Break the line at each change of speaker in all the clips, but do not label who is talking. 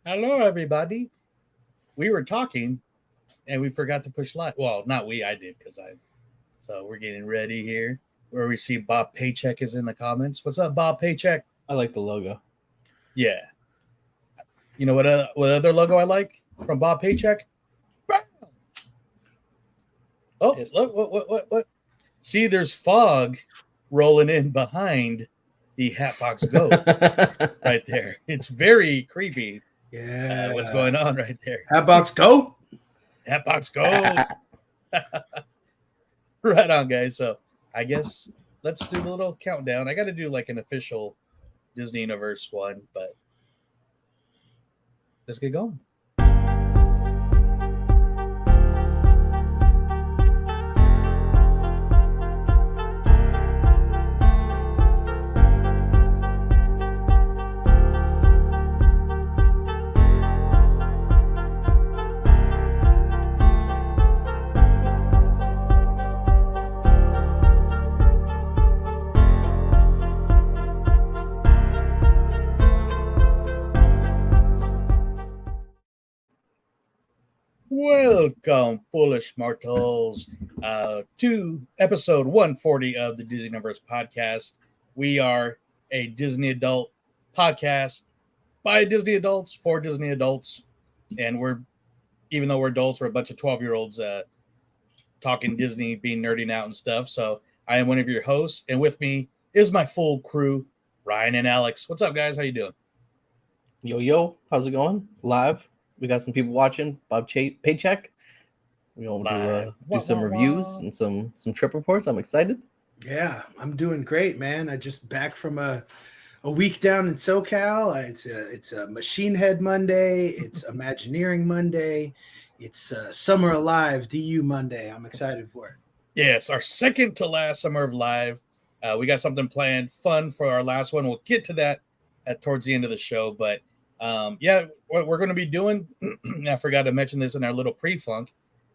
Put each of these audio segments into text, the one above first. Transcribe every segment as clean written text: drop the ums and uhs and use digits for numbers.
Hello, everybody. We were talking and we forgot to push live. Well, not we, I did because I. So we're getting ready here. Where we see Bob Paycheck is in the comments. What's up, Bob Paycheck?
I like the logo.
Yeah. You know what other logo I like from Bob Paycheck? Oh, look, what? See, there's fog rolling in behind the Hatbox Goat right there. It's very creepy.
Yeah.
What's going on right there?
Hatbox Goat.
Hatbox Goat. Right on, guys. So I guess let's do the little countdown. I got to do like an official Disney Universe one, but let's get going. Welcome, foolish mortals, to episode 140 of the Disney Universe podcast. We are a Disney adult podcast by Disney adults for Disney adults, and even though we're adults, we're a bunch of 12-year-olds talking Disney, being nerding out and stuff. So I am one of your hosts, and with me is my full crew, Ryan and Alex. What's up, guys? How you doing?
Yo, how's it going? Live. We got some people watching. Bob Paycheck. We're going to do some reviews and some trip reports. I'm excited.
Yeah, I'm doing great, man. I just back from a week down in SoCal. It's a Machine Head Monday. It's Imagineering Monday. It's Summer Alive DU Monday. I'm excited for it.
Yes, our second to last Summer of Live. We got something planned fun for our last one. We'll get to that towards the end of the show, but yeah, what we're going to be doing, I forgot to mention this in our little pre-funk,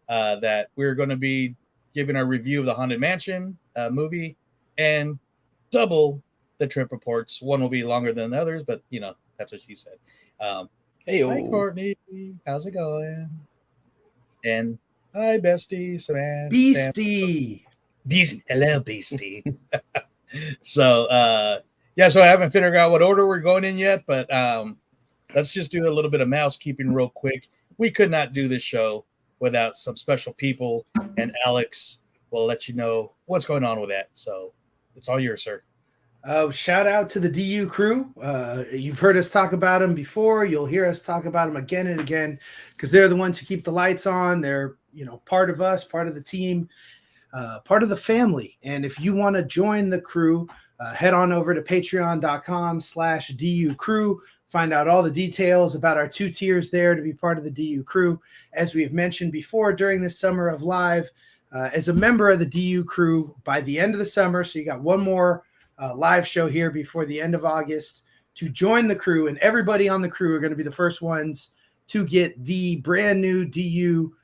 that we're going to be giving our review of the Haunted Mansion movie and double the trip reports. One will be longer than the others, but you know, that's what she said.
Hey,
hi, Courtney. How's it going? And hi, bestie, Samantha.
Beastie.
Hello, Beastie. So, yeah, so I haven't figured out what order we're going in yet, but let's just do a little bit of mousekeeping real quick. We could not do this show without some special people, and Alex will let you know what's going on with that. So it's all yours, sir.
Shout out to the DU crew. You've heard us talk about them before. You'll hear us talk about them again and again because they're the ones who keep the lights on. They're, part of us, part of the team, part of the family. And if you want to join the crew, head on over to patreon.com/DU crew. Find out all the details about our 2 tiers there to be part of the DU crew. As we've mentioned before during this Summer of Live, as a member of the DU crew by the end of the summer, so you got one more live show here before the end of August to join the crew, and everybody on the crew are going to be the first ones to get the brand new DU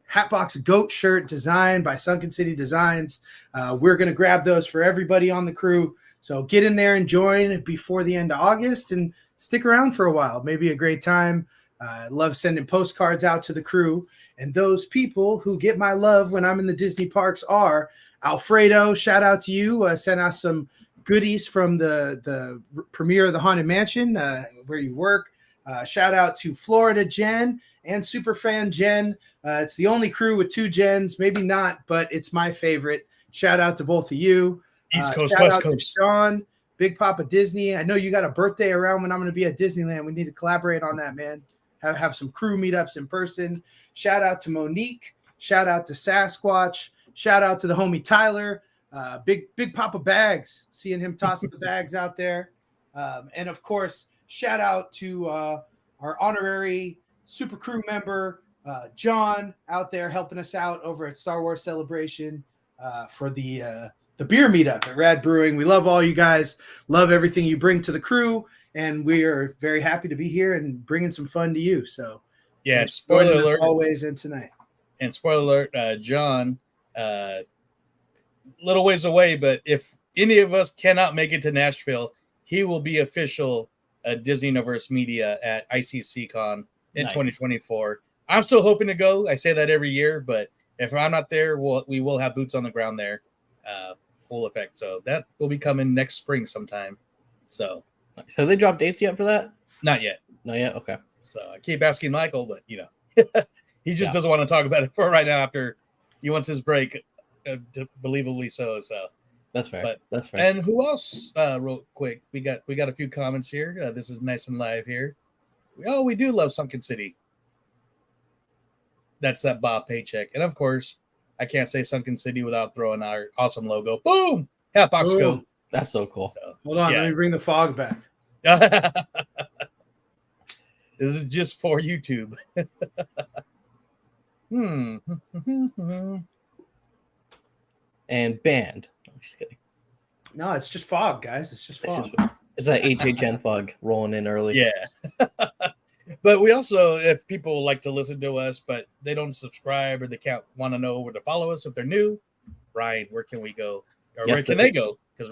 Hatbox Goat shirt designed by Sunken City Designs. We're going to grab those for everybody on the crew. So get in there and join before the end of August and stick around for a while. Maybe a great time. I love sending postcards out to the crew. And those people who get my love when I'm in the Disney parks are Alfredo. Shout out to you. Sent out some goodies from the premiere of the Haunted Mansion where you work. Shout out to Florida Jen and Superfan Jen. It's the only crew with 2 Jens. Maybe not, but it's my favorite. Shout out to both of you.
East Coast,
Shout
West
out
Coast.
to Sean, Big Papa Disney. I know you got a birthday around when I'm going to be at Disneyland. We need to collaborate on that, man. Have some crew meetups in person. Shout out to Monique. Shout out to Sasquatch. Shout out to the homie Tyler. Big Papa Bags. Seeing him tossing the bags out there. And of course, shout out to our honorary super crew member, John, out there helping us out over at Star Wars Celebration for the beer meetup at Rad Brewing. We love all you guys. Love everything you bring to the crew, and we are very happy to be here and bringing some fun to you. So,
yeah, spoiler alert,
always and tonight.
And spoiler alert, John, little ways away, but if any of us cannot make it to Nashville, he will be official Disney Universe Media at ICCCon in
Nice.
2024. I'm still hoping to go. I say that every year, but if I'm not there, we will have boots on the ground there, full effect. So that will be coming next spring sometime. So
have they dropped dates yet for that?
not yet.
Not yet. Okay.
So I keep asking Michael, but he just doesn't want to talk about it for right now. After he wants his break, believably so. So
that's fair.
But,
that's fair.
And who else? Real quick, we got a few comments here. This is nice and live here. We do love Sunken City. That's that Bob Paycheck, and of course, I can't say Sunken City without throwing our awesome logo. Boom! Hatbox Scope.
That's so cool.
So,
hold on, let me bring the fog back.
This is just for YouTube.
And banned. I'm just kidding.
No, it's just fog, guys. It's just fog.
It's that HHN fog rolling in early.
Yeah. But we also, if people like to listen to us, but they don't subscribe or they can't want to know where to follow us if they're new, Ryan, where can we go? Or where can they go? Because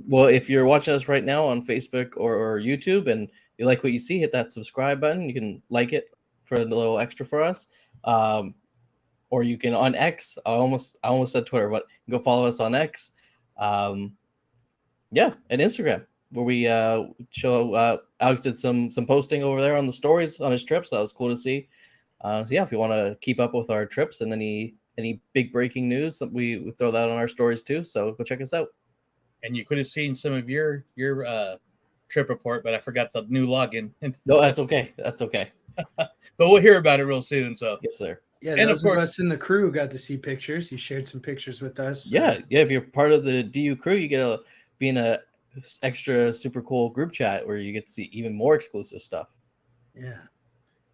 well, if you're watching us right now on Facebook or YouTube and you like what you see, hit that subscribe button. You can like it for a little extra for us. Or you can on X. I almost said Twitter, but go follow us on X. And Instagram, where we show Alex did some posting over there on the stories on his trips. That was cool to see. If you want to keep up with our trips and any big breaking news, we throw that on our stories too. So go check us out.
And you could have seen some of your trip report, but I forgot the new login.
No, that's okay. That's okay.
But we'll hear about it real soon. So
yes, sir.
Yeah, and those of us in the crew got to see pictures. You shared some pictures with us.
Yeah. If you're part of the DU crew, you get to be in a extra super cool group chat where you get to see even more exclusive stuff.
Yeah.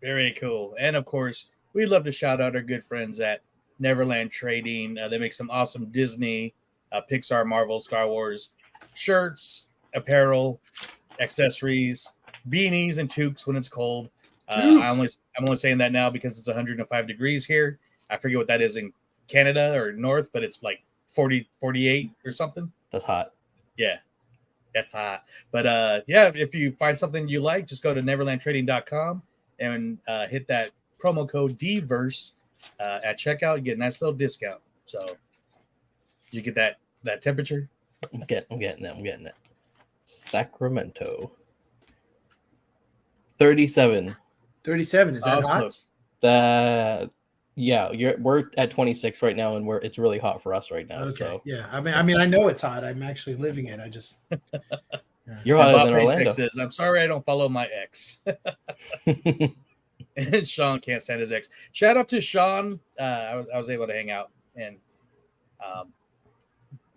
Very cool. And of course, we'd love to shout out our good friends at Neverland Trading. They make some awesome Disney, Pixar, Marvel, Star Wars shirts, apparel, accessories, beanies, and toques when it's cold. I'm only saying that now because it's 105 degrees here. I forget what that is in Canada or North, but it's like 40, 48 or something.
That's hot.
Yeah, that's hot. But if you find something you like, just go to neverlandtrading.com and hit that promo code DVERSE at checkout. You get a nice little discount. So you get that temperature?
I'm getting it. Sacramento. 37.
37, is that hot?
Close.
We're at 26 right now, and it's really hot for us right now.
Okay.
So
yeah, I mean, I know it's hot. I'm actually living it. I just
you're hotter than Orlando.
Says, I'm sorry I don't follow my ex. And Sean can't stand his ex. Shout out to Sean. I was able to hang out and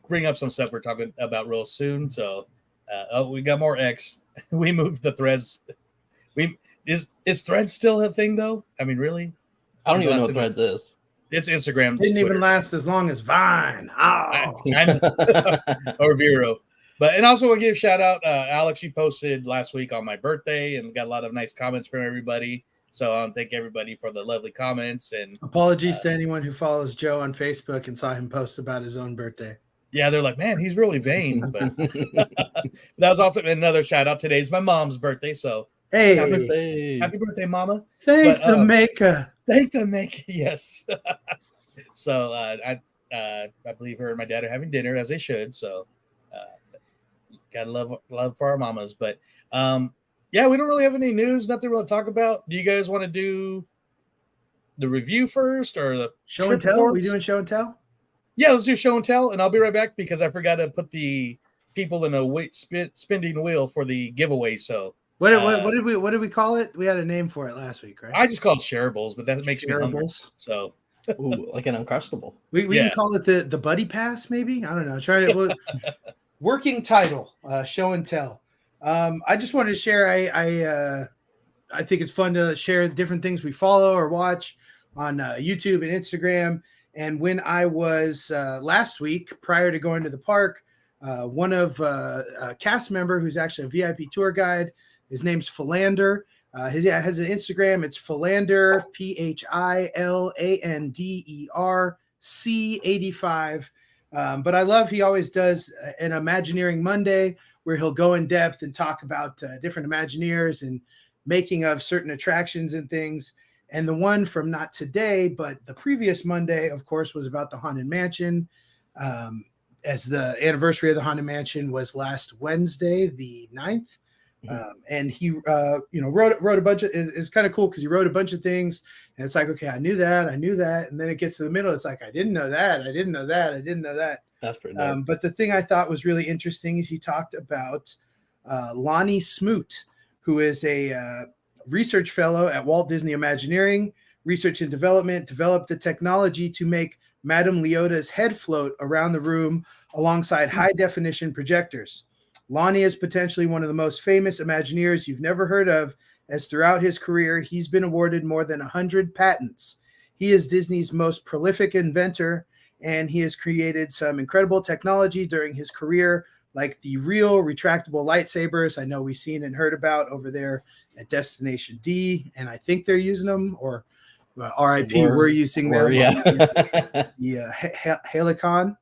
bring up some stuff we're talking about real soon. So we got more ex. We moved the threads. Is Threads still a thing though? I mean, really?
I don't even know what Threads is.
It's Instagram.
Didn't even last as long as Vine.
Or Vero. And also we'll give a shout out. Alex, you posted last week on my birthday and got a lot of nice comments from everybody. So I want to thank everybody for the lovely comments. And
apologies to anyone who follows Joe on Facebook and saw him post about his own birthday.
Yeah, they're like, man, he's really vain. But that was also another shout out. Today's my mom's birthday. So
hey,
happy birthday, Mama.
Thank the maker.
Thank the maker. Yes. So I believe her and my dad are having dinner, as they should. So gotta love for our mamas. But we don't really have any news, nothing really to talk about. Do you guys want to do the review first or the
show and tell? Are we doing show and tell?
Yeah, let's do show and tell, and I'll be right back because I forgot to put the people in a spinning wheel for the giveaway. So
what did we call it? We had a name for it last week, right?
I just called shareables, but that makes me hungry. So
like an Uncrustable.
We can call it the Buddy Pass, maybe. I don't know. Try it. Working title, show and tell. I just wanted to share. I think it's fun to share different things we follow or watch on YouTube and Instagram. And when I was last week, prior to going to the park, one of a cast member who's actually a VIP tour guide, his name's Philander. He has an Instagram. It's Philander, PHILANDER C85. But I love he always does an Imagineering Monday where he'll go in depth and talk about different Imagineers and making of certain attractions and things. And the one from not today, but the previous Monday, of course, was about the Haunted Mansion. As the anniversary of the Haunted Mansion was last Wednesday, the 9th. And he, wrote a bunch of, it's kind of cool because he wrote a bunch of things and it's like, okay, I knew that. And then it gets to the middle. It's like, I didn't know that.
That's pretty dope.
But the thing I thought was really interesting is he talked about Lonnie Smoot, who is a research fellow at Walt Disney Imagineering Research and Development, developed the technology to make Madame Leota's head float around the room alongside high definition projectors. Lonnie is potentially one of the most famous Imagineers you've never heard of, as throughout his career, he's been awarded more than 100 patents. He is Disney's most prolific inventor, and he has created some incredible technology during his career, like the real retractable lightsabers I know we've seen and heard about over there at Destination D, and I think they're using them, or RIP, we're using them.
Yeah.
Helicon.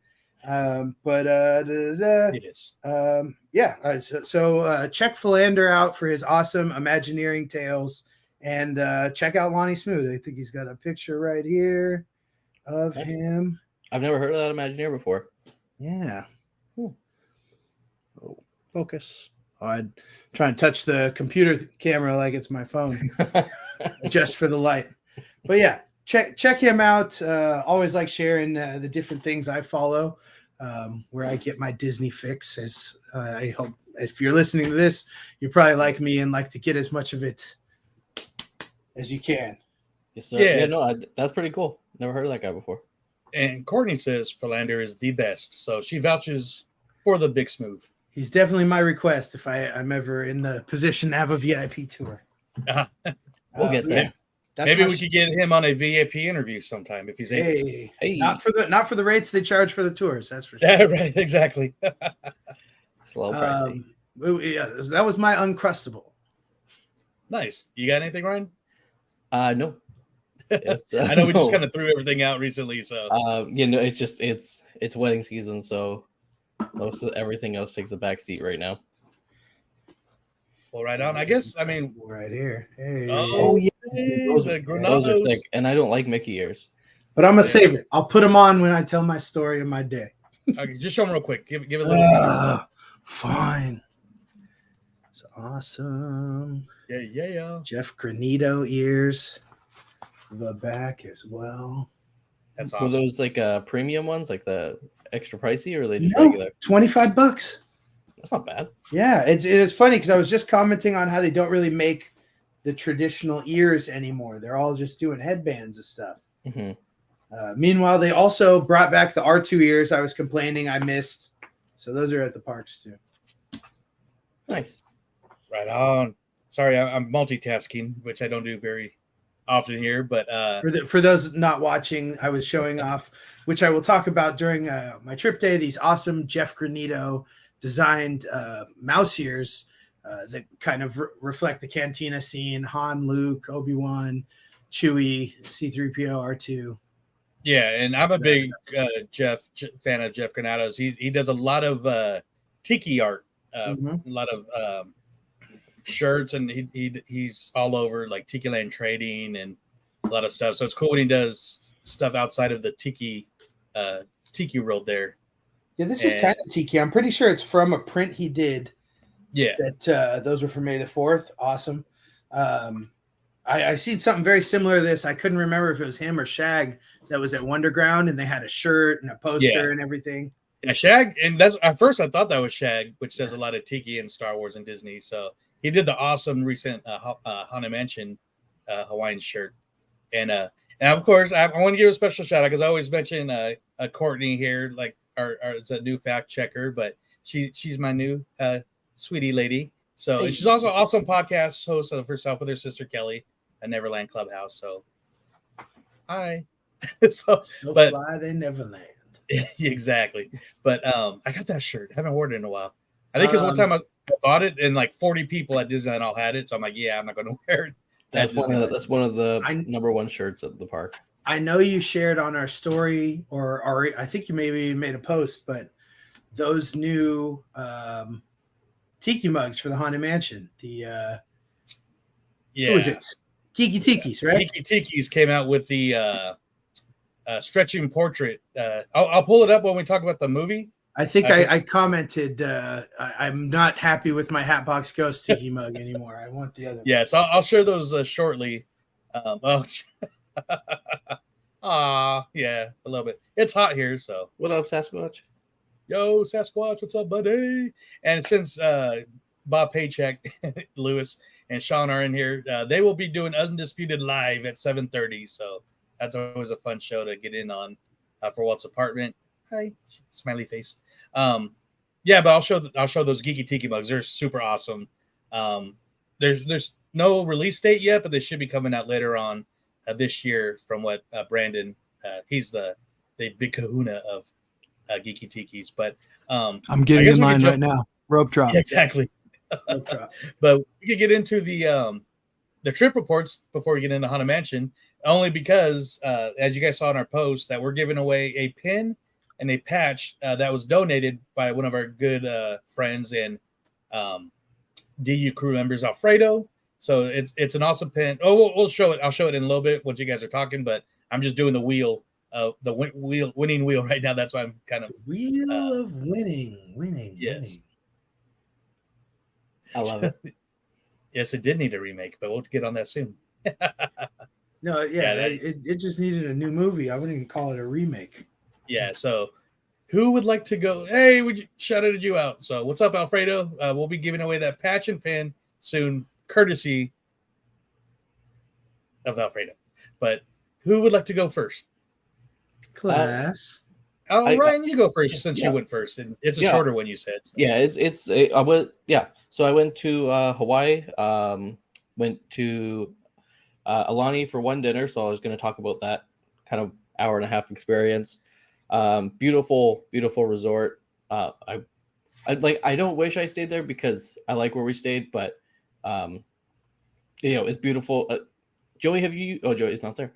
Yes.
So check Philander out for his awesome Imagineering tales, and check out Lonnie Smoot. I think he's got a picture right here of him.
I've never heard of that Imagineer before.
Yeah. Oh, focus. I'm trying to touch the computer camera like it's my phone, just for the light. But yeah, check him out. Always like sharing the different things I follow, where I get my Disney fix. As I hope, if you're listening to this, you're probably like me and like to get as much of it as you can.
Yes, sir. Yeah, no, that's pretty cool. Never heard of that guy before.
And Courtney says Philander is the best, so she vouches for the Big Smooth.
He's definitely my request if I'm ever in the position to have a VIP tour.
We'll get there.
Maybe we could get him on a VIP interview sometime if he's able.
Hey. Not for the rates they charge for the tours. That's for sure.
Yeah, right. Exactly.
Slow pricey.
That was my Uncrustable.
Nice. You got anything, Ryan?
No. Yes,
I know we just kind of threw everything out recently, so
it's just it's wedding season, so most of everything else takes a back seat right now.
Well, right on. I guess. I mean,
right here. Hey.
Oh yeah,
those are sick, and I don't like Mickey ears.
But I'm gonna save it. I'll put them on when I tell my story of my day.
Okay, just show them real quick. Give it a little.
Fine. It's awesome.
Yeah.
Jeff Granito ears. The back as well.
That's awesome.
Were those like premium ones, like the extra pricey, or are they just regular?
$25.
That's not bad.
Yeah, it is funny because I was just commenting on how they don't really make the traditional ears anymore. They're all just doing headbands and stuff.
Mm-hmm.
Meanwhile, they also brought back the R2 ears I was complaining I missed. So those are at the parks too.
Nice.
Right on. Sorry, I'm multitasking, which I don't do very often here, but
for those not watching, I was showing off, which I will talk about during my trip day, these awesome Jeff Granito designed mouse ears that kind of reflect the cantina scene: Han, Luke, Obi-Wan, Chewie, C-3PO, R2.
Yeah, and I'm a big fan of Jeff Granato's. He does a lot of tiki art, a lot of shirts, and he's all over like Tiki Land Trading and a lot of stuff. So it's cool when he does stuff outside of the tiki world there. Yeah, this is kind of tiki. I'm pretty sure it's from a print he did. Yeah, that those were for May the 4th. Awesome. I seen something very similar to this. I couldn't remember if it was him or Shag that was at Wonderground, and they had a shirt and a poster and everything. Yeah, Shag, and that's at first I thought that was Shag, which does a lot of tiki and Star Wars and Disney. So he did the awesome recent Haunted Mansion Hawaiian shirt, and of course I want to give a special shout out because I always mention Courtney here, like our is a new fact checker, but she's my new sweetie lady. So and she's also an awesome podcast host of herself with her sister Kelly at Neverland Clubhouse. So hi. so but fly they Neverland. Exactly. But I got that shirt. I haven't worn it in a while. I think because one time I bought it and like 40 people at Disneyland all had it. So I'm like, yeah, I'm not going to wear it.
That's one of the number one shirts at the park.
I know you shared on our story, or I think you maybe made a post, but those new tiki mugs for the Haunted Mansion.
Yeah.
Who was it? Kiki Tikis, right?
Kiki Tikis came out with the stretching portrait. I'll pull it up when we talk about the movie.
I think I commented I'm not happy with my Hatbox Ghost tiki mug anymore. I want the other.
Yes, I'll share those shortly. Yeah, a little bit. It's hot here, so.
What up, Sasquatch?
Yo, Sasquatch, what's up, buddy? And since Bob Paycheck, Lewis, and Sean are in here, they will be doing Undisputed Live at 7:30. So that's always a fun show to get in on for Walt's apartment. Hi, smiley face. Yeah, but I'll show those Geeky Tiki mugs. They're super awesome. There's no release date yet, but they should be coming out later on this year. From what Brandon, he's the big kahuna of Geeky Tikis. But
I'm getting in line right now. Rope drop.
Yeah, exactly. Rope drop. But we could get into the trip reports before we get into Haunted Mansion, only because as you guys saw in our post, that we're giving away a pin and a patch that was donated by one of our good friends and DU crew members, Alfredo. So it's an awesome pin. Oh, we'll show it. I'll show it in a little bit once you guys are talking, but I'm just doing the wheel, winning wheel right now. That's why I'm kind of
wheel of winning.
Yes.
Winning.
I love it.
Yes, it did need a remake, but we'll get on that soon.
No, it just needed a new movie. I wouldn't even call it a remake.
Yeah, so who would like to go? Hey, we shouted you out. So what's up, Alfredo? We'll be giving away that patch and pin soon, courtesy of Alfredo. But who would like to go first?
Class.
Ryan, you go first since you went first, and it's a shorter one you said. So.
Yeah, So I went to Hawaii. Went to Aulani for one dinner. So I was going to talk about that kind of hour and a half experience. Beautiful resort. I don't wish I stayed there because I like where we stayed, but it's beautiful. Joey, have you? Oh, Joey's not there.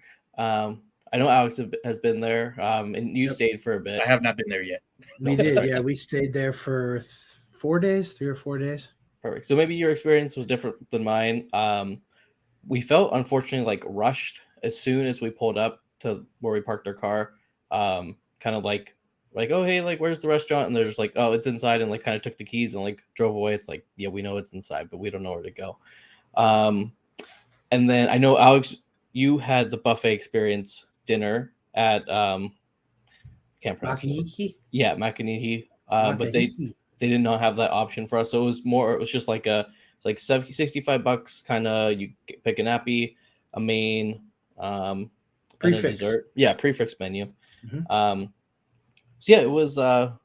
I know Alex has been there, and you stayed for a bit.
I have not been there yet.
We did, yeah. We stayed there for 3 or 4 days.
Perfect. So maybe your experience was different than mine. We felt unfortunately like rushed as soon as we pulled up to where we parked our car. Kind of like, oh, hey, like, where's the restaurant? And they're just like, oh, it's inside, and like kind of took the keys and like drove away. It's like, yeah, we know it's inside, but we don't know where to go. And then I know, Alex, you had the buffet experience dinner at can't pronounce it. Yeah, Makanihi. But they did not have that option for us. So it was just like $65 kind of, you pick an appy, a main,
prefix.
And a dessert. Yeah, prefix menu.
Mm-hmm.
So yeah, it was a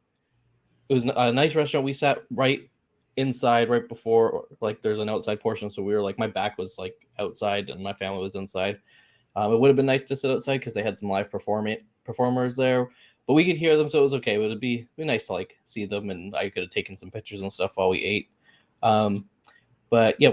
nice restaurant. We sat right inside, right before, like, there's an outside portion. So we were like, my back was like outside and my family was inside. It would have been nice to sit outside because they had some live performers there, but we could hear them, so it was okay. It would be nice to like see them, and I could have taken some pictures and stuff while we ate. But yeah,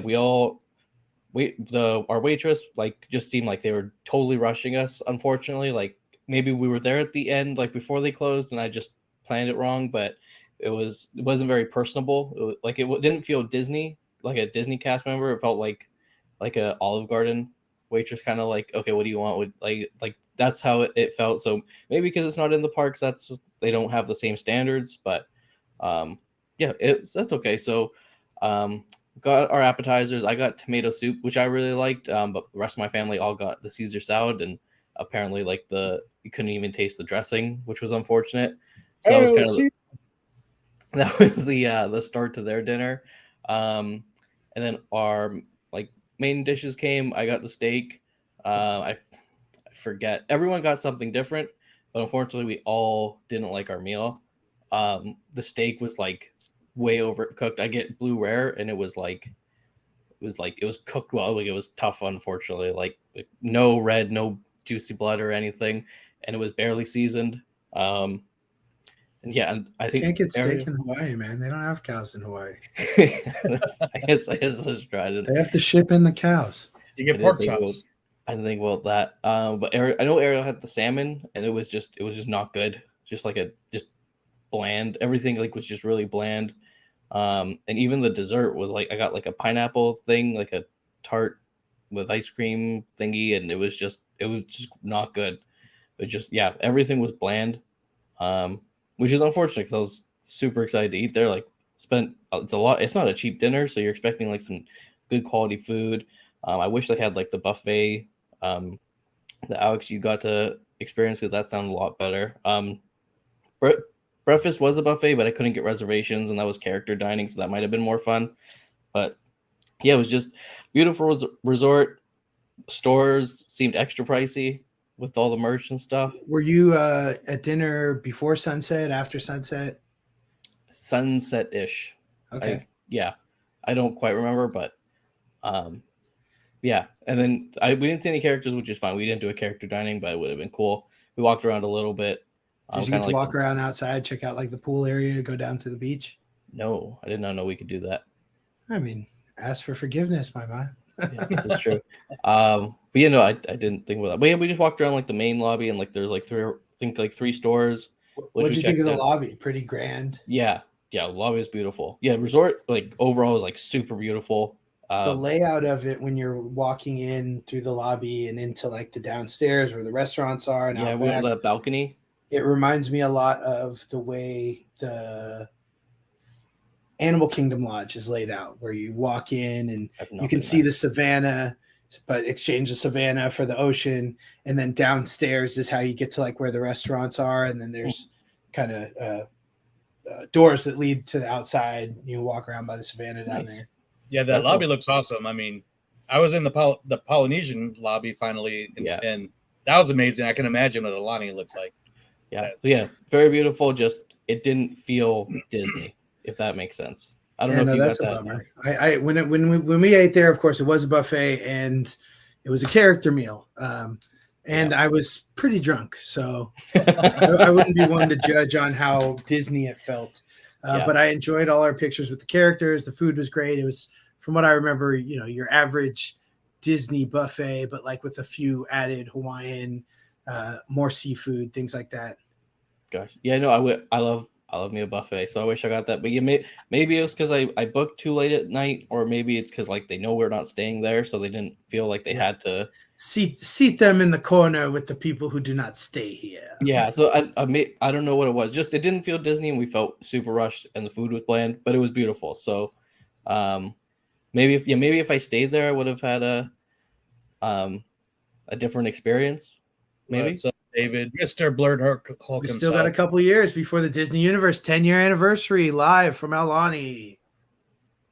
our waitress like just seemed like they were totally rushing us. Unfortunately, like maybe we were there at the end, like before they closed, and I just planned it wrong. But it wasn't very personable. It didn't feel Disney, like a Disney cast member. It felt like a Olive Garden waitress, kind of like, okay, what do you want? Like that's how it felt. So maybe because it's not in the parks, they don't have the same standards. But that's okay. So got our appetizers. I got tomato soup, which I really liked, but the rest of my family all got the Caesar salad, and apparently like you couldn't even taste the dressing, which was unfortunate. So that was kind of the start to their dinner. And then our like main dishes came. I got the steak. I forget, everyone got something different, but unfortunately we all didn't like our meal. The steak was like way overcooked. I get blue rare, and it was cooked well. Like, it was tough, unfortunately. Like no red, no juicy blood or anything, and it was barely seasoned. And I think
can't get steak in Hawaii, man. They don't have cows in Hawaii.
I guess that's right.
They have to ship in the cows.
You get pork chops.
I didn't think about that. But I know Ariel had the salmon, and it was just not good. Just bland. Everything like was just really bland. And even the dessert was like I got like a pineapple thing, like a tart with ice cream thingy, and it was just not good. It just everything was bland, which is unfortunate because I was super excited to eat there. Like spent it's a lot. It's not a cheap dinner, so you're expecting like some good quality food. I wish they had like the buffet that Alex you got to experience because that sounded a lot better. Bre- breakfast was a buffet, but I couldn't get reservations, and that was character dining, so that might have been more fun. But yeah, it was just beautiful resort. Stores seemed extra pricey with all the merch and stuff.
Were you at dinner before sunset, after sunset?
Sunset ish.
Okay.
I don't quite remember, but yeah. And then we didn't see any characters, which is fine. We didn't do a character dining, but it would have been cool. We walked around a little bit.
Did you get to walk around outside, check out like the pool area, go down to the beach?
No, I did not know we could do that.
I mean, ask for forgiveness, my man.
Yeah, this is true. But I didn't think about that. But yeah, we just walked around like the main lobby and like there's like three stores.
What did you think of the lobby? Pretty grand.
Yeah, the lobby is beautiful. Yeah, resort like overall is like super beautiful.
The layout of it when you're walking in through the lobby and into like the downstairs where the restaurants are and out back,
the balcony.
It reminds me a lot of the way the Animal Kingdom Lodge is laid out, where you walk in and you can see the savannah, but exchange the savannah for the ocean. And then downstairs is how you get to like where the restaurants are. And then there's kind of doors that lead to the outside. You walk around by the savannah down there.
Yeah, that lobby looks awesome. I mean, I was in the Polynesian lobby finally, and that was amazing. I can imagine what Aulani looks like.
Yeah, very beautiful. Just it didn't feel Disney, if that makes sense. I don't know if you got that.
Bummer. When we ate there, of course, it was a buffet and it was a character meal. And I was pretty drunk, so I wouldn't be one to judge on how Disney it felt. But I enjoyed all our pictures with the characters. The food was great. It was, from what I remember, your average Disney buffet, but like with a few added Hawaiian, more seafood, things like that.
Gosh, yeah, no, I love me a buffet, so I wish I got that. But maybe it was because I booked too late at night, or maybe it's because like they know we're not staying there, so they didn't feel like they had to
seat them in the corner with the people who do not stay here.
Yeah, so I don't know what it was. Just it didn't feel Disney, and we felt super rushed, and the food was bland, but it was beautiful. So, maybe if I stayed there, I would have had a different experience. Maybe.
What's up, David, Mr. Blurred Hulk
we still got a couple of years before the Disney Universe 10-year anniversary, live from Aulani.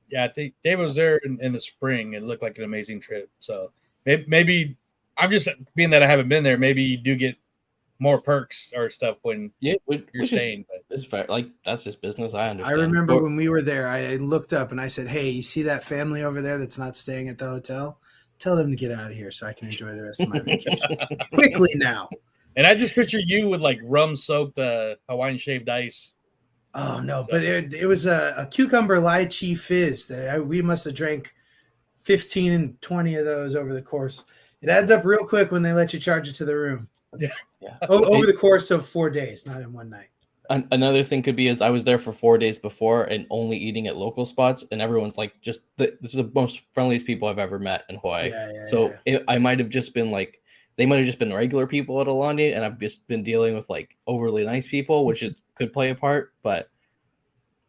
Yeah, I think David was there in the spring. It looked like an amazing trip. So maybe I'm just being that I haven't been there. Maybe you do get more perks or stuff when you're staying. But
it's fair. Like that's just business. I understand.
I remember when we were there, I looked up and I said, "Hey, you see that family over there that's not staying at the hotel? Tell them to get out of here so I can enjoy the rest of my vacation quickly now."
And I just picture you with like rum-soaked Hawaiian shaved ice.
Oh no, but it was a cucumber lychee fizz that we must have drank 15 and 20 of those over the course. It adds up real quick when they let you charge it to the room.
Yeah.
Over the course of 4 days, not in one night.
Another thing could be is I was there for 4 days before and only eating at local spots, and everyone's like, this is the most friendliest people I've ever met in Hawaii. I might have just been like, they might have just been regular people at Aulani, and I've just been dealing with like overly nice people, which could play a part. But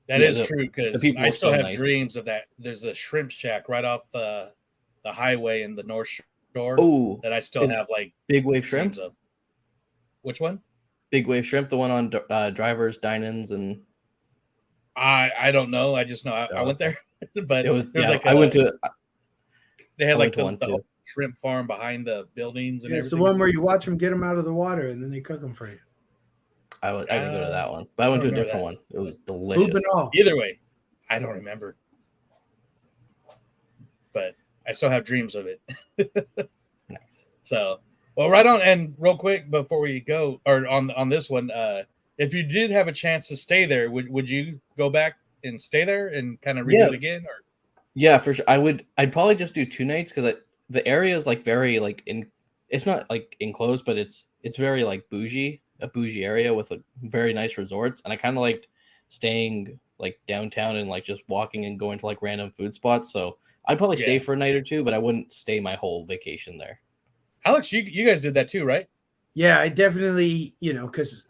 that is true, because I still have dreams of that. There's a shrimp shack right off the highway in the North Shore.
Oh,
that I still have like
Big Wave Shrimp.
Of. Which one?
Big Wave Shrimp, the one on Drivers, Dine-ins, and
I don't know. I just know I went there, but
it was like I went to.
They had like the shrimp farm behind the buildings, and
it's the one where you watch them get them out of the water and then they cook them for you.
I didn't go to that one, but I went to a different one. It was delicious.
Either way, I don't remember, but I still have dreams of it.
Nice.
So, well, right on. And real quick before we go, or on this one, if you did have a chance to stay there, would you go back and stay there and kind of redo it again? Or
yeah, for sure. I'd probably just do 2 nights because the area is like very like it's not like enclosed, but it's very like a bougie area with like very nice resorts, and I kind of liked staying like downtown and like just walking and going to like random food spots. So I'd probably stay
Yeah.
for a night or two, but I wouldn't stay my whole vacation there.
Alex, you guys did that too, right?
Yeah, I definitely, because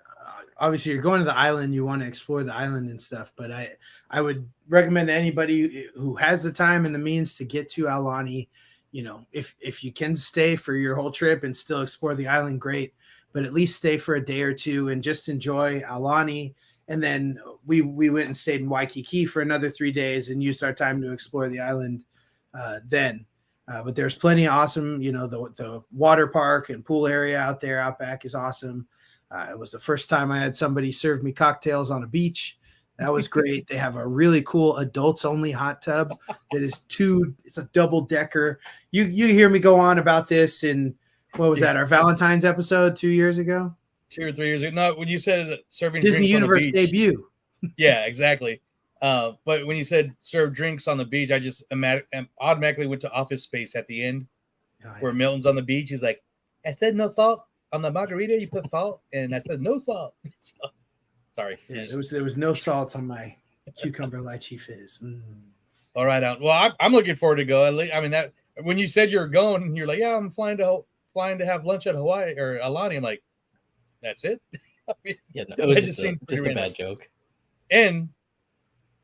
obviously you're going to the island, you want to explore the island and stuff. But I would recommend anybody who has the time and the means to get to Aulani. If you can stay for your whole trip and still explore the island, great. But at least stay for a day or two and just enjoy Aulani. And then we went and stayed in Waikiki for another 3 days and used our time to explore the island then. But there's plenty of awesome, the water park and pool area out there. Outback is awesome. It was the first time I had somebody serve me cocktails on a beach. That was great. They have a really cool adults only hot tub that is it's a double decker. You hear me go on about this in, what was that, our Valentine's episode 2 years ago?
2 or 3 years ago. No, when you said serving
Disney
drinks
Universe
on the beach,
debut.
Yeah, exactly. But when you said serve drinks on the beach, I just automatically went to Office Space at the end, where Milton's on the beach. He's like, I said no salt on the margarita. You put salt, and I said no salt. So, sorry.
Yeah, there was no salt on my cucumber lychee fizz.
All right, out. Well, I'm looking forward to go. I mean, that when you said you're going, you're like, yeah, I'm flying to have lunch at Hawaii or Aulani. I'm like, that's it. I mean,
Yeah, no, it was just a bad joke.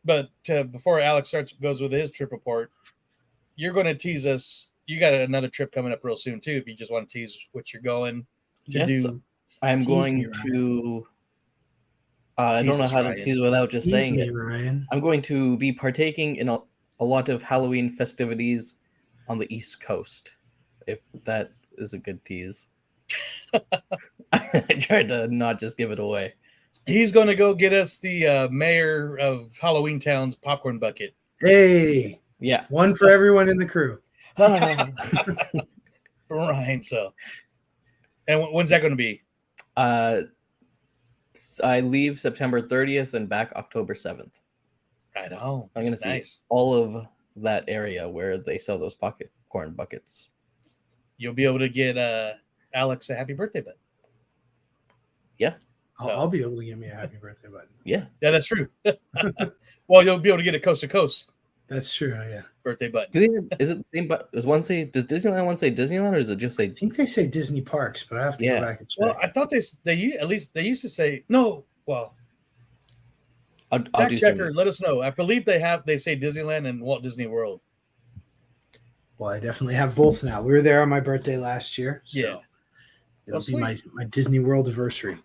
But before Alex goes with his trip report, you're going to tease us. You got another trip coming up real soon too. If you just want to tease what you're going to do,
I'm going to. I don't know how to tease without just saying it.
Ryan.
I'm going to be partaking in a lot of Halloween festivities on the East Coast. If that is a good tease. I tried to not just give it away.
He's going to go get us the mayor of Halloween Town's popcorn bucket.
Hey,
yeah,
one for everyone in the crew.
For Ryan, so. And when's that going to be?
I leave September 30th and back October 7th.
Right on.
I'm going to see all of that area where they sell those popcorn buckets.
You'll be able to get Alex a happy birthday button.
Yeah.
I'll be able to give me a happy birthday button.
Yeah,
that's true. Well, you'll be able to get a coast to coast.
That's true. Yeah.
Birthday button.
Is it the same? But does Disneyland one say Disneyland, or does it just say?
I think they say Disney Parks, but I have to go back and check.
Well, I thought they used to say no. Well,
I'll do
checker. Let us know. I believe they say Disneyland and Walt Disney World.
Well, I definitely have both now. We were there on my birthday last year, so it'll be my Disney World anniversary.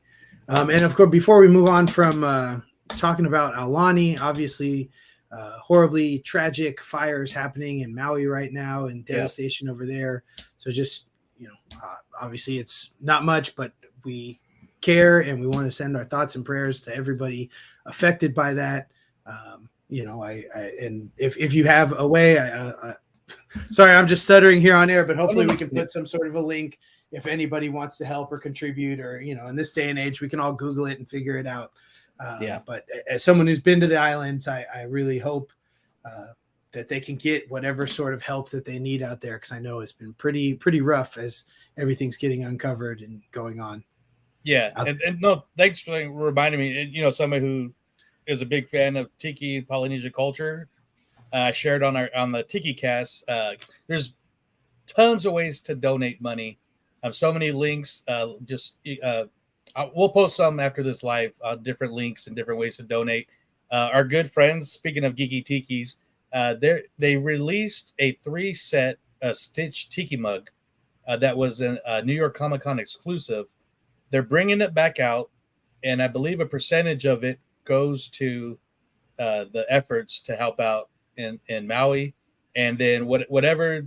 And of course, before we move on from talking about Aulani, obviously, horribly tragic fires happening in Maui right now and devastation over there. So just, obviously it's not much, but we care and we want to send our thoughts and prayers to everybody affected by that. And if you have a way, sorry, I'm just stuttering here on air, but hopefully we can put some sort of a link if anybody wants to help or contribute, or, in this day and age, we can all Google it and figure it out. But as someone who's been to the islands, I really hope that they can get whatever sort of help that they need out there, because I know it's been pretty rough as everything's getting uncovered and going on.
Yeah, and no, thanks for reminding me. Somebody who is a big fan of Tiki and Polynesian culture, shared on the Tiki Cast. There's tons of ways to donate money. So many links. We'll post some after this live, different links and different ways to donate. Our good friends, speaking of Geeky Tikis, they released a 3-set Stitch Tiki mug that was a New York Comic Con exclusive. They're bringing it back out, and I believe a percentage of it goes to the efforts to help out in Maui. And then whatever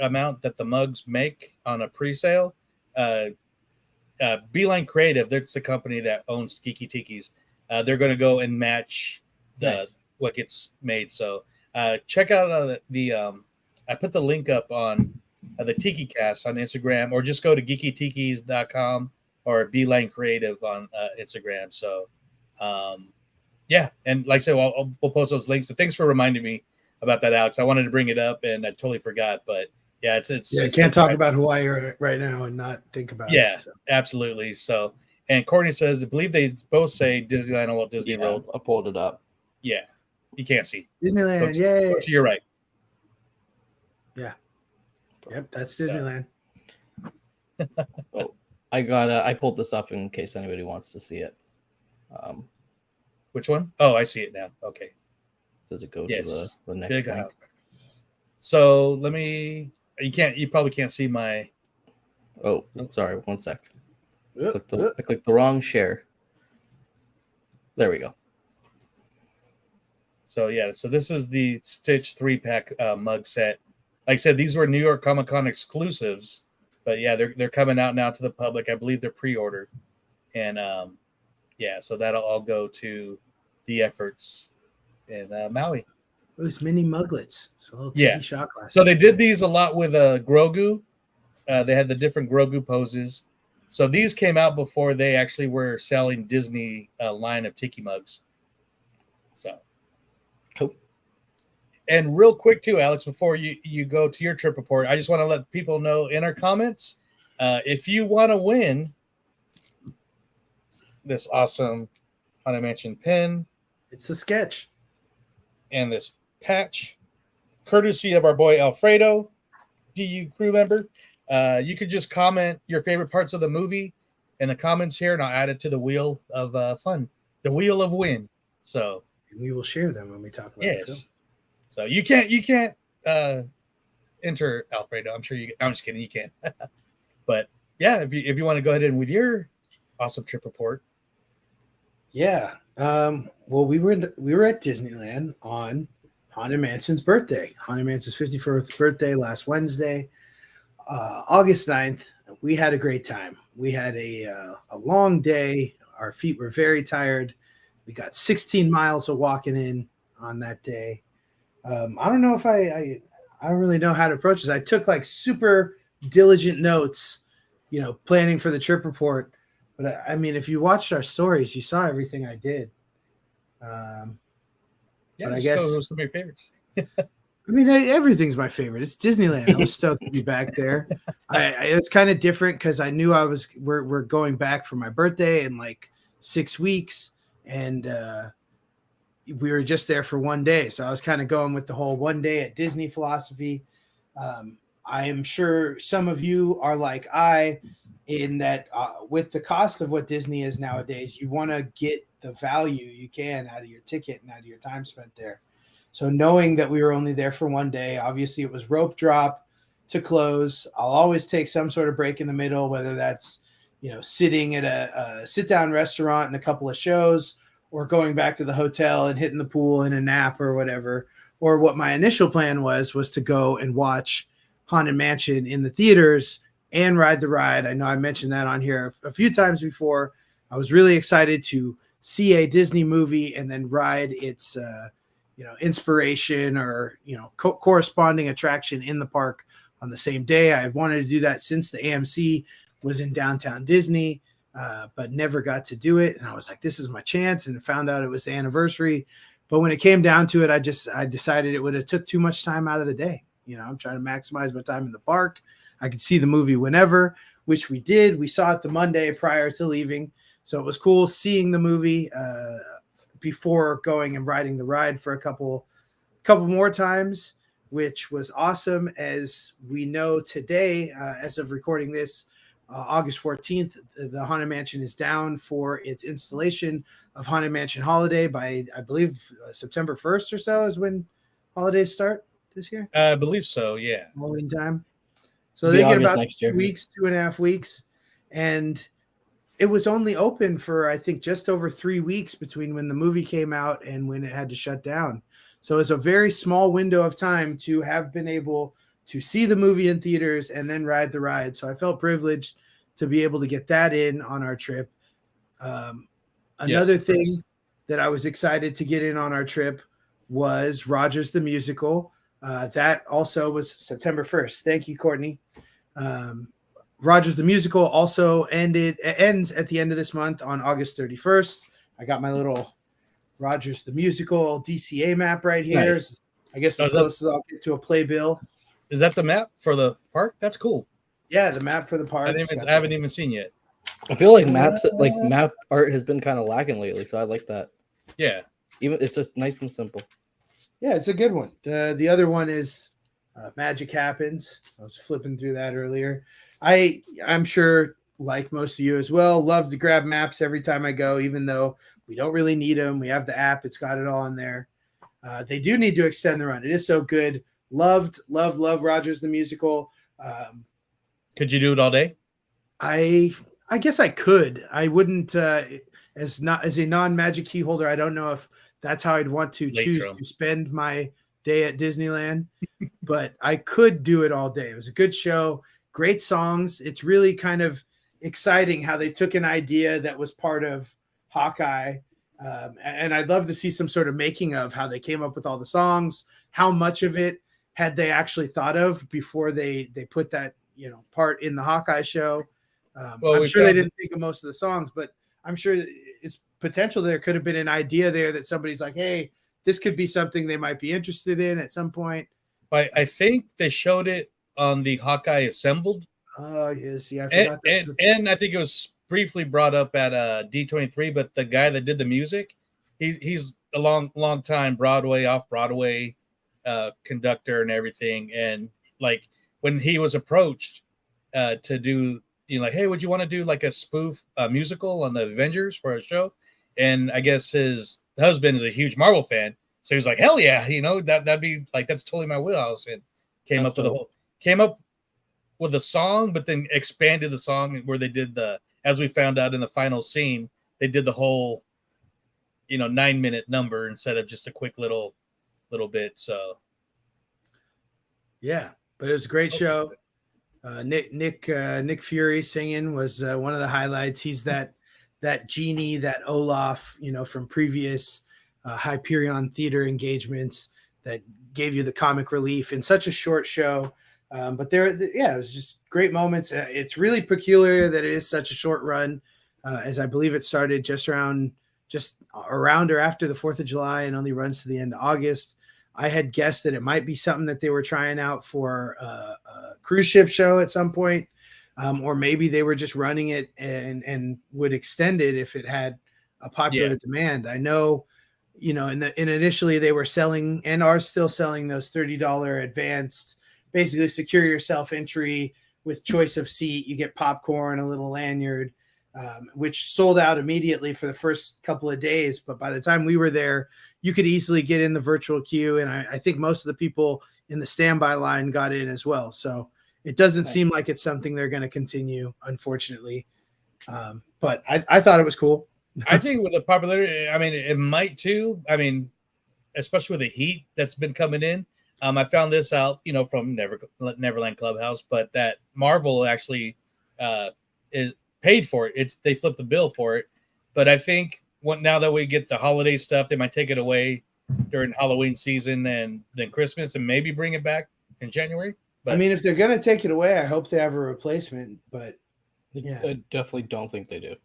amount that the mugs make on a pre-sale, Beeline Creative, that's the company that owns Geeky Tikis. They're going to go and match what gets made. So check out I put the link up on the Tiki Cast on Instagram, or just go to geekytikis.com or Beeline Creative on Instagram. So and like I said, we'll post those links. So thanks for reminding me about that, Alex. I wanted to bring it up and I totally forgot, but it's
I can't talk about Hawaii right now and not think about it.
Yeah, absolutely. So, and Courtney says, I believe they both say Disneyland and Walt Disney World.
I pulled it up.
Yeah, you can't see.
Disneyland,
Go
yay!
to your right.
Yeah. Yep, that's
So-
Disneyland.
Oh, I pulled this up in case anybody wants to see it.
Which one? Oh, I see it now. Okay.
Does it go
Yes.
to the next
Big
link?
house. So let me. You probably can't see my.
Oh, sorry. 1 sec.
Oop,
I clicked the wrong share. There we go.
So yeah, so this is the Stitch 3-pack mug set. Like I said, these were New York Comic Con exclusives, but yeah, they're coming out now to the public. I believe they're pre-ordered, and yeah, so that'll all go to the efforts in Maui.
Those mini muglets. So little
Yeah.
tiki shot glasses.
So they did these a lot with Grogu. They had the different Grogu poses. So these came out before they actually were selling Disney line of tiki mugs. So
Cool.
And real quick too, Alex, before you go to your trip report, I just want to let people know in our comments, if you want to win this awesome Haunted Mansion pin
It's a sketch.
and this patch, courtesy of our boy Alfredo, DU crew member, you could just comment your favorite parts of the movie in the comments here, and I'll add it to the wheel of fun, the wheel of win. So
And we will share them when we talk about the film.
yes. So you can't enter Alfredo. I'm just kidding. You can. But yeah, if you want to go ahead and with your awesome trip report.
Yeah. Well, we were at Disneyland on Haunted Mansion's birthday. Haunted Mansion's 51st birthday last Wednesday, August 9th. We had a great time. We had a long day. Our feet were very tired. We got 16 miles of walking in on that day. I don't know if I don't really know how to approach this. I took like super diligent notes, planning for the trip report. But I mean, if you watched our stories, you saw everything I did.
Yeah,
but I
just
guess
go with some of your favorites.
I mean, everything's my favorite. It's Disneyland. I was stoked to be back there. It's kind of different because I knew we're going back for my birthday in like 6 weeks, and we were just there for one day. So I was kind of going with the whole one day at Disney philosophy. I am sure some of you are like in that with the cost of what Disney is nowadays, you want to get the value you can out of your ticket and out of your time spent there. So knowing that we were only there for one day, obviously it was rope drop to close. I'll always take some sort of break in the middle, whether that's, sitting at a sit-down restaurant and a couple of shows, or going back to the hotel and hitting the pool in a nap or whatever. Or what my initial plan was to go and watch Haunted Mansion in the theaters and ride the ride. I know I mentioned that on here a few times before. I was really excited to see a Disney movie and then ride its, inspiration or, corresponding attraction in the park on the same day. I had wanted to do that since the AMC was in downtown Disney, but never got to do it. And I was like, this is my chance, and found out it was the anniversary. But when it came down to it, I decided it would have took too much time out of the day. I'm trying to maximize my time in the park. I could see the movie whenever, which we did. We saw it the Monday prior to leaving. So it was cool seeing the movie before going and riding the ride for a couple more times, which was awesome. As we know today, as of recording this, August 14th, the Haunted Mansion is down for its installation of Haunted Mansion Holiday by, I believe, September 1st or so is when holidays start this year.
I believe so, yeah.
Halloween time. So
It'll
they
be
get
August
about
next year.
2.5 weeks. And it was only open for, I think, just over 3 weeks between when the movie came out and when it had to shut down. So it's a very small window of time to have been able to see the movie in theaters and then ride the ride. So I felt privileged to be able to get that in on our trip. Another thing that I was excited to get in on our trip was Rogers the Musical. That also was September 1st. Thank you, Courtney. Rogers the Musical also ends at the end of this month on August 31st. I got my little Rogers the Musical DCA map right here.
Nice.
I guess as close as I'll get to a playbill.
Is that the map for the park? That's cool.
Yeah, the map for the park.
I haven't even seen yet.
I feel like map art has been kind of lacking lately, so I like that.
Yeah.
Even it's just nice and simple.
Yeah, it's a good one. The other one is Magic Happens. I was flipping through that earlier. I'm sure, like most of you as well, love to grab maps every time I go, even though we don't really need them. We have the app; it's got it all in there. They do need to extend the run. It is so good. Love Rogers the musical.
Could you do it all day?
I guess I could. I wouldn't as a non-Magic key holder. I don't know if that's how I'd want to
Late
choose
drum.
to spend my day at Disneyland, but I could do it all day. It was a good show, great songs. It's really kind of exciting how they took an idea that was part of Hawkeye, and I'd love to see some sort of making of how they came up with all the songs. How much of it had they actually thought of before they put that part in the Hawkeye show? I'm sure they didn't think of most of the songs, but I'm sure it's potential there could have been an idea there that somebody's like, hey, this could be something they might be interested in at some point.
I think they showed it on the Hawkeye Assembled.
Oh, yes. Yeah, I forgot that.
And I think it was briefly brought up at D23, but the guy that did the music, he's a long time Broadway, off-Broadway conductor and everything. And like when he was approached to do, like, hey, would you want to do like a spoof musical on the Avengers for a show? And I guess his husband is a huge Marvel fan, so he was like, hell yeah, that'd be like, that's totally my wheelhouse. And came up with a song, but then expanded the song where they did as we found out in the final scene, they did the whole 9-minute number instead of just a quick little bit. So
yeah, but it was a great show. Nick Fury singing was one of the highlights. He's that genie, that Olaf, from previous Hyperion theater engagements that gave you the comic relief in such a short show. But it was just great moments. It's really peculiar that it is such a short run, as I believe it started just around or after the 4th of July and only runs to the end of August. I had guessed that it might be something that they were trying out for a cruise ship show at some point, or maybe they were just running it and would extend it if it had a popular demand. I know, and initially they were selling and are still selling those $30 advanced, basically secure yourself entry with choice of seat. You get popcorn, a little lanyard, which sold out immediately for the first couple of days. But by the time we were there, you could easily get in the virtual queue. And I think most of the people in the standby line got in as well. So it doesn't seem like it's something they're going to continue, unfortunately. But I thought it was cool.
I think with the popularity, I mean, it might too. I mean, especially with the heat that's been coming in. I found this out, from Neverland Clubhouse, but that Marvel actually is paid for it. They flipped the bill for it. But I think now that we get the holiday stuff, they might take it away during Halloween season and then Christmas and maybe bring it back in January. But
I mean, if they're going to take it away, I hope they have a replacement. But yeah,
I definitely don't think they do.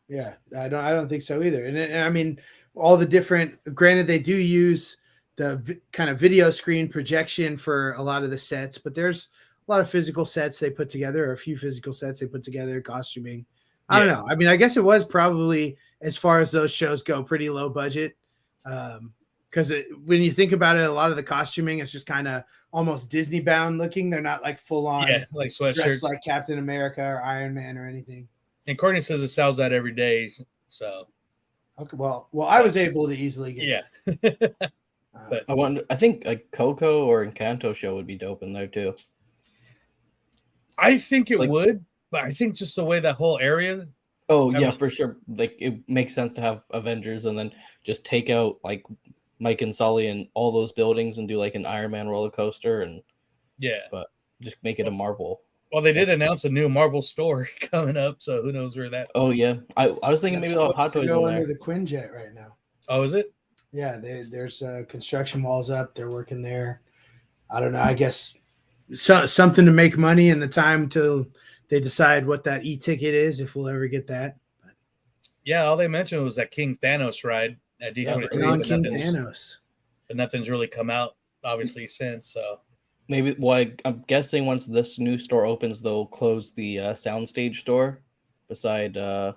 Yeah, I don't think so either. And I mean, all the different. Granted, they do use the kind of video screen projection for a lot of the sets, but there's a lot of physical sets they put together, or a few physical sets they put together, costuming. I don't know. I mean, I guess it was probably, as far as those shows go, pretty low budget. Because when you think about it, a lot of the costuming is just kind of almost Disney bound looking. They're not like full on,
like sweatshirts,
dressed like Captain America or Iron Man or anything.
And Courtney says it sells out every day. So,
okay, well, I was able to easily get
it.
But I think a Coco or Encanto show would be dope in there too.
I think it would, but I think just the way that whole area.
Oh yeah, for sure. Like it makes sense to have Avengers and then just take out like Mike and Sully and all those buildings and do like an Iron Man roller coaster and but just make it a Marvel.
Well, they did announce a new Marvel store coming up, so who knows where that.
Oh yeah, I was thinking maybe they'll have Hot Toys in there.
Under the Quinjet right now.
Oh, is it?
Yeah, there's construction walls up. They're working there. I don't know. I guess something to make money in the time till they decide what that e-ticket is, if we'll ever get that. But,
yeah, all they mentioned was that King Thanos ride at D23.
King Thanos.
But nothing's really come out, obviously, since. So
maybe. Well, I'm guessing once this new store opens, they'll close the soundstage store beside Philhar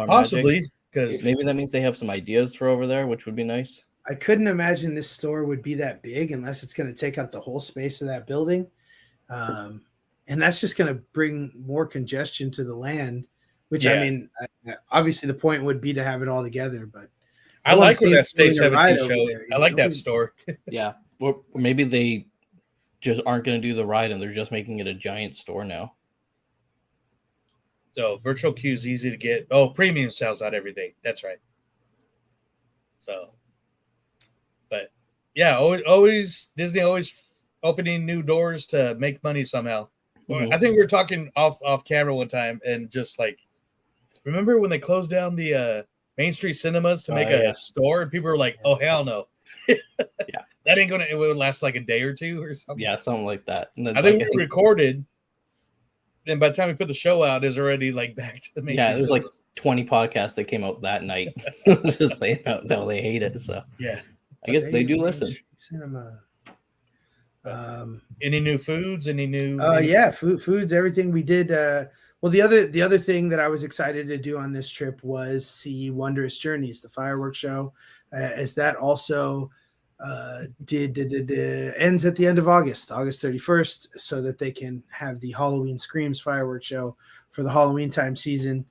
possibly.
Magic.
because
Maybe that means they have some ideas for over there, which would be nice.
I couldn't imagine this store would be that big unless it's going to take up the whole space of that building. And that's just going to bring more congestion to the land, which
Yeah.
I mean, obviously the point would be to have it all together, but
I
wanna
like where
see
that
them
State
doing a ride
17
over
show.
there,
I like that
Nobody-
store.
Yeah. Or maybe they just aren't going to do the ride and they're just making it a giant store now.
So virtual queue is easy to get. Oh, premium sells out every day. That's right. So, but yeah, always Disney always opening new doors to make money somehow.
Mhm.
I think we were talking off camera one time, and just like, remember when they closed down the Main Street cinemas to make a store, and people were like, "Oh hell no!"
Yeah,
that ain't gonna. It would last like a day or two or something.
Yeah, something like that. And then,
I think we recorded. Then by the time we put the show out, it's already like back to the Main Street
there's like
cinemas.
20 podcasts that came out that night. It's just saying how they hate it. So
Yeah.
I guess they do
Main
listen.
Street Cinema.
Any new foods? Any new?
Yeah, foods, everything we did. Well, the other thing that I was excited to do on this trip was see Wondrous Journeys, the fireworks show, as that also ends at the end of August 31st, so that they can have the Halloween Screams fireworks show for the Halloween time season.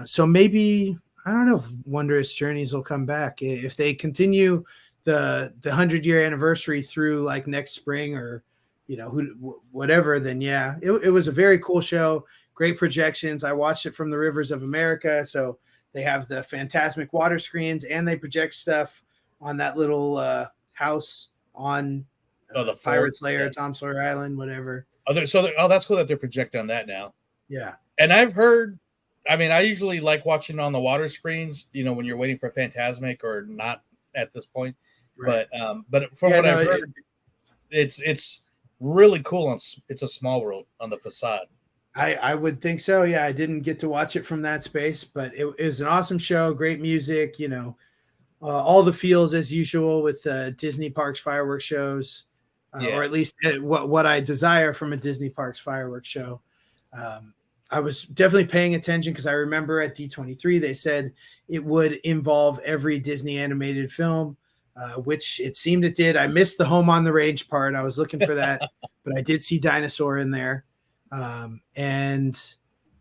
So maybe, I don't know if Wondrous Journeys will come back if they continue the 100-year anniversary through like next spring, or whatever. Then yeah, it was a very cool show. Great projections. I watched it from the Rivers of America, so they have the Phantasmic water screens, and they project stuff on that little house on
the
Pirate's
fort,
Lair,
yeah.
Tom Sawyer Island, whatever.
That's cool that they're projecting on that now.
Yeah.
And I've heard, I mean, I usually like watching on the water screens, when you're waiting for Phantasmic, or not at this point.
Right.
But from what I've heard, it's really cool. It's a small world on the facade.
I would think so. Yeah, I didn't get to watch it from that space, but it was an awesome show. Great music, all the feels as usual with Disney Parks fireworks shows, or at least what I desire from a Disney Parks fireworks show. I was definitely paying attention because I remember at D23 they said it would involve every Disney animated film, which it seemed it did. I missed the Home on the Range part. I was looking for that, but I did see Dinosaur in there. And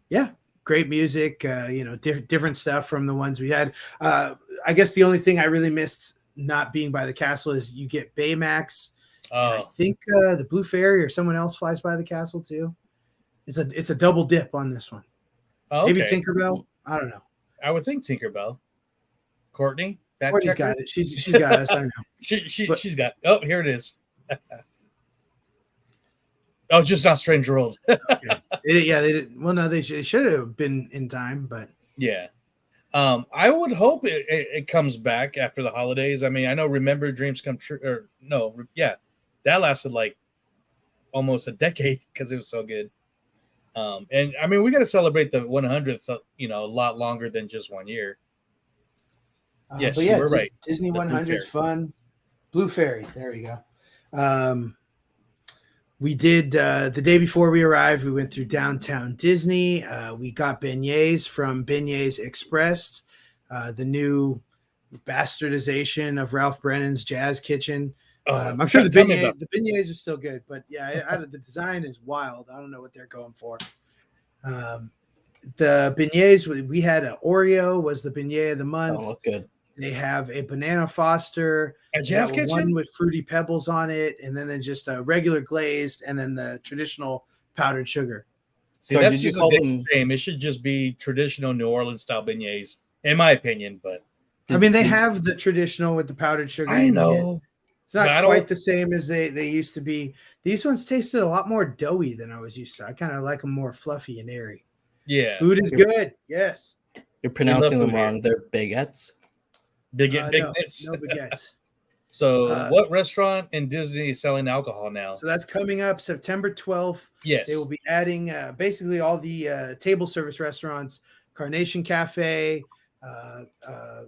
yeah, great music, different stuff from the ones we had. I guess the only thing I really missed not being by the castle is you get Baymax. I think the Blue Fairy or someone else flies by the castle too. It's a double dip on this one.
Oh,
Maybe Tinkerbell. I don't know.
I would think Tinkerbell. Courtney's
got it. She's got us. I know.
She's got. Oh, here it is. Oh, just not Stranger World.
They did. Well, no, they should have been in time, but
yeah. I would hope it comes back after the holidays. I mean, I know Remember Dreams Come True, or no, yeah, that lasted like almost a decade because it was so good. And I mean, we got to celebrate the 100th, a lot longer than just 1 year. Yes,
but yeah,
you were right.
Disney
The
100's fun. Blue Fairy. There we go. We did the day before we arrived. We went through downtown Disney. We got beignets from Beignets Express, the new bastardization of Ralph Brennan's Jazz Kitchen. I'm sure the beignets are still good, but yeah, the design is wild. I don't know what they're going for. The beignets, we had an Oreo was the beignet of the month.
Oh, look good.
They have a banana Foster,
a Jazz Kitchen,
one with fruity pebbles on it, and then just a regular glazed, and then the traditional powdered sugar.
See, that's just a shame. It should just be traditional New Orleans style beignets, in my opinion. But
I mean, they have the traditional with the powdered sugar.
I know
it's not quite the same as they used to be. These ones tasted a lot more doughy than I was used to. I kind of like them more fluffy and airy.
Yeah,
food is good. Yes,
you're pronouncing them wrong. They're baguettes.
Baguettes.
No baguettes.
So, what restaurant in Disney is selling alcohol now?
So that's coming up September 12th.
Yes,
they will be adding basically all the table service restaurants: Carnation Cafe,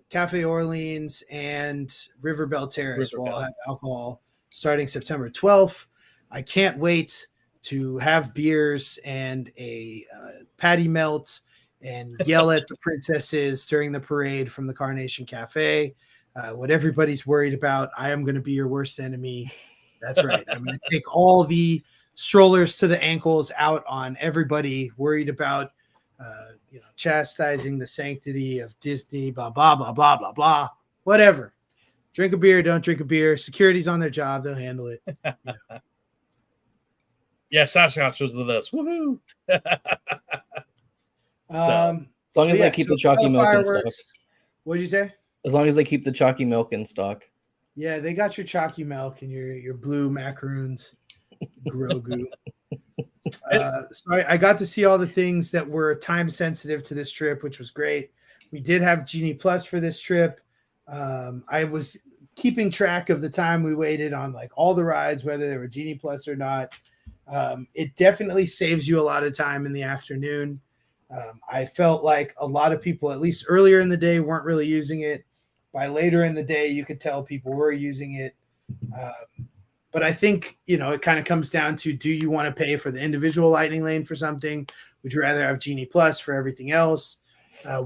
Cafe Orleans, and River Belle Terrace will all have alcohol starting September 12th. I can't wait to have beers and a patty melt and yell at the princesses during the parade from the Carnation Cafe. What everybody's worried about, I am going to be your worst enemy. That's right. I'm going to take all the strollers to the ankles out on everybody worried about, chastising the sanctity of Disney, blah, blah, blah, blah, blah, blah, whatever. Drink a beer, don't drink a beer. Security's on their job. They'll handle it.
Yeah, Sasquatch was with us. Woohoo!
As long as they keep the chalky milk in stock.
What'd you say?
As long as they keep the chalky milk in stock.
Yeah, they got your chalky milk and your blue macaroons, Grogu. So I got to see all the things that were time sensitive to this trip, which was great. We did have Genie Plus for this trip. I was keeping track of the time we waited on like all the rides, whether they were Genie Plus or not. It definitely saves you a lot of time in the afternoon. I felt like a lot of people, at least earlier in the day, weren't really using it. By later in the day, you could tell people were using it. But I think, it kind of comes down to, do you want to pay for the individual lightning lane for something? Would you rather have Genie Plus for everything else?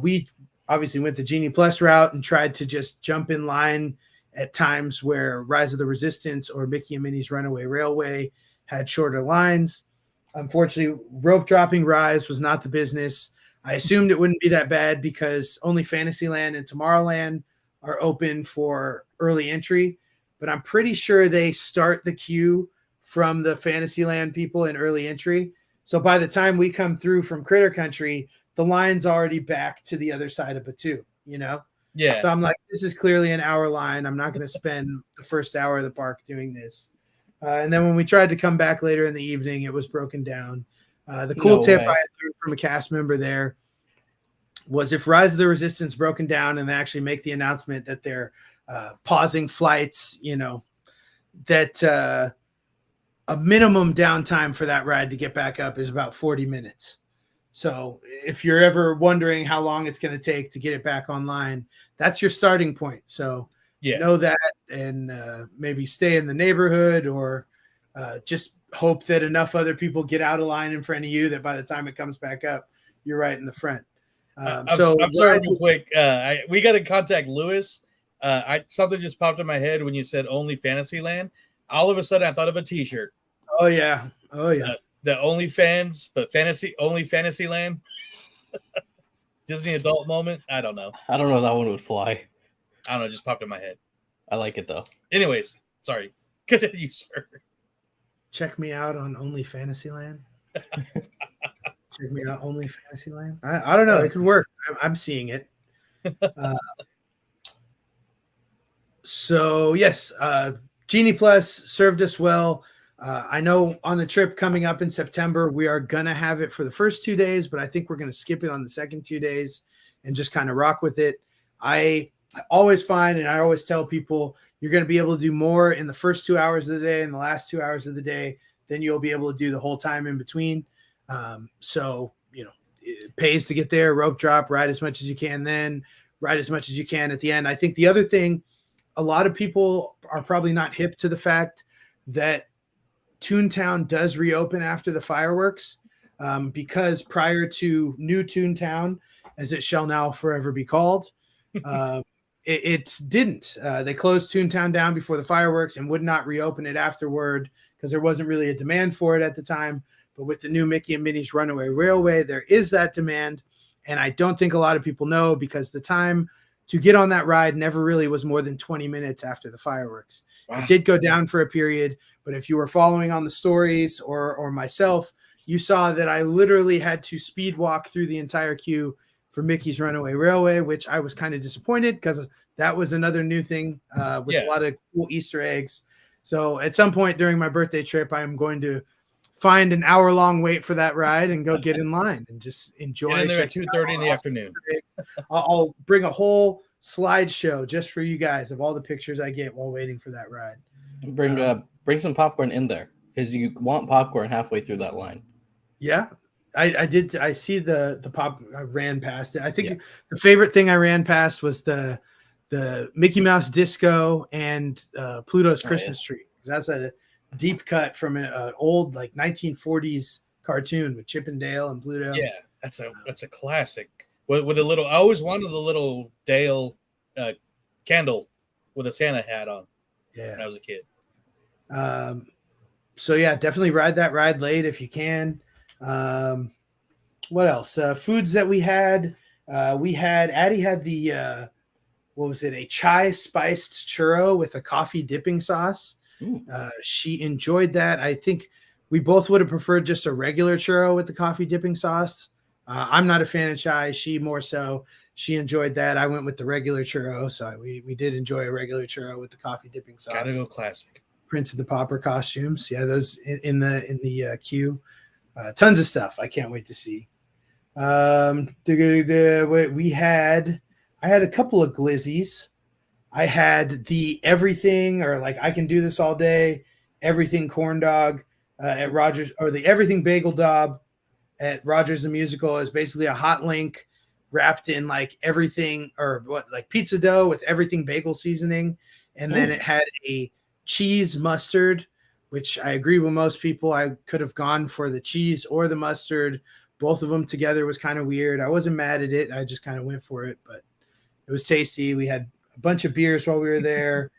We obviously went the Genie Plus route and tried to just jump in line at times where Rise of the Resistance or Mickey and Minnie's Runaway Railway had shorter lines. Unfortunately, rope dropping Rise was not the business. I assumed it wouldn't be that bad because only Fantasyland and Tomorrowland are open for early entry, but I'm pretty sure they start the queue from the Fantasyland people in early entry. So by the time we come through from Critter Country, the line's already back to the other side of Batu,
Yeah.
So I'm like, this is clearly an hour line. I'm not going to spend the first hour of the park doing this. And then when we tried to come back later in the evening, it was broken down. The cool tip I had learned from a cast member there was if Rise of the Resistance broken down and they actually make the announcement that they're pausing flights, that a minimum downtime for that ride to get back up is about 40 minutes. So if you're ever wondering how long it's going to take to get it back online, that's your starting point. So know that and maybe stay in the neighborhood or just hope that enough other people get out of line in front of you that by the time it comes back up, you're right in the front.
I'm sorry, real quick. We got to contact Lewis. Something just popped in my head when you said only Fantasyland. All of a sudden, I thought of a T-shirt.
Oh yeah.
The OnlyFans, but only Fantasyland. Disney adult moment. I don't know.
I don't know if that one would fly.
I don't know. It just popped in my head.
I like it though.
Anyways, sorry. Continue, sir.
Check me out on Only Fantasyland. Check me out Only Fantasyland. I don't know. It could work. I'm seeing it. So yes, Genie Plus served us well. I know on the trip coming up in September, we are going to have it for the first 2 days, but I think we're going to skip it on the second 2 days and just kind of rock with it. I always find, and I always tell people, you're going to be able to do more in the first 2 hours of the day and the last 2 hours of the day than you'll be able to do the whole time in between. So, it pays to get there, rope drop, ride as much as you can, then ride as much as you can at the end. I think the other thing, a lot of people are probably not hip to the fact that Toontown does reopen after the fireworks, because prior to New Toontown, as it shall now forever be called, it didn't. They closed Toontown down before the fireworks and would not reopen it afterward because there wasn't really a demand for it at the time. But with the new Mickey and Minnie's Runaway Railway, there is that demand. And I don't think a lot of people know because the time to get on that ride never really was more than 20 minutes after the fireworks. Wow. It did go down for a period, but if you were following on the stories or myself, you saw that I literally had to speed walk through the entire queue for Mickey's Runaway Railway, which I was kind of disappointed because that was another new thing with a lot of cool Easter eggs. So at some point during my birthday trip, I am going to find an hour-long wait for that ride and go get in line and just enjoy.
Get in there at 2:30 in the afternoon.
I'll bring a whole slideshow just for you guys of all the pictures I get while waiting for that ride.
Bring some popcorn in there because you want popcorn halfway through that line.
Yeah, I did. I see the pop. I ran past it. I think the favorite thing I ran past was the Mickey Mouse Disco and Pluto's Christmas Tree. That's a deep cut from an old like 1940s cartoon with Chip and Dale and Pluto.
Yeah, That's a classic. With a little, I always wanted the little Dale candle with a Santa hat on when I was a kid.
So yeah, definitely ride that ride late if you can. What else? Foods that we had. Addie had the what was it? A chai spiced churro with a coffee dipping sauce. She enjoyed that. I think we both would have preferred just a regular churro with the coffee dipping sauce. I'm not a fan of chai. She more so. She enjoyed that. I went with the regular churro, so we did enjoy a regular churro with the coffee dipping sauce.
Gotta go classic.
Prince of the Pauper costumes, yeah, those in the queue. Tons of stuff. I can't wait to see. I had a couple of glizzies. I had the everything, or like I can do this all day, everything corn dog at Rogers, or the everything bagel dog at Rogers the Musical is basically a hot link wrapped in like everything, or what, like pizza dough with everything bagel seasoning. And then it had a cheese mustard, which I agree with most people. I could have gone for the cheese or the mustard. Both of them together was kind of weird. I wasn't mad at it. I just kind of went for it, but it was tasty. We had a bunch of beers while we were there.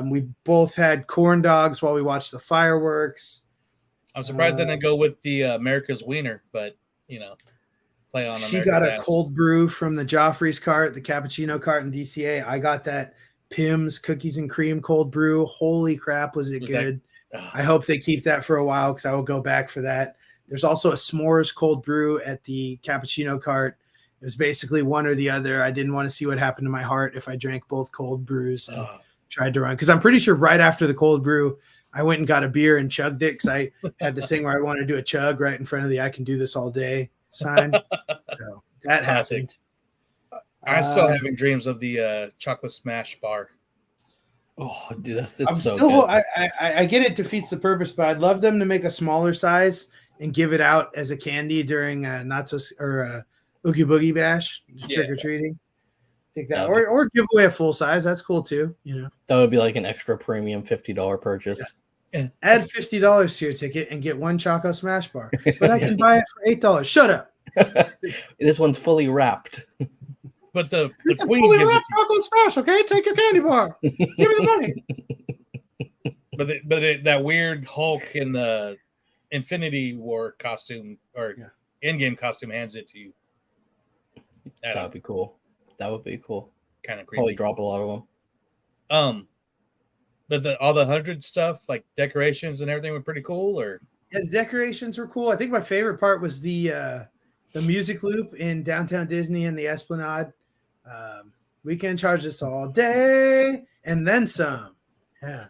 We both had corn dogs while we watched the fireworks.
I'm surprised they didn't go with the America's Wiener, but play on.
She got a cold brew from the Joffrey's cart, the cappuccino cart in DCA. I got that Pim's cookies and cream cold brew. Holy crap, was it good? I hope they keep that for a while because I will go back for that. There's also a s'mores cold brew at the cappuccino cart. It was basically one or the other. I didn't want to see what happened to my heart if I drank both cold brews and tried to run. Because I'm pretty sure right after the cold brew, I went and got a beer and chugged it because I had this thing where I wanted to do a chug right in front of the I can do this all day sign. So that happened.
I'm still having dreams of the chocolate smash bar.
Oh, dude, it's
I'm
so
still,
good.
I get it defeats the purpose, but I'd love them to make a smaller size and give it out as a candy during Oogie Boogie Bash, trick or treating. I think that, or give away a full size. That's cool too.
That would be like an extra premium $50 purchase.
Yeah. Add $50 to your ticket and get one Choco Smash bar, but I can buy it for $8. Shut up.
This one's fully wrapped.
But the
it's
queen
fully
gives
wrapped Choco Smash. Okay, take your candy bar. Give me the money.
But that weird Hulk in the Infinity War costume or in-game costume hands it to you.
That would be cool. That would be cool.
Kind of creepy.
Probably drop a lot of them.
But all the 100 stuff, like decorations and everything, were pretty cool. Or
the decorations were cool. I think my favorite part was the music loop in Downtown Disney and the Esplanade. We can charge this all day and then some. Yeah.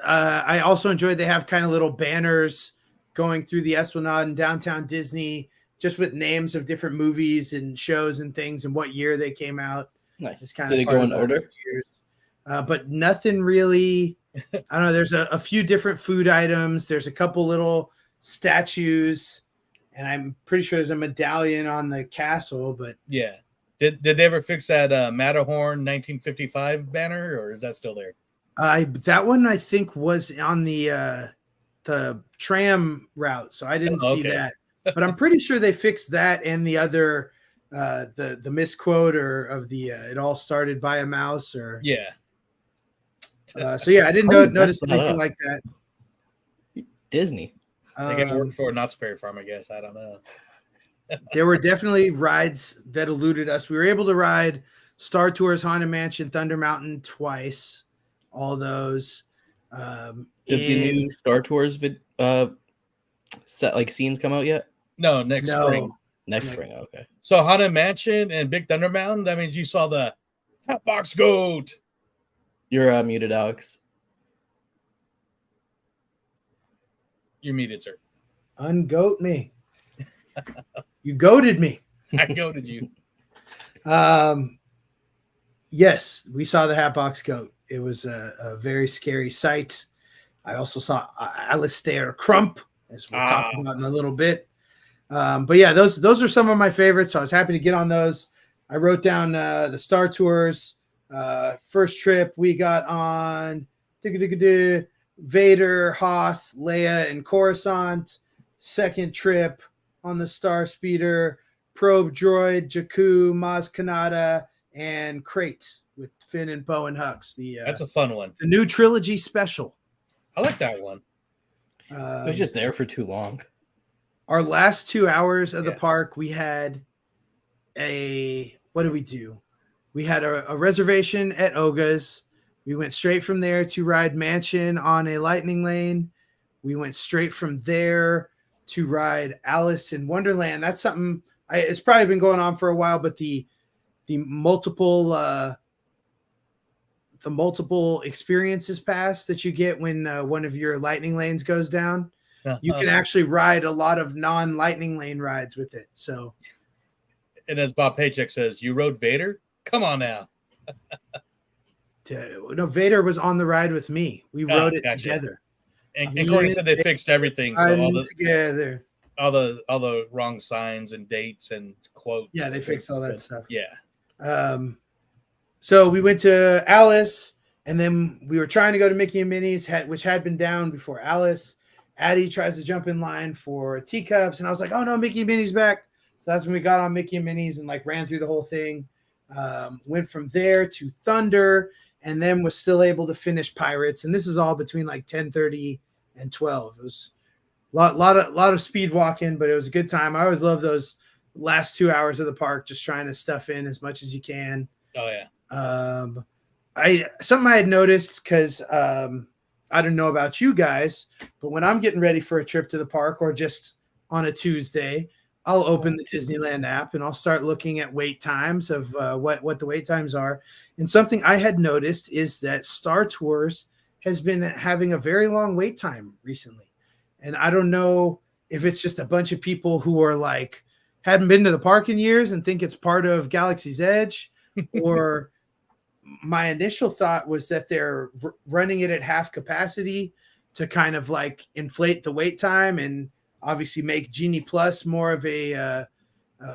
I also enjoyed they have kind of little banners going through the Esplanade and Downtown Disney, just with names of different movies and shows and things and what year they came out.
Nice.
Did
it go in order?
But nothing really. I don't know. There's a few different food items. There's a couple little statues, and I'm pretty sure there's a medallion on the castle. But
yeah, did they ever fix that Matterhorn 1955 banner, or is that still there?
That one I think was on the tram route, so I didn't see that. But I'm pretty sure they fixed that and the other the misquote of the it all started by a mouse or so yeah, I didn't notice anything like that.
Disney.
They got work for Knott's Berry Farm, I guess. I don't know.
There were definitely rides that eluded us. We were able to ride Star Tours, Haunted Mansion, Thunder Mountain twice. All those.
Did the new Star Tours set like scenes come out yet?
No, next spring.
Next spring, okay.
So Haunted Mansion and Big Thunder Mountain, that means you saw the Hatbox Goat.
You're muted, Alex.
You're muted, sir.
Ungoat me. You goated me.
I goated you.
Yes, we saw the Hatbox Goat. It was a very scary sight. I also saw Alistair Crump, as we'll talk about in a little bit. But yeah, those are some of my favorites. So I was happy to get on those. I wrote down the Star Tours. First trip we got on Vader, Hoth, Leia, and Coruscant. second trip on the Star Speeder, Probe Droid, Jakku, Maz Kanata, and Crate with Finn and Poe and Hux.
That's a fun one.
The new trilogy special.
I like that one.
It was just there for too long.
Our last 2 hours of the park, we had what did we do? We had a reservation at Oga's. We went straight from there to ride Mansion on a Lightning Lane. We went straight from there to ride Alice in Wonderland. That's something it's probably been going on for a while, but the multiple experiences pass that you get when one of your Lightning Lanes goes down. You can actually ride a lot of non-Lightning Lane rides with it. So,
and as Bob Paycheck says, you rode Vader? Come on now.
No, Vader was on the ride with me. We rode it together.
And Corey said they fixed everything. So all the wrong signs and dates and quotes.
Yeah, they fixed all that stuff.
Yeah.
So we went to Alice, and then we were trying to go to Mickey and Minnie's, which had been down before Alice. Addie tries to jump in line for teacups, and I was like, "Oh no, Mickey and Minnie's back!" So that's when we got on Mickey and Minnie's and like ran through the whole thing. Went from there to Thunder, and then was still able to finish Pirates. And this is all between like 10:30 and 12. It was a lot of speed walking, but it was a good time. I always love those last 2 hours of the park, just trying to stuff in as much as you can.
Oh yeah.
Something I had noticed, because I don't know about you guys, but when I'm getting ready for a trip to the park or just on a Tuesday, I'll open the Disneyland app and I'll start looking at wait times of what the wait times are. And something I had noticed is that Star Tours has been having a very long wait time recently. And I don't know if it's just a bunch of people who are like, hadn't been to the park in years and think it's part of Galaxy's Edge, or my initial thought was that they're running it at half capacity to kind of like inflate the wait time and obviously make Genie Plus more of a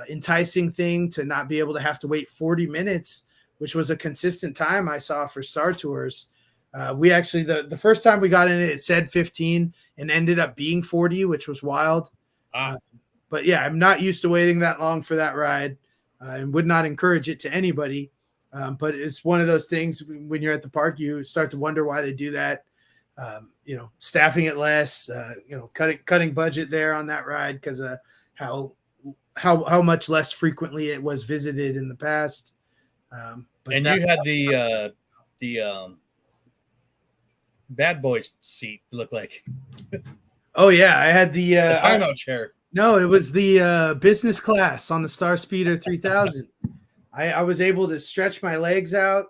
enticing thing to not be able to have to wait 40 minutes, which was a consistent time I saw for Star Tours. We actually, the first time we got in it said 15 and ended up being 40, which was wild. But yeah, I'm not used to waiting that long for that ride and would not encourage it to anybody. But it's one of those things when you're at the park, you start to wonder why they do that. Staffing it less, cutting budget there on that ride because of how much less frequently it was visited in the past.
But you had the bad boy seat, look like.
Oh yeah, I had the
timeout chair.
No, it was the business class on the Star Speeder 3000. I was able to stretch my legs out,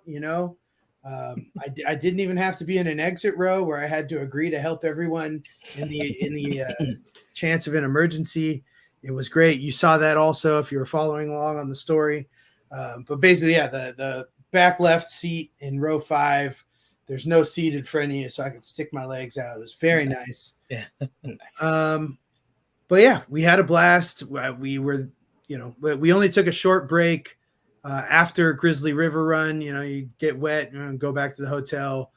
I didn't even have to be in an exit row where I had to agree to help everyone in the chance of an emergency. It was great. You saw that also if you were following along on the story. But basically, yeah, the back left seat in row 5, there's no seat in front of you, so I could stick my legs out. It was very nice.
Yeah.
But yeah, we had a blast. We were, we only took a short break. After Grizzly River Run, you get wet and go back to the hotel.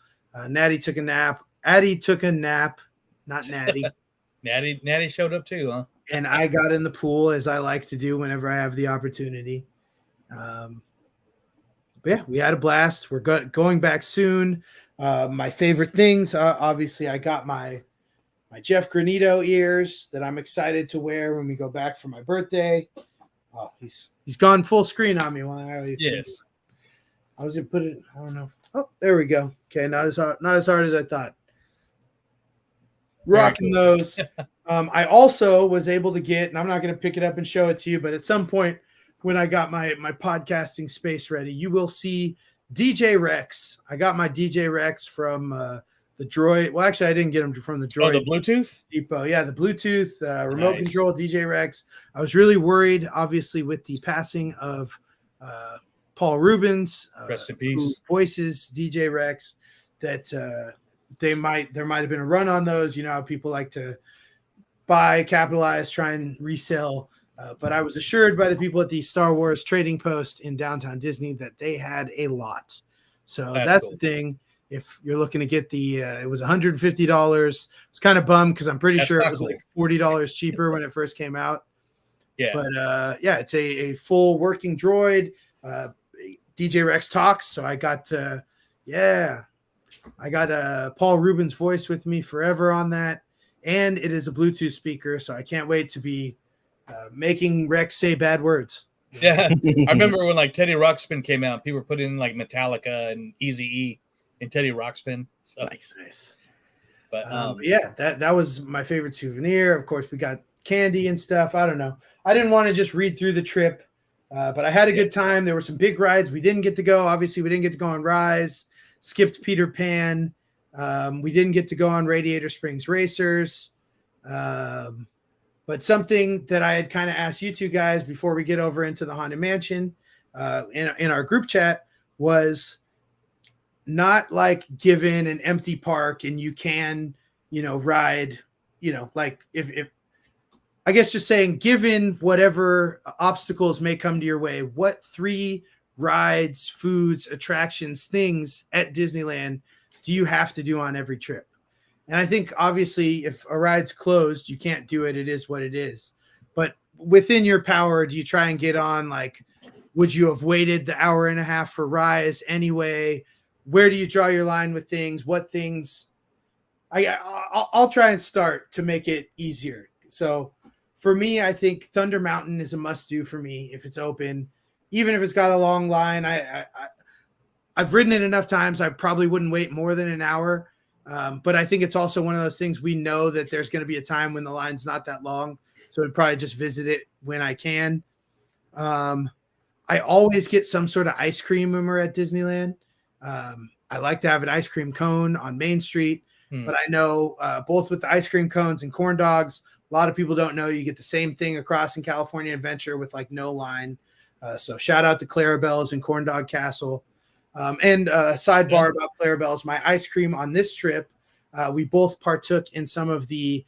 Natty took a nap. Addie took a nap, not Natty.
Natty showed up too, huh?
And I got in the pool, as I like to do whenever I have the opportunity. But yeah, we had a blast. We're going back soon. My favorite things, obviously, I got my Jeff Granito ears that I'm excited to wear when we go back for my birthday. Oh, he's gone full screen on me.
Yes.
I was gonna put it. I don't know. Oh, there we go. Okay, not as hard as I thought. Rocking those. I also was able to get, and I'm not gonna pick it up and show it to you, but at some point when I got my podcasting space ready, you will see DJ Rex. I got my DJ Rex from the Droid. Well, actually, I didn't get them from the Droid.
Oh, the Bluetooth
Depot. Yeah, the Bluetooth remote control DJ Rex. I was really worried, obviously, with the passing of Paul Rubens,
rest in peace,
who voices DJ Rex, that there might have been a run on those. How people like to buy, capitalize, try and resell. But I was assured by the people at the Star Wars Trading Post in downtown Disney that they had a lot. So that's cool. The thing. if you're looking to get the, it was $150. It's kind of bummed because I'm pretty sure it was like $40 cheaper when it first came out.
Yeah.
But yeah, it's a full working droid. DJ Rex talks. So I got, Paul Rubin's voice with me forever on that. And it is a Bluetooth speaker. So I can't wait to be making Rex say bad words.
Yeah. I remember when like Teddy Ruxpin came out, people were putting in like Metallica and Eazy-E and Teddy Ruxpin. So
nice.
But
yeah, that was my favorite souvenir. Of course, we got candy and stuff. I don't know. I didn't want to just read through the trip, but I had a good time. There were some big rides we didn't get to go. Obviously, we didn't get to go on Rise. Skipped Peter Pan. We didn't get to go on Radiator Springs Racers. But something that I had kind of asked you two guys before we get over into the Haunted Mansion in our group chat was not like given an empty park and you can, ride, like if I guess just saying, given whatever obstacles may come to your way, what 3 rides, foods, attractions, things at Disneyland do you have to do on every trip? And I think obviously if a ride's closed, you can't do it. It is what it is. But within your power, do you try and get on? Like, would you have waited the hour and a half for Rise anyway? Where do you draw your line with things? What things? I'll try and start to make it easier. So for me, I think Thunder Mountain is a must do for me if it's open, even if it's got a long line. I've ridden it enough times. I probably wouldn't wait more than an hour. But I think it's also one of those things we know that there's going to be a time when the line's not that long. So I'd probably just visit it when I can. I always get some sort of ice cream when we're at Disneyland. I like to have an ice cream cone on Main Street, but I know both with the ice cream cones and corn dogs, a lot of people don't know you get the same thing across in California Adventure with like no line. So shout out to Clarabelle's and Corn Dog Castle. And sidebar about Clarabelle's, my ice cream on this trip, we both partook in some of the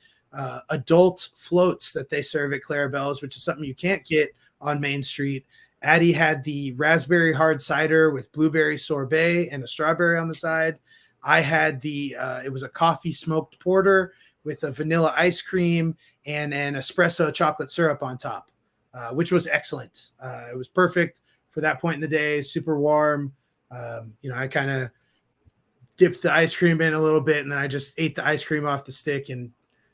adult floats that they serve at Clarabelle's, which is something you can't get on Main Street. Addie had the raspberry hard cider with blueberry sorbet and a strawberry on the side. I had it was a coffee smoked porter with a vanilla ice cream and an espresso chocolate syrup on top, which was excellent. It was perfect for that point in the day, super warm. I kind of dipped the ice cream in a little bit and then I just ate the ice cream off the stick and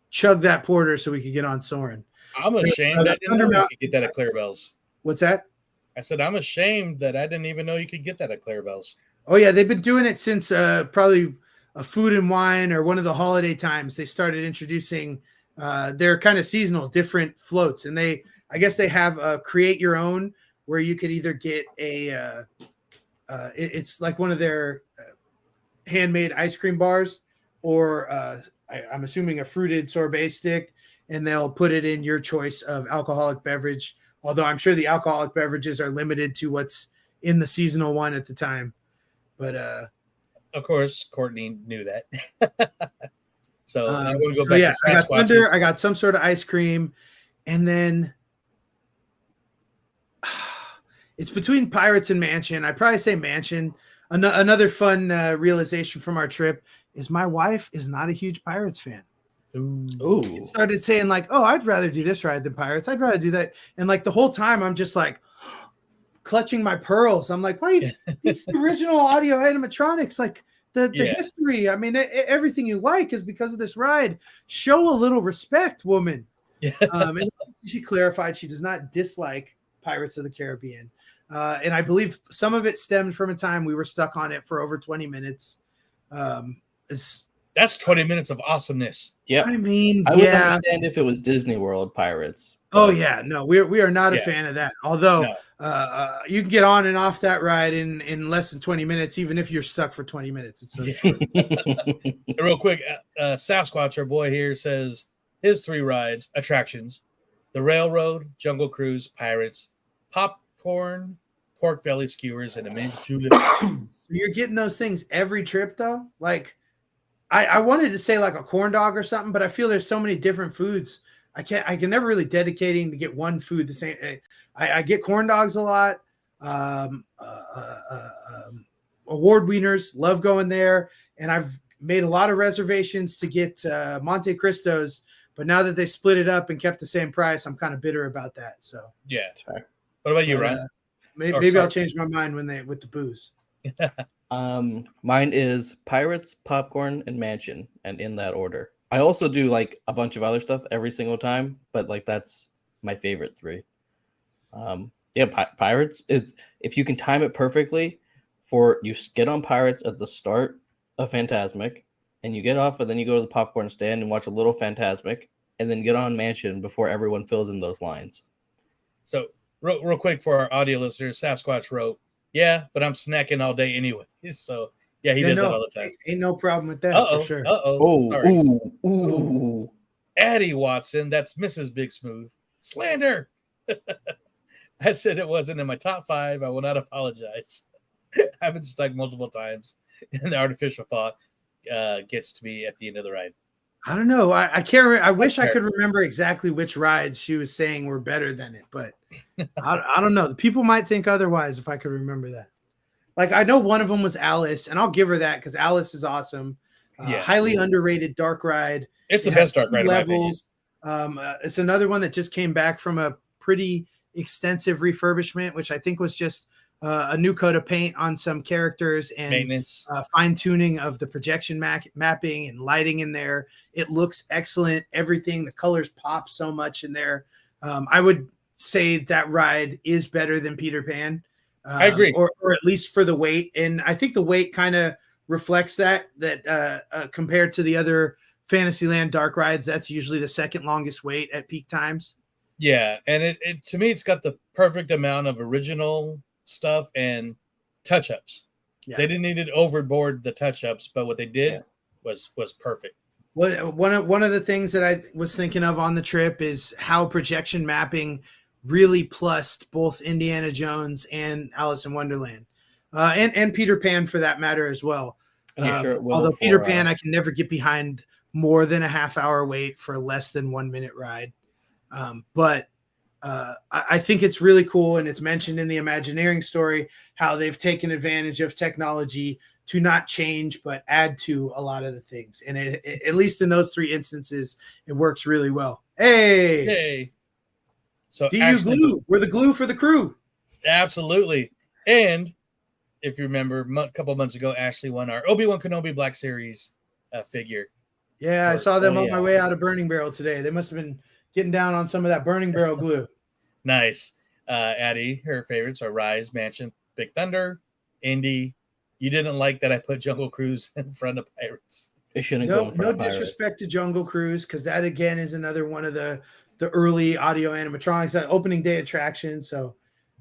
chugged that porter so we could get on Soarin'.
I'm ashamed I didn't know you could get that at Clarabelle's.
What's that?
I said, I'm ashamed that I didn't even know you could get that at Clarabelle's.
Oh, yeah. They've been doing it since probably a Food and Wine or one of the holiday times. They started introducing their kind of seasonal different floats. And I guess they have create your own where you could either get it's like one of their handmade ice cream bars or I'm assuming a fruited sorbet stick, and they'll put it in your choice of alcoholic beverage. Although I'm sure the alcoholic beverages are limited to what's in the seasonal one at the time. But
of course, Courtney knew that. So I'm going to go
back
to
I got Thunder. I got some sort of ice cream, and then it's between Pirates and Mansion. I'd probably say Mansion. Another fun realization from our trip is my wife is not a huge Pirates fan.
Ooh.
Started saying like, oh, I'd rather do this ride than Pirates. I'd rather do that. And like the whole time I'm just like clutching my pearls. I'm like, wait, it's the original audio animatronics. Like the history. I mean, everything you like is because of this ride. Show a little respect, woman.
Yeah.
And she clarified she does not dislike Pirates of the Caribbean. And I believe some of it stemmed from a time we were stuck on it for over 20 minutes.
That's 20 minutes of awesomeness.
Yeah.
I mean,
I would understand if it was Disney World Pirates.
Oh, yeah. No, we are not a fan of that. Although you can get on and off that ride in less than 20 minutes, even if you're stuck for 20 minutes. It's so short.
Real quick, Sasquatch, our boy here, says his 3 rides, attractions, the Railroad, Jungle Cruise, Pirates, popcorn, pork belly skewers, and a mint julep.
You're getting those things every trip, though? Like, I wanted to say like a corn dog or something, but I feel there's so many different foods. I can never really dedicating to get one food the same. I get corn dogs a lot. award winners. Love going there, and I've made a lot of reservations to get Monte Cristo's. But now that they split it up and kept the same price, I'm kind of bitter about that. So
Yeah.
Fair.
What about you, Ryan?
Maybe I'll change my mind with the booze.
Mine is Pirates, Popcorn, and Mansion, and in that order. I also do like a bunch of other stuff every single time, but like that's my favorite three. Pirates is, if you can time it perfectly, for you get on Pirates at the start of Fantasmic, and you get off, and then you go to the popcorn stand and watch a little Fantasmic, and then get on Mansion before everyone fills in those lines.
So real quick for our audio listeners, Sasquatch wrote, "Yeah, but I'm snacking all day anyway." So yeah, he does that all the time.
Ain't no problem with that for sure.
Ooh.
Addie Watson, that's Mrs. Big Smooth. Slander. I said it wasn't in my top 5. I will not apologize. I've been stuck multiple times, and the artificial thought gets to me at the end of the ride.
I don't know. I can't. I wish I could remember exactly which rides she was saying were better than it, but I don't know. The people might think otherwise if I could remember that. Like, I know one of them was Alice, and I'll give her that because Alice is awesome. Highly underrated dark ride.
It's the best dark ride levels.
It's another one that just came back from a pretty extensive refurbishment, which I think was just a new coat of paint on some characters and
maintenance,
fine tuning of the projection mapping and lighting in there. It looks excellent. Everything, the colors pop so much in there. I would say that ride is better than Peter Pan.
I agree,
or at least for the weight, and I think the weight kind of reflects that compared to the other Fantasyland dark rides, that's usually the second longest wait at peak times.
Yeah, and it to me, it's got the perfect amount of original stuff and touch-ups. Yeah. They didn't need to overboard the touch-ups, but what they did was perfect.
One of the things that I was thinking of on the trip is how projection mapping really plussed both Indiana Jones and Alice in Wonderland, and Peter Pan for that matter as well. Although Peter Pan, I can never get behind more than a half-hour wait for a less than 1 minute ride. But I think it's really cool, and it's mentioned in the Imagineering story how they've taken advantage of technology to not change but add to a lot of the things. And at least in those 3 instances, it works really well. Hey. So DU glue. We're the glue for the crew.
Absolutely. And if you remember, a couple months ago, Ashley won our Obi-Wan Kenobi Black Series figure.
Yeah, I saw them on my way out of Burning Barrel today. They must have been getting down on some of that Burning Barrel glue.
Nice. Addie, her favorites are Rise, Mansion, Big Thunder, Indy. You didn't like that I put Jungle Cruise in front of Pirates.
It shouldn't go in front of Pirates.
No disrespect to Jungle Cruise, because that, again, is another one of the early audio animatronics, that opening day attraction. So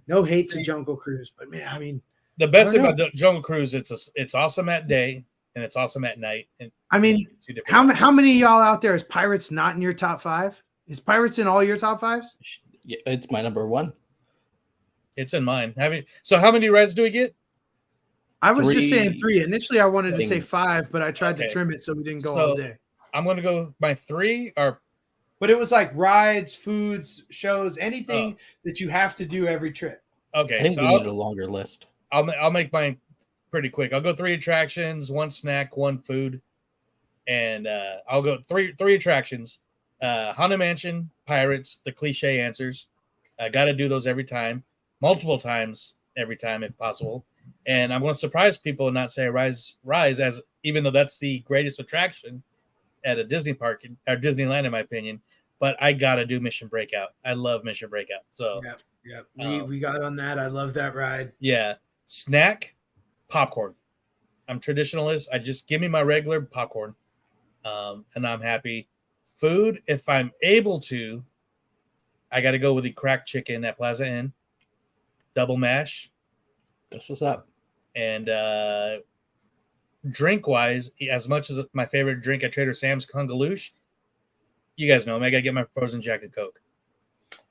no hate to Jungle Cruise. But, man, I mean.
The best thing about Jungle Cruise, it's awesome at day, and it's awesome at night. And
I mean, how many of y'all out there is Pirates not in your top 5? Is Pirates in all your top 5s?
Yeah, it's my number 1.
It's in mine. So how many rides do we get?
I was just saying 3. Initially, I wanted to say 5, but I tried to trim it so we didn't go all day.
I'm going to go. My 3 are.
But it was like rides, foods, shows, anything that you have to do every trip.
Okay,
I think we need a longer list.
I'll make mine pretty quick. I'll go 3 attractions, 1 snack, 1 food, and I'll go three attractions. Haunted Mansion, Pirates, the cliche answers. I got to do those every time, multiple times every time if possible. And I'm going to surprise people and not say Rise, as even though that's the greatest attraction at a Disney park or Disneyland, in my opinion. But I got to do Mission Breakout. I love Mission Breakout. So
yeah, we got on that. I love that ride.
Yeah, snack, popcorn. I'm traditionalist. I just give me my regular popcorn, and I'm happy. Food, if I'm able to, I got to go with the cracked chicken at Plaza Inn, double mash.
That's what's up.
And drink-wise, as much as my favorite drink at Trader Sam's, Kungaloosh, you guys know me. I got to get my frozen Jack and Coke.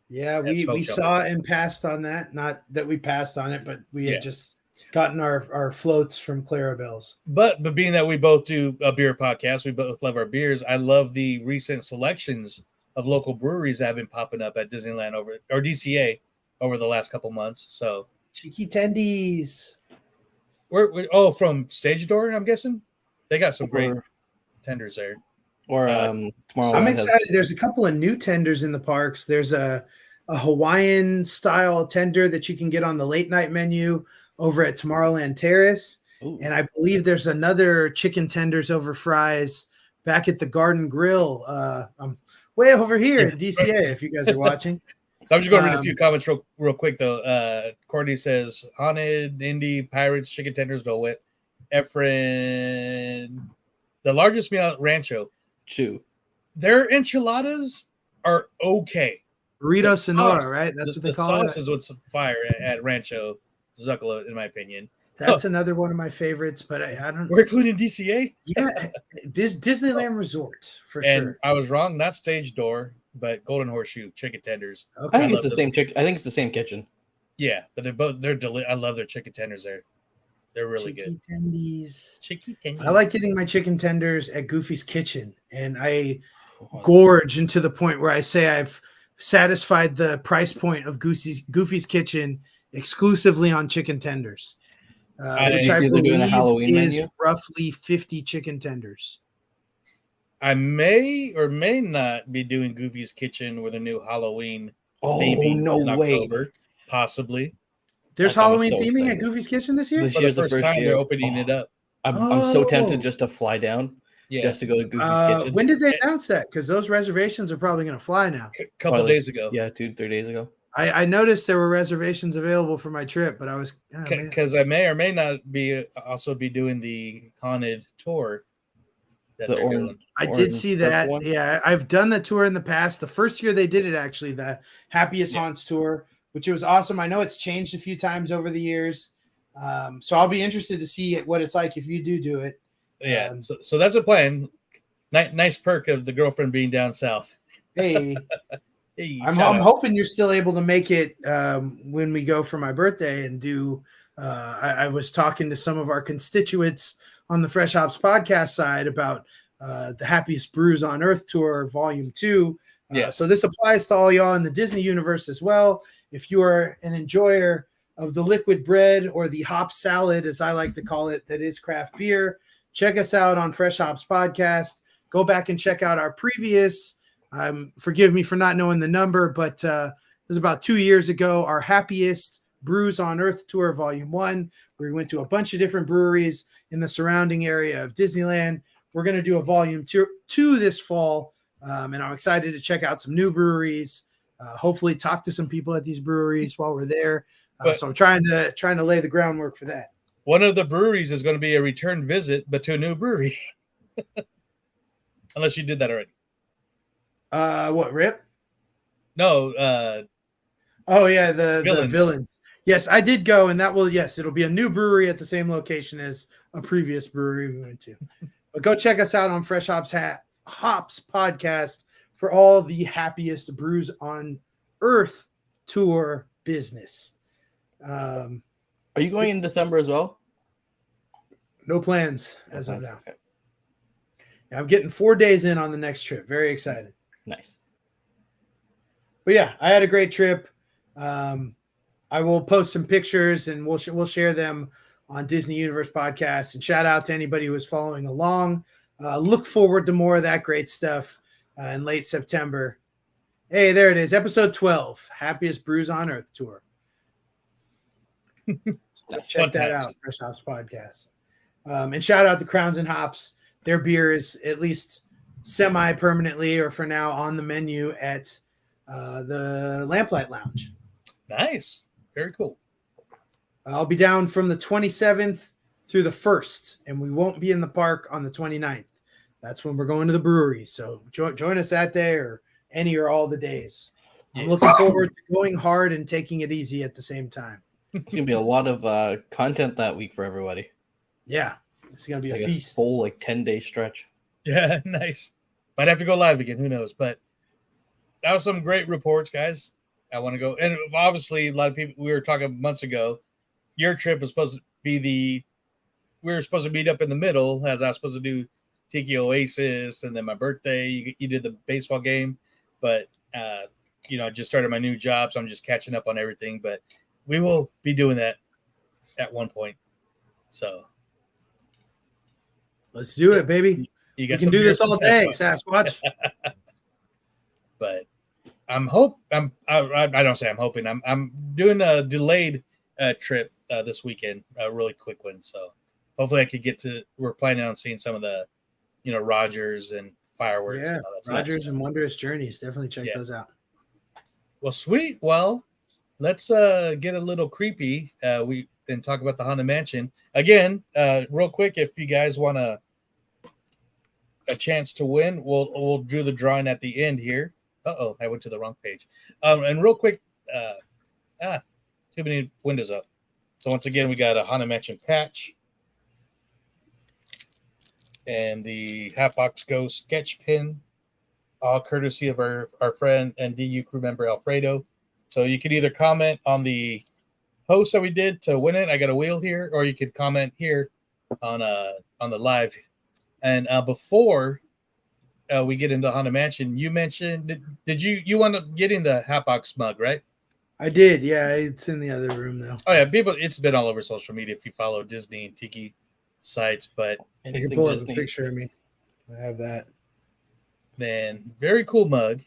Yeah, we saw and passed on that. Not that we passed on it, but we had just gotten our floats from Clarabelle's.
But being that we both do a beer podcast, we both love our beers. I love the recent selections of local breweries that have been popping up at Disneyland DCA over the last couple months. So
cheeky tendies.
From Stage Door, I'm guessing they got some great tenders there.
Or Tomorrowland.
I'm excited. There's a couple of new tenders in the parks. There's a Hawaiian style tender that you can get on the late night menu over at Tomorrowland Terrace.
Ooh.
And I believe there's another chicken tenders over fries back at the Garden Grill. I'm way over here at DCA if you guys are watching.
So I'm just going to read a few comments real quick, though. Courtney says, Haunted, Indie, Pirates, Chicken Tenders, Dole Whip. Efren, the largest meal at Rancho.
Chew.
Their enchiladas are okay.
Burrito Sonora, right? That's what they call it.
The sauce is what's fire at Rancho Zuccola, in my opinion.
That's another one of my favorites, but I don't.
We're including DCA?
Yeah, Disneyland Resort for sure.
I was wrong, not Stage Door, but Golden Horseshoe chicken tenders.
Okay.
I think it's the same chicken. I think it's the same kitchen.
Yeah, but they're I love their chicken tenders there. They're really good. Chicken tendies.
I like getting my chicken tenders at Goofy's Kitchen, and I gorge into the point where I say I've satisfied the price point of Goofy's Kitchen exclusively on chicken tenders, which I believe
a Halloween
is
menu?
roughly 50 chicken tenders.
I may or may not be doing Goofy's Kitchen with a new Halloween
theming in
way. October, possibly.
There's Halloween theming at Goofy's Kitchen this year?
This year's the first
time
year.
they're opening it up.
I'm so tempted just to fly down, just to go to Goofy's Kitchen.
When did they announce that? Because those reservations are probably going to fly now.
A couple days ago.
Yeah, 2-3 days ago.
I noticed there were reservations available for my trip, but I was
because I may or may not be doing the haunted tour.
I did see that. One. Yeah, I've done the tour in the past. The first year they did it, actually, the Happiest Haunts tour, which was awesome. I know it's changed a few times over the years, so I'll be interested to see what it's like if you do it.
Yeah, so that's a plan. Nice perk of the girlfriend being down south.
Hey, I'm hoping you're still able to make it when we go for my birthday and do. I was talking to some of our constituents on the Fresh Hops podcast side about the Happiest Brews on Earth tour, Volume 2. So this applies to all y'all in the Disney universe as well. If you are an enjoyer of the liquid bread or the hop salad, as I like to call it, that is craft beer, check us out on Fresh Hops podcast. Go back and check out our previous. Forgive me for not knowing the number, but it was about 2 years ago, our Happiest Brews on Earth tour, Volume 1, where we went to a bunch of different breweries in the surrounding area of Disneyland. We're going to do a Volume 2 this fall, and I'm excited to check out some new breweries, hopefully talk to some people at these breweries while we're there. So I'm trying to lay the groundwork for that.
One of the breweries is going to be a return visit, but to a new brewery. Unless you did that already.
What, Rip?
No.
Oh, yeah, the Villains. Yes, I did go, and it'll be a new brewery at the same location as a previous brewery we went to. But go check us out on Fresh Hops podcast for all the Happiest Brews on Earth tour business.
Are you going in December as well?
No plans as of now. Okay. I'm getting 4 days in on the next trip. Very excited.
Nice.
But yeah, I had a great trip. I will post some pictures and we'll share them on Disney Universe podcast. And shout out to anybody who is following along. Look forward to more of that great stuff in late September. Hey, there it is. Episode 12, Happiest Brews on Earth tour. So check that out, Fresh Hops podcast. And shout out to Crowns and Hops. Their beer is at least semi-permanently or for now on the menu at the Lamplight Lounge.
Nice. Very cool.
I'll be down from the 27th through the 1st, and we won't be in the park on the 29th. That's when we're going to the brewery. So join us that day or any or all the days. I'm looking forward to going hard and taking it easy at the same time.
It's going to be a lot of content that week for everybody.
Yeah. It's going to be a feast.
Full 10-day stretch.
Yeah, nice. Might have to go live again. Who knows? But that was some great reports, guys. I want to go. And obviously, a lot of people, we were talking months ago, your trip was supposed to be we were supposed to meet up in the middle as I was supposed to do Tiki Oasis and then my birthday. You did the baseball game. But, I just started my new job, so I'm just catching up on everything. But we will be doing that at one point. So
Let's do it, baby.
you
We
got
can
some
do this
beers
all
to
day,
test,
Sasquatch.
but I don't say I'm hoping. I'm doing a delayed trip this weekend, a really quick one. So hopefully I could get to. We're planning on seeing some of the, Rogers and fireworks.
Yeah,
And all that
Rogers
stuff.
and Wondrous Journeys. Definitely check
Yeah.
those out.
Well, sweet. Well, let's get a little creepy. We and talk about the Haunted Mansion again. Real quick, if you guys want a chance to win, we'll do the drawing at the end here. I went to the wrong page. And real quick, too many windows up. So once again, we got a Haunted Mansion patch and the Hatbox Ghost sketch pin, all courtesy of our friend and DU crew member Alfredo. So you could either comment on the post that we did to win it. I got a wheel here, or you could comment here on the live. And before we get into Haunted Mansion, you mentioned did you want to getting the Hatbox mug, right?
I did. Yeah, it's in the other room though.
Oh yeah, people. It's been all over social media if you follow Disney and Tiki sites. But
You can pull up a picture of me. I have that.
Man, very cool mug.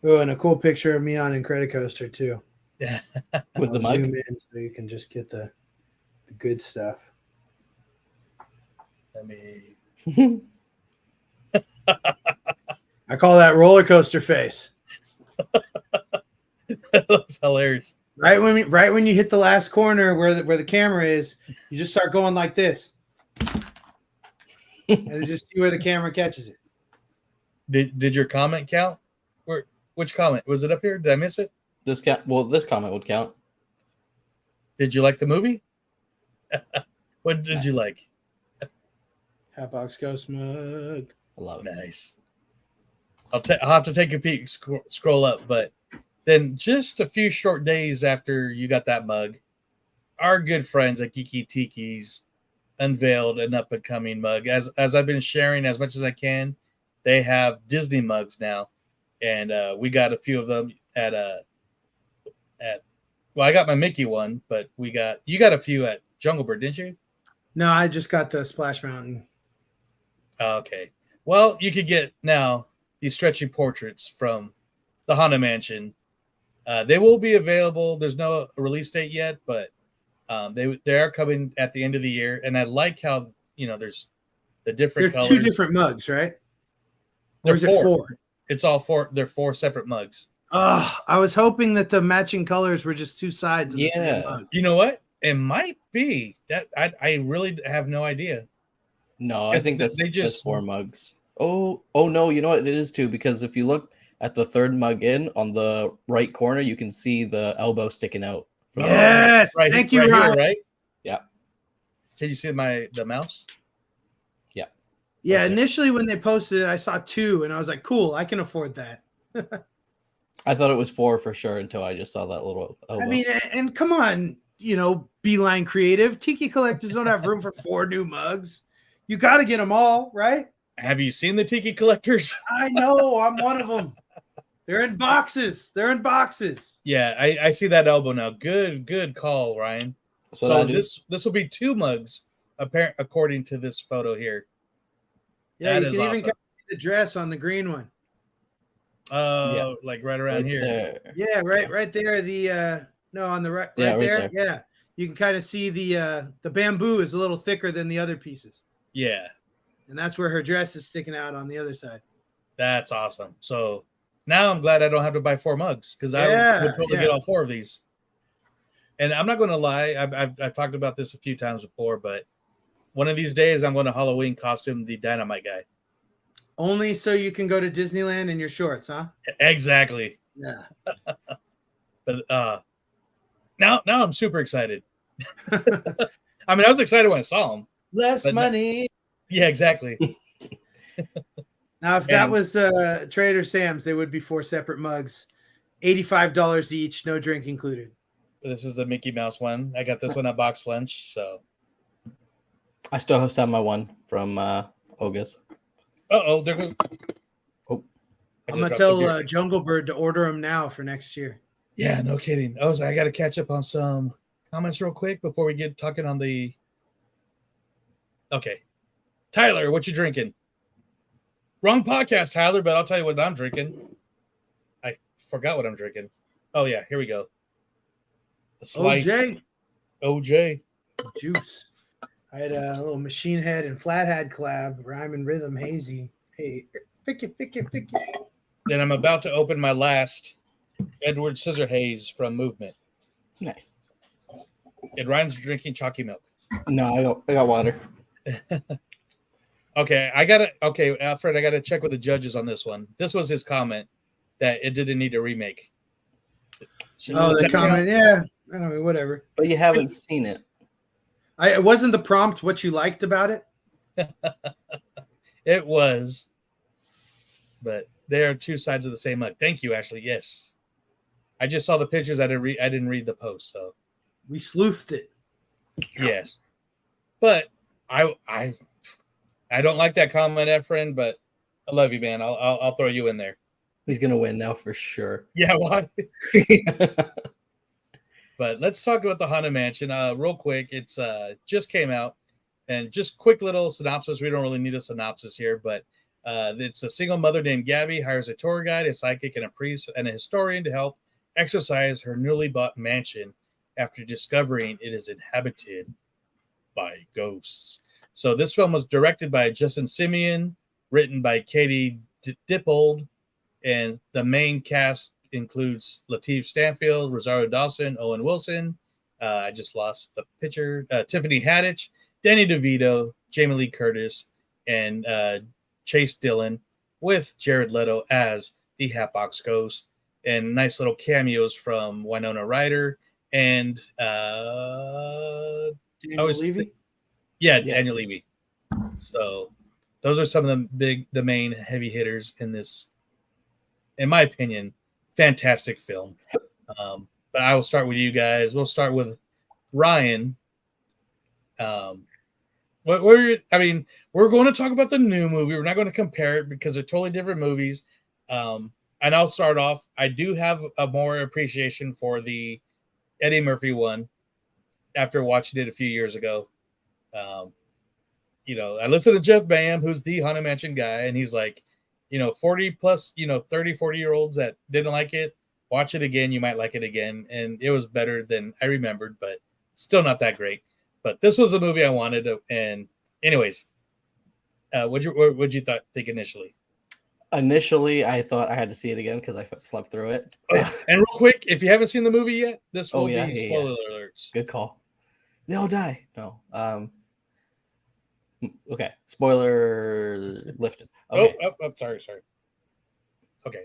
Oh, and a cool picture of me on Incredicoaster too.
Yeah,
With the mug.
Zoom in so you can just get the good stuff.
let me.
I call that roller coaster face.
That looks hilarious.
Right when you hit the last corner where the camera is, you just start going like this, and just see where the camera catches it.
Did your comment count? Which comment was it up here? Did I miss it?
This comment would count.
Did you like the movie? What did you like?
Hatbox Ghost mug.
I love it.
Nice. I'll have to take a peek, scroll up, but then just a few short days after you got that mug, our good friends at Geeky Tiki's unveiled an up and coming mug. As I've been sharing as much as I can, they have Disney mugs now, and we got a few of them at well, I got my Mickey one, but you got a few at Jungle Bird, didn't you?
No, I just got the Splash Mountain.
Okay. Well, you could get now these stretchy portraits from the Haunted Mansion. They will be available. There's no release date yet, but they are coming at the end of the year. And I like how there's the different
They're
colors.
2 different mugs, right?
Or
is it 4?
It's all 4. They're 4 separate mugs.
I was hoping that the matching colors were just 2 sides of the same mug.
You know what? It might be that. I really have no idea.
No, I think that's 4 mugs. Oh no, you know what? It is 2, because if you look at the third mug in on the right corner, you can see the elbow sticking out.
Yes,
right,
thank you,
right
Ryan.
here, right?
Yeah.
Can you see the mouse?
Yeah.
Yeah,
Okay.
Initially when they posted it, I saw 2, and I was like, cool, I can afford that.
I thought it was 4 for sure until I just saw that little elbow.
I mean, and come on, Beeline Creative. Tiki collectors don't have room for 4 new mugs. You got to get them all, right?
Have you seen the Tiki collectors?
I know. I'm one of them. They're in boxes.
Yeah, I see that elbow now. Good call, Ryan. So this will be 2 mugs, according to this photo here.
Yeah,
that
you
is
can even
awesome.
see the dress on the green one.
Like right around here.
There.
Yeah, right there. On the right there. Yeah, you can kind of see the bamboo is a little thicker than the other pieces.
Yeah,
and that's where her dress is sticking out on the other side.
That's awesome. So now I'm glad I don't have to buy 4 mugs, because I would totally get all 4 of these. And I'm not going to lie, I've talked about this a few times before, but one of these days I'm going to Halloween costume the Dynamite guy.
Only so you can go to Disneyland in your shorts, huh?
Exactly.
Yeah.
But now I'm super excited. I mean, I was excited when I saw him.
Less money.
Yeah, exactly.
Now, if that was Trader Sam's, they would be 4 separate mugs, $85 each, no drink included.
This
is the Mickey Mouse one. I got this one at Box Lunch. So
I still have my one from Oga's.
They're good.
I'm gonna tell Jungle Bird to order them now for next year.
Yeah, no kidding. I got to catch up on some comments real quick before we get talking on the Okay. Tyler, what you drinking? Wrong podcast, Tyler, but I'll tell you what I'm drinking. I forgot what I'm drinking. Oh, yeah. Here we go. A slice. OJ.
Juice. I had a little Machine Head and Flathead collab, Rhyme and Rhythm Hazy. Hey, ficky.
Then I'm about to open my last Edward Scissorhands from Movement.
Nice.
And Ryan's drinking chalky milk.
No, I got water.
Okay, Alfred, I gotta check with the judges on this one. This was his comment that it didn't need a remake.
The comment, yeah. I mean, whatever.
But you haven't seen it.
It wasn't the prompt what you liked about it.
It was, but they are two sides of the same mug. Thank you, Ashley. Yes, I just saw the pictures. I didn't read the post, so
we sleuthed it.
Yes, but I don't like that comment, Efren. But I love you, man. I'll throw you in there.
He's gonna win now for sure.
Yeah, why? But let's talk about the Haunted Mansion real quick. It's just came out, and just quick little synopsis. We don't really need a synopsis here, but it's a single mother named Gabby hires a tour guide, a psychic, and a priest and a historian to help exorcise her newly bought mansion after discovering it is inhabited by ghosts. So this film was directed by Justin Simeon, written by Katie Dippold, and the main cast includes Lateef Stanfield, Rosario Dawson, Owen Wilson. I just lost the picture. Tiffany Haddish, Danny DeVito, Jamie Lee Curtis, and Chase Dillon, with Jared Leto as the Hatbox Ghost, and nice little cameos from Winona Ryder and
Daniel Levy.
Daniel Levy. So those are some of the main heavy hitters in this, in my opinion, fantastic film. But I will start with you guys. We'll start with Ryan. We're going to talk about the new movie. We're not going to compare it because they're totally different movies. And I'll start off. I do have a more appreciation for the Eddie Murphy one after watching it a few years ago. I listened to Jeff Bam, who's the Haunted Mansion guy, and he's like, 40 plus, 30, 40-year-olds that didn't like it, watch it again. You might like it again. And it was better than I remembered, but still not that great. But this was the movie I wanted to. And anyways, what'd you think initially?
Initially, I thought I had to see it again because I slept through it.
And real quick, if you haven't seen the movie yet, this will be spoiler alerts.
Good call. They all die. No. Okay. Spoiler lifted. Okay.
Sorry. Okay.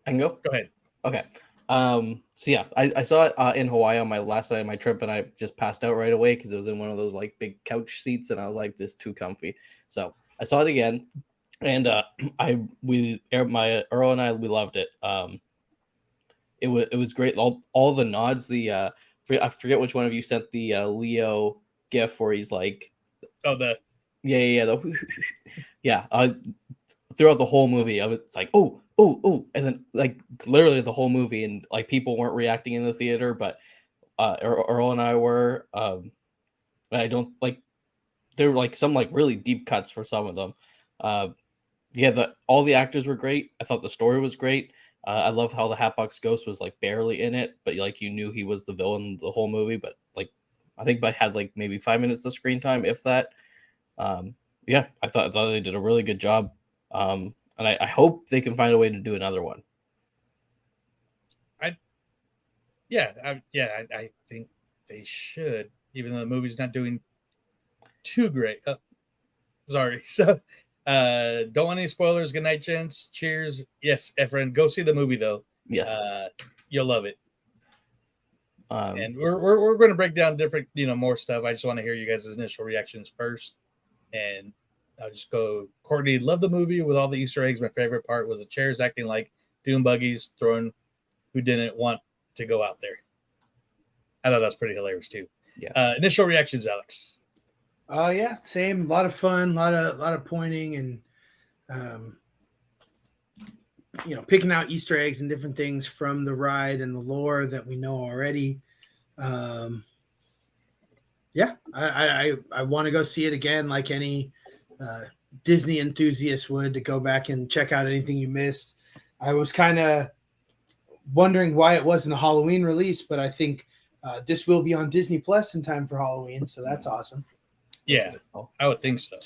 I can go?
Go ahead.
Okay. So yeah, I saw it in Hawaii on my last night of my trip, and I just passed out right away because it was in one of those like big couch seats, and I was like, this is too comfy. So I saw it again, and Earl and I, we loved it. It was great. All the nods. I forget which one of you sent the Leo gif where he's like, throughout the whole movie, it's like, oh, and then like literally the whole movie, and like people weren't reacting in the theater, but Earl and I were. I don't like. There were like some like really deep cuts for some of them. All the actors were great. I thought the story was great. I love how the Hatbox Ghost was like barely in it, but like you knew he was the villain the whole movie. But like I think I had like maybe 5 minutes of screen time, if that. I thought they did a really good job. And I hope they can find a way to do another one.
I think they should, even though the movie's not doing too great. Sorry. So, don't want any spoilers. Good night, gents. Cheers. Yes, Efren, go see the movie though.
Yes.
You'll love it. And we're going to break down different, more stuff. I just want to hear you guys' initial reactions first. And I'll just go. Courtney loved the movie with all the Easter eggs. My favorite part was the chairs acting like doom buggies, throwing who didn't want to go out there. I thought that's pretty hilarious too.
Yeah.
Initial reactions, Alex.
Same. A lot of fun. A lot of pointing and picking out Easter eggs and different things from the ride and the lore that we know already. Yeah, I want to go see it again, like any Disney enthusiast would, to go back and check out anything you missed. I was kind of wondering why it wasn't a Halloween release, but I think this will be on Disney Plus in time for Halloween, so that's awesome.
Yeah, I would think so.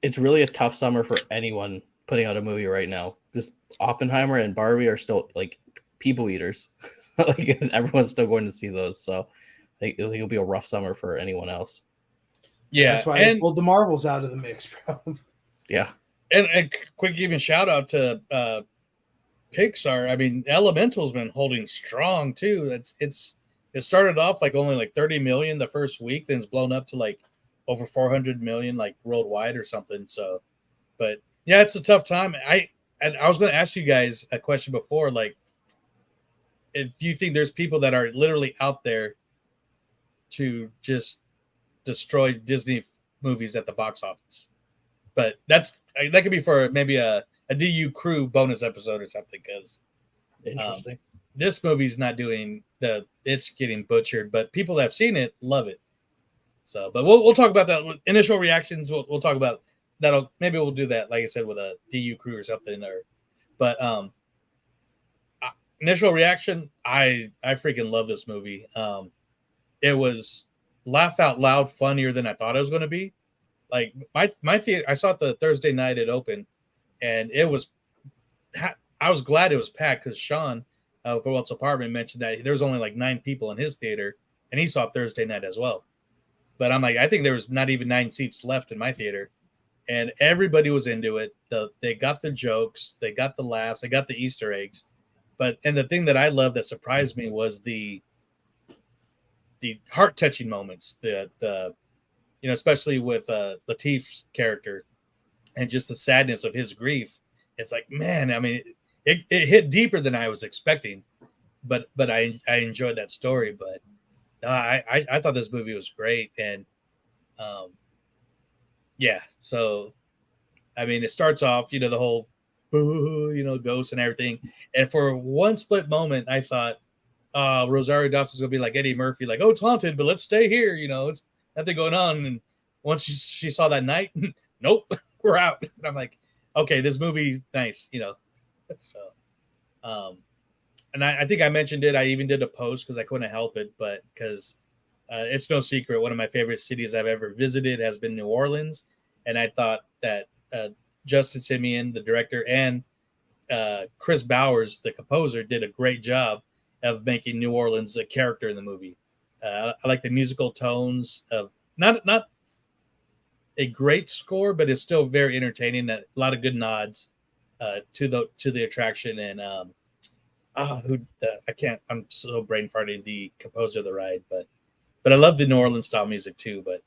It's really a tough summer for anyone putting out a movie right now. Just Oppenheimer and Barbie are still like people eaters. Like everyone's still going to see those, so I think it'll be a rough summer for anyone else.
Yeah,
that's why they pulled the Marvels out of the mix, bro.
Yeah,
and quick even shout out to Pixar. I mean, Elemental's been holding strong too. It started off like only like 30 million the first week, then it's blown up to like over 400 million like worldwide or something. So, but yeah, it's a tough time. I was going to ask you guys a question before, like if you think there's people that are literally out there to just destroy Disney movies at the box office, but that could be for maybe a DU crew bonus episode or something, because
interesting.
This movie's not doing it's getting butchered, but people that have seen it love it. So, but we'll talk about that. Initial reactions, we'll talk about that. Maybe we'll do that, like I said, with a DU crew or something. But initial reaction, I freaking love this movie. It was laugh out loud funnier than I thought it was going to be. Like my theater, I saw it the Thursday night it opened, and it was. I was glad it was packed because Sean for Walt's Apartment mentioned that there was only like 9 people in his theater, and he saw it Thursday night as well. But I'm like, I think there was not even 9 seats left in my theater, and everybody was into it. They got the jokes, they got the laughs, they got the Easter eggs. And the thing that I love that surprised me was the heart touching moments. Especially with Latif's character and just the sadness of his grief. It's like, man, I mean, it hit deeper than I was expecting, but I enjoyed that story. But I thought this movie was great, and yeah. So, I mean, it starts off, the whole, ghosts and everything, and for one split moment, I thought Rosario Dawson's gonna be like Eddie Murphy, like, oh, it's haunted, but let's stay here. It's nothing going on. And once she saw that night, nope, we're out. And I'm like, okay, this movie's nice, So, and I think I mentioned it. I even did a post because I couldn't help it, but because it's no secret, one of my favorite cities I've ever visited has been New Orleans, and I thought that Justin Simeon, the director, and Chris Bowers, the composer, did a great job of making New Orleans a character in the movie. I like the musical tones of not a great score, but it's still very entertaining. A lot of good nods to the attraction, and I'm so brain farting, the composer of the ride, but I love the New Orleans style music too. But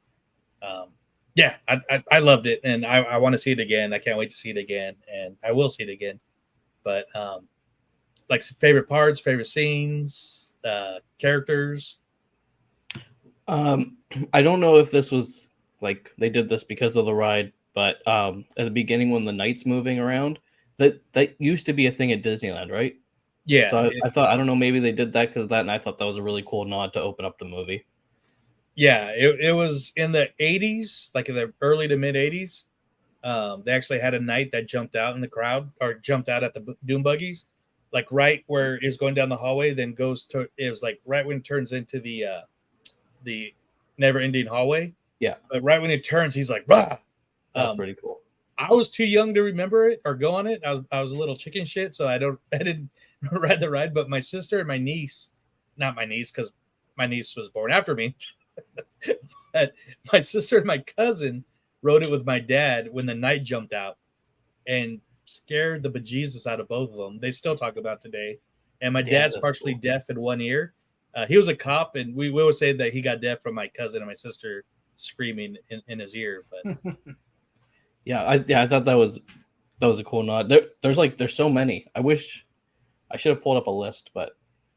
yeah, I loved it, and I want to see it again. I can't wait to see it again, and I will see it again. But like favorite parts, favorite scenes, characters.
I don't know if this was like they did this because of the ride, but at the beginning when the night's moving around, that used to be a thing at Disneyland, right?
Yeah.
So I thought, I don't know, maybe they did that because of that, and I thought that was a really cool nod to open up the movie.
Yeah, it was in the 80s, like in the early to mid 80s. They actually had a night that jumped out in the crowd, or jumped out at the Doom Buggies, like right where it's going down the hallway, then goes to, it was like right when it turns into the never ending hallway.
Yeah.
But right when it turns, he's like, rah!
That's pretty cool.
I was too young to remember it or go on it. I was a little chicken shit, so I didn't ride the ride. But my sister and my niece, not my niece, because my niece was born after me, but my sister and my cousin rode it with my dad when the night jumped out and scared the bejesus out of both of them. They still talk about today. And my dad's partially deaf in one ear. He was a cop, and we always say that he got deaf from my cousin and my sister screaming in his ear. But
yeah, I thought that was a cool nod. There's so many. I wish I should have pulled up a list, but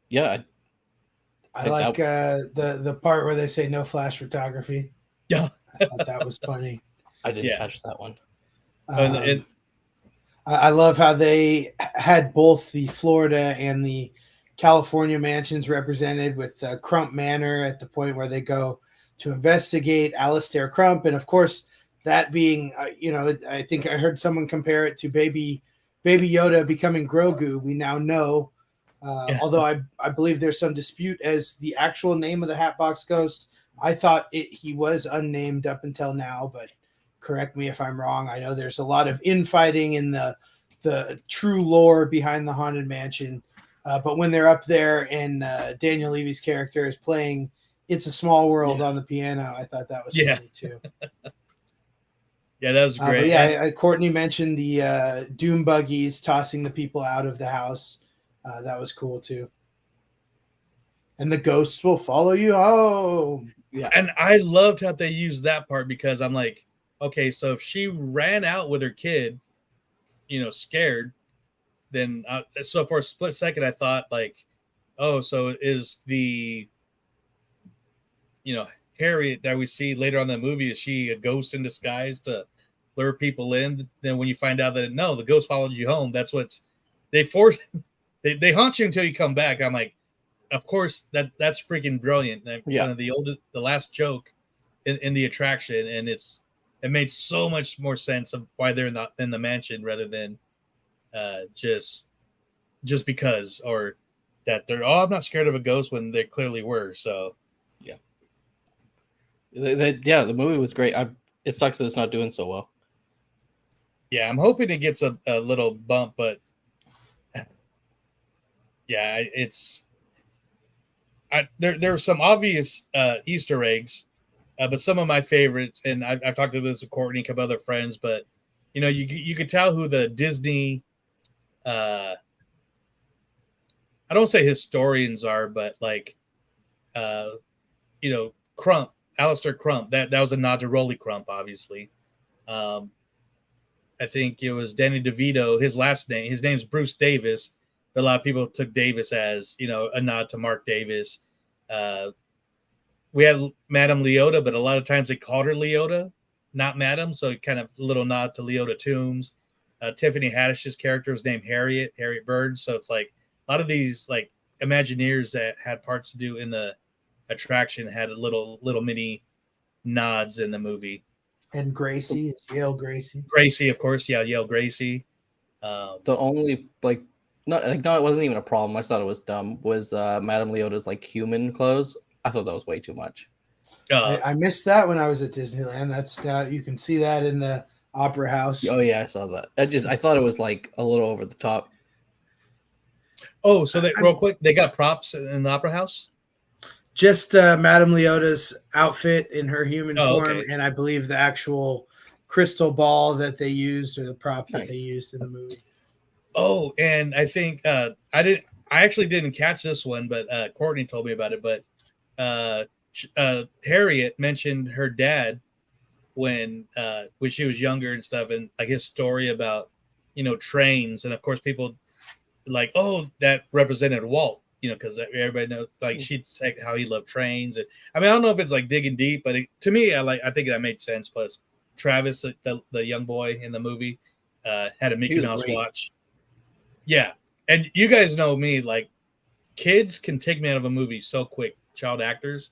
yeah.
I like the part where they say no flash photography.
Yeah,
I thought that was funny.
I didn't catch that one.
I love how they had both the Florida and the California mansions represented, with Crump Manor at the point where they go to investigate Alistair Crump. And of course, that being, I think I heard someone compare it to Baby Yoda becoming Grogu. We now know, although I believe there's some dispute as the actual name of the Hatbox Ghost. I thought he was unnamed up until now, but correct me if I'm wrong. I know there's a lot of infighting in the true lore behind the Haunted Mansion. But when they're up there and Daniel Levy's character is playing It's a Small World on the piano, I thought that was funny too.
Yeah, that was great.
Courtney mentioned the doom buggies tossing the people out of the house. That was cool too. And the ghosts will follow you home.
Yeah. And I loved how they used that part because I'm like, okay, so if she ran out with her kid, scared, then so for a split second I thought like, oh, so is the Harriet that we see later on in the movie, is she a ghost in disguise to lure people in? Then when you find out that no, the ghost followed you home, that's what's they haunt you until you come back. I'm like, of course that's freaking brilliant. One of the last joke in the attraction, and it made so much more sense of why they're not in the mansion rather than just because, or that they're I'm not scared of a ghost when they clearly were. So
the movie was great. It sucks that it's not doing so well.
Yeah, I'm hoping it gets a little bump, but yeah, there are some obvious Easter eggs, but some of my favorites, and I've talked to this with Courtney, a couple other friends, but you could tell who the Disney, I don't say historians are, but like, Crump, Alistair Crump, that was a nod to Rolly Crump, obviously. I think it was Danny DeVito. His name's Bruce Davis, but a lot of people took Davis as, a nod to Mark Davis. We had Madame Leota, but a lot of times they called her Leota, not Madame. So kind of a little nod to Leota Toombs. Tiffany Haddish's character was named Harriet Bird. So it's like a lot of these like Imagineers that had parts to do in the attraction had a little mini nods in the movie.
And Gracie is Yale Gracie.
Gracie, of course, Yale Gracie.
The only it wasn't even a problem. I thought it was dumb. Was Madame Leota's like human clothes? I thought that was way too much.
I missed that when I was at Disneyland. That's you can see that in the Opera House.
Oh yeah, I saw that. I thought it was like a little over the top.
Oh, so real quick, they got props in the Opera House?
Just Madame Leota's outfit in her human form,
okay.
And I believe the actual crystal ball that they used, or the prop that they used in the movie.
Oh, and I think I actually didn't catch this one, but Courtney told me about it. But Harriet mentioned her dad when she was younger and stuff, and like his story about trains, and of course people like, oh, that represented Walt. Because everybody knows, like, she'd say how he loved trains. And I mean, I don't know if it's like digging deep, but to me, I think that made sense. Plus, Travis, the young boy in the movie, had a Mickey Mouse watch. Yeah, and you guys know me, like, kids can take me out of a movie so quick, child actors,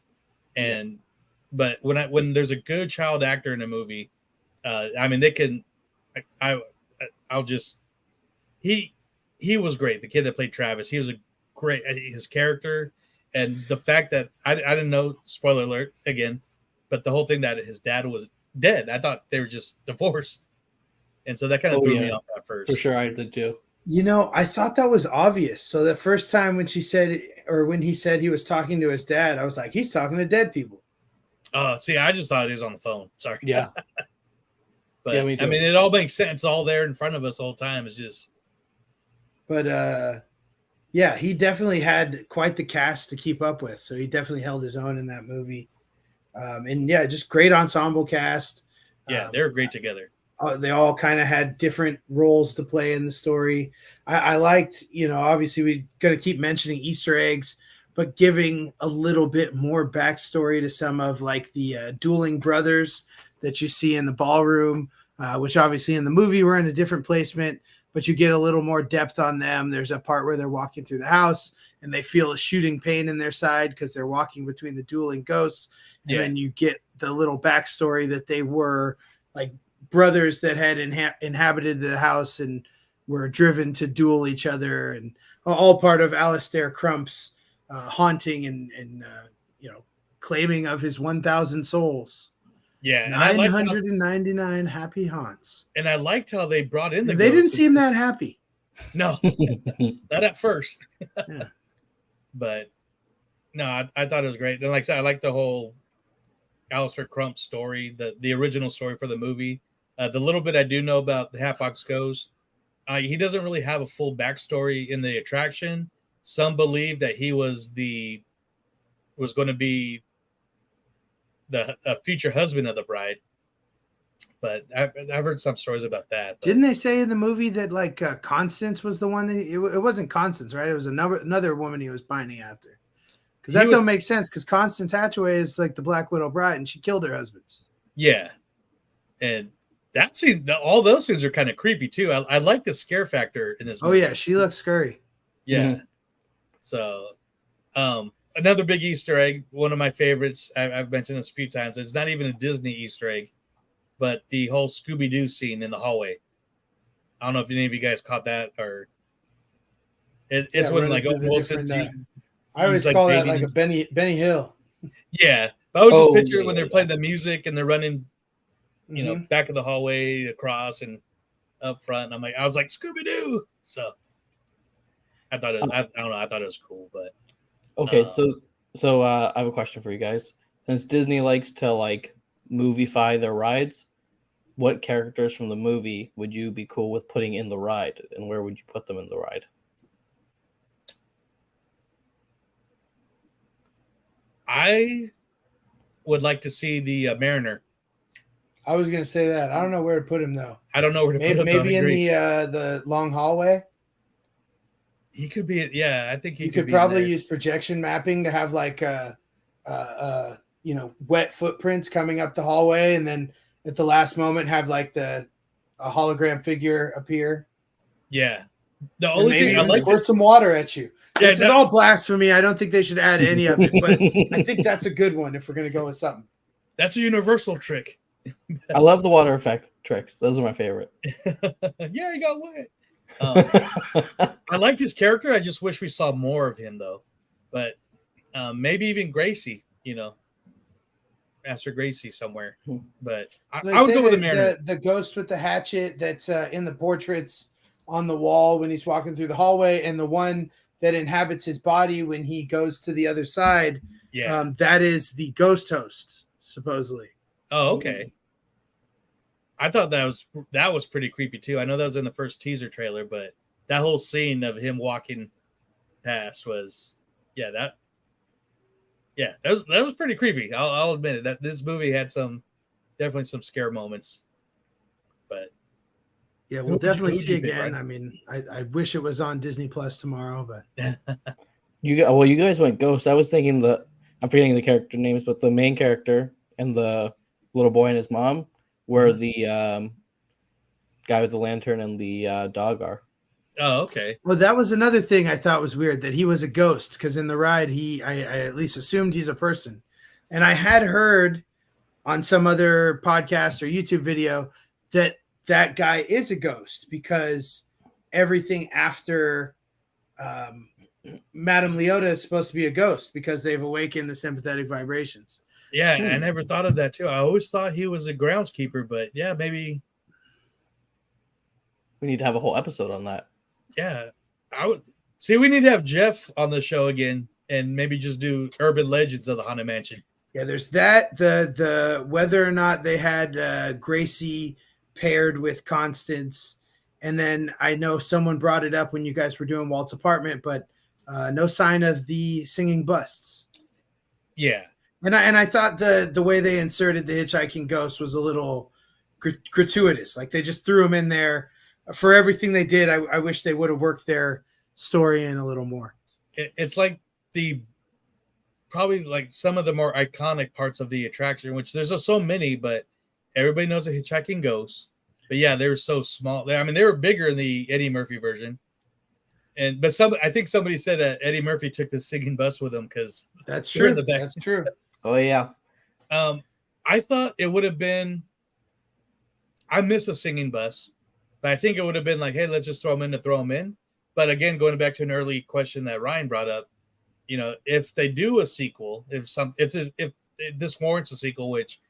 but when there's a good child actor in a movie, I mean, they can. He was great. The kid that played Travis, he was great. His character and the fact that I didn't know, spoiler alert again, but the whole thing that his dad was dead. I thought they were just divorced, and so that kind of threw me off at first.
For sure, I did too.
I thought that was obvious. So the first time when he said he was talking to his dad, I was like, he's talking to dead people.
See, I just thought he was on the phone. Sorry.
Yeah.
But me too. I mean, it all makes sense. It's all there in front of us the whole time. It's just.
But yeah, he definitely had quite the cast to keep up with. So he definitely held his own in that movie. And yeah, just great ensemble cast.
Yeah, they're great together.
They all kind of had different roles to play in the story. I liked, obviously we're going to keep mentioning Easter eggs, but giving a little bit more backstory to some of like the dueling brothers that you see in the ballroom, which obviously in the movie were in a different placement. but you get a little more depth on them. There's a part where they're walking through the house and they feel a shooting pain in their side because they're walking between the dueling ghosts. And then you get the little backstory that they were like brothers that had inhabited the house and were driven to duel each other, and all part of Alistair Crump's haunting and claiming of his 1,000 souls.
Yeah,
999 happy haunts.
And I liked how they brought in
They didn't seem that happy.
No, not at first.
Yeah.
But no, I thought it was great. And like I said, I like the whole Alistair Crump story, the original story for the movie. The little bit I do know about the Hatbox Ghost, he doesn't really have a full backstory in the attraction. Some believe that he was going to be the future husband of the bride, but I've heard some stories about that. But.
Didn't they say in the movie that like Constance was the one that it wasn't Constance, right? It was another woman he was pining after. Because that don't make sense. Because Constance Hatchaway is like the Black Widow bride, and she killed her husbands.
Yeah, and that scene, all those scenes are kind of creepy too. I like the scare factor in this movie.
Oh yeah, she looks scary.
Yeah.
Mm-hmm.
So, another big Easter egg, one of my favorites. I've mentioned this a few times. It's not even a Disney Easter egg, but the whole Scooby-Doo scene in the hallway. I don't know if any of you guys caught that, or it's when like
I always call that like a Benny Hill.
Yeah, I would just picture when they're playing the music and they're running, back of the hallway across and up front. And I was like Scooby-Doo. So I thought I don't know. I thought it was cool, but
okay. So I have a question for you guys. Since Disney likes to like movify their rides, what characters from the movie would you be cool with putting in the ride, and where would you put them in the ride?
I would like to see the Mariner.
I was gonna say that. I don't know where to put him though.
I don't know where to put him.
Maybe in the long hallway.
He could be. Yeah, I think
you could probably use projection mapping to have like wet footprints coming up the hallway, and then at the last moment have like a hologram figure appear.
Yeah. The only thing I like
squirt some water at you. Yeah, this is all blasphemy. I don't think they should add any of it, but I think that's a good one if we're going to go with something.
That's a universal trick.
I love the water effect tricks. Those are my favorite.
Yeah, he got wet. I liked his character. I just wish we saw more of him, though. But maybe even Gracie, Master Gracie somewhere. But
so
I would go with the Mariner.
The ghost with the hatchet that's in the portraits on the wall when he's walking through the hallway, and the one that inhabits his body when he goes to the other side.
Yeah,
that is the ghost host, supposedly.
Oh, okay. I thought that was pretty creepy too. I know that was in the first teaser trailer, but that whole scene of him walking past was, that was pretty creepy. I'll admit it. That this movie had definitely some scare moments, but
yeah, we'll definitely see again. Right? I mean, I wish it was on Disney Plus tomorrow, but
you guys went Ghost. I was thinking I'm forgetting the character names, but the main character and the little boy and his mom where the guy with the lantern and the dog are.
Oh, okay.
Well, that was another thing I thought was weird, that he was a ghost, because in the ride I at least assumed he's a person. And I had heard on some other podcast or YouTube video that guy is a ghost, because everything after Madame Leota is supposed to be a ghost because they've awakened the sympathetic vibrations.
Yeah, I never thought of that too. I always thought he was a groundskeeper, but yeah, maybe
we need to have a whole episode on that.
Yeah, I would see. We need to have Jeff on the show again, and maybe just do urban legends of the Haunted Mansion.
Yeah, there's that. The whether or not they had Gracie paired with Constance, and then I know someone brought it up when you guys were doing Walt's apartment, but no sign of the singing busts.
Yeah.
And I thought the way they inserted the hitchhiking ghost was a little gratuitous. Like they just threw him in there for everything they did. I wish they would have worked their story in a little more.
It's like probably like some of the more iconic parts of the attraction, which there's so many, but everybody knows a hitchhiking ghost. But yeah, they were so small. I mean, they were bigger in the Eddie Murphy version. But I think somebody said that Eddie Murphy took the singing bus with him because
That's
they're in
true.
the back.
That's true.
Oh yeah.
I thought it would have been. I miss a singing bus, but I think it would have been like, hey, let's just throw them in to throw them in. But again, going back to an early question that Ryan brought up, you know, if they do a sequel, if this warrants a sequel, which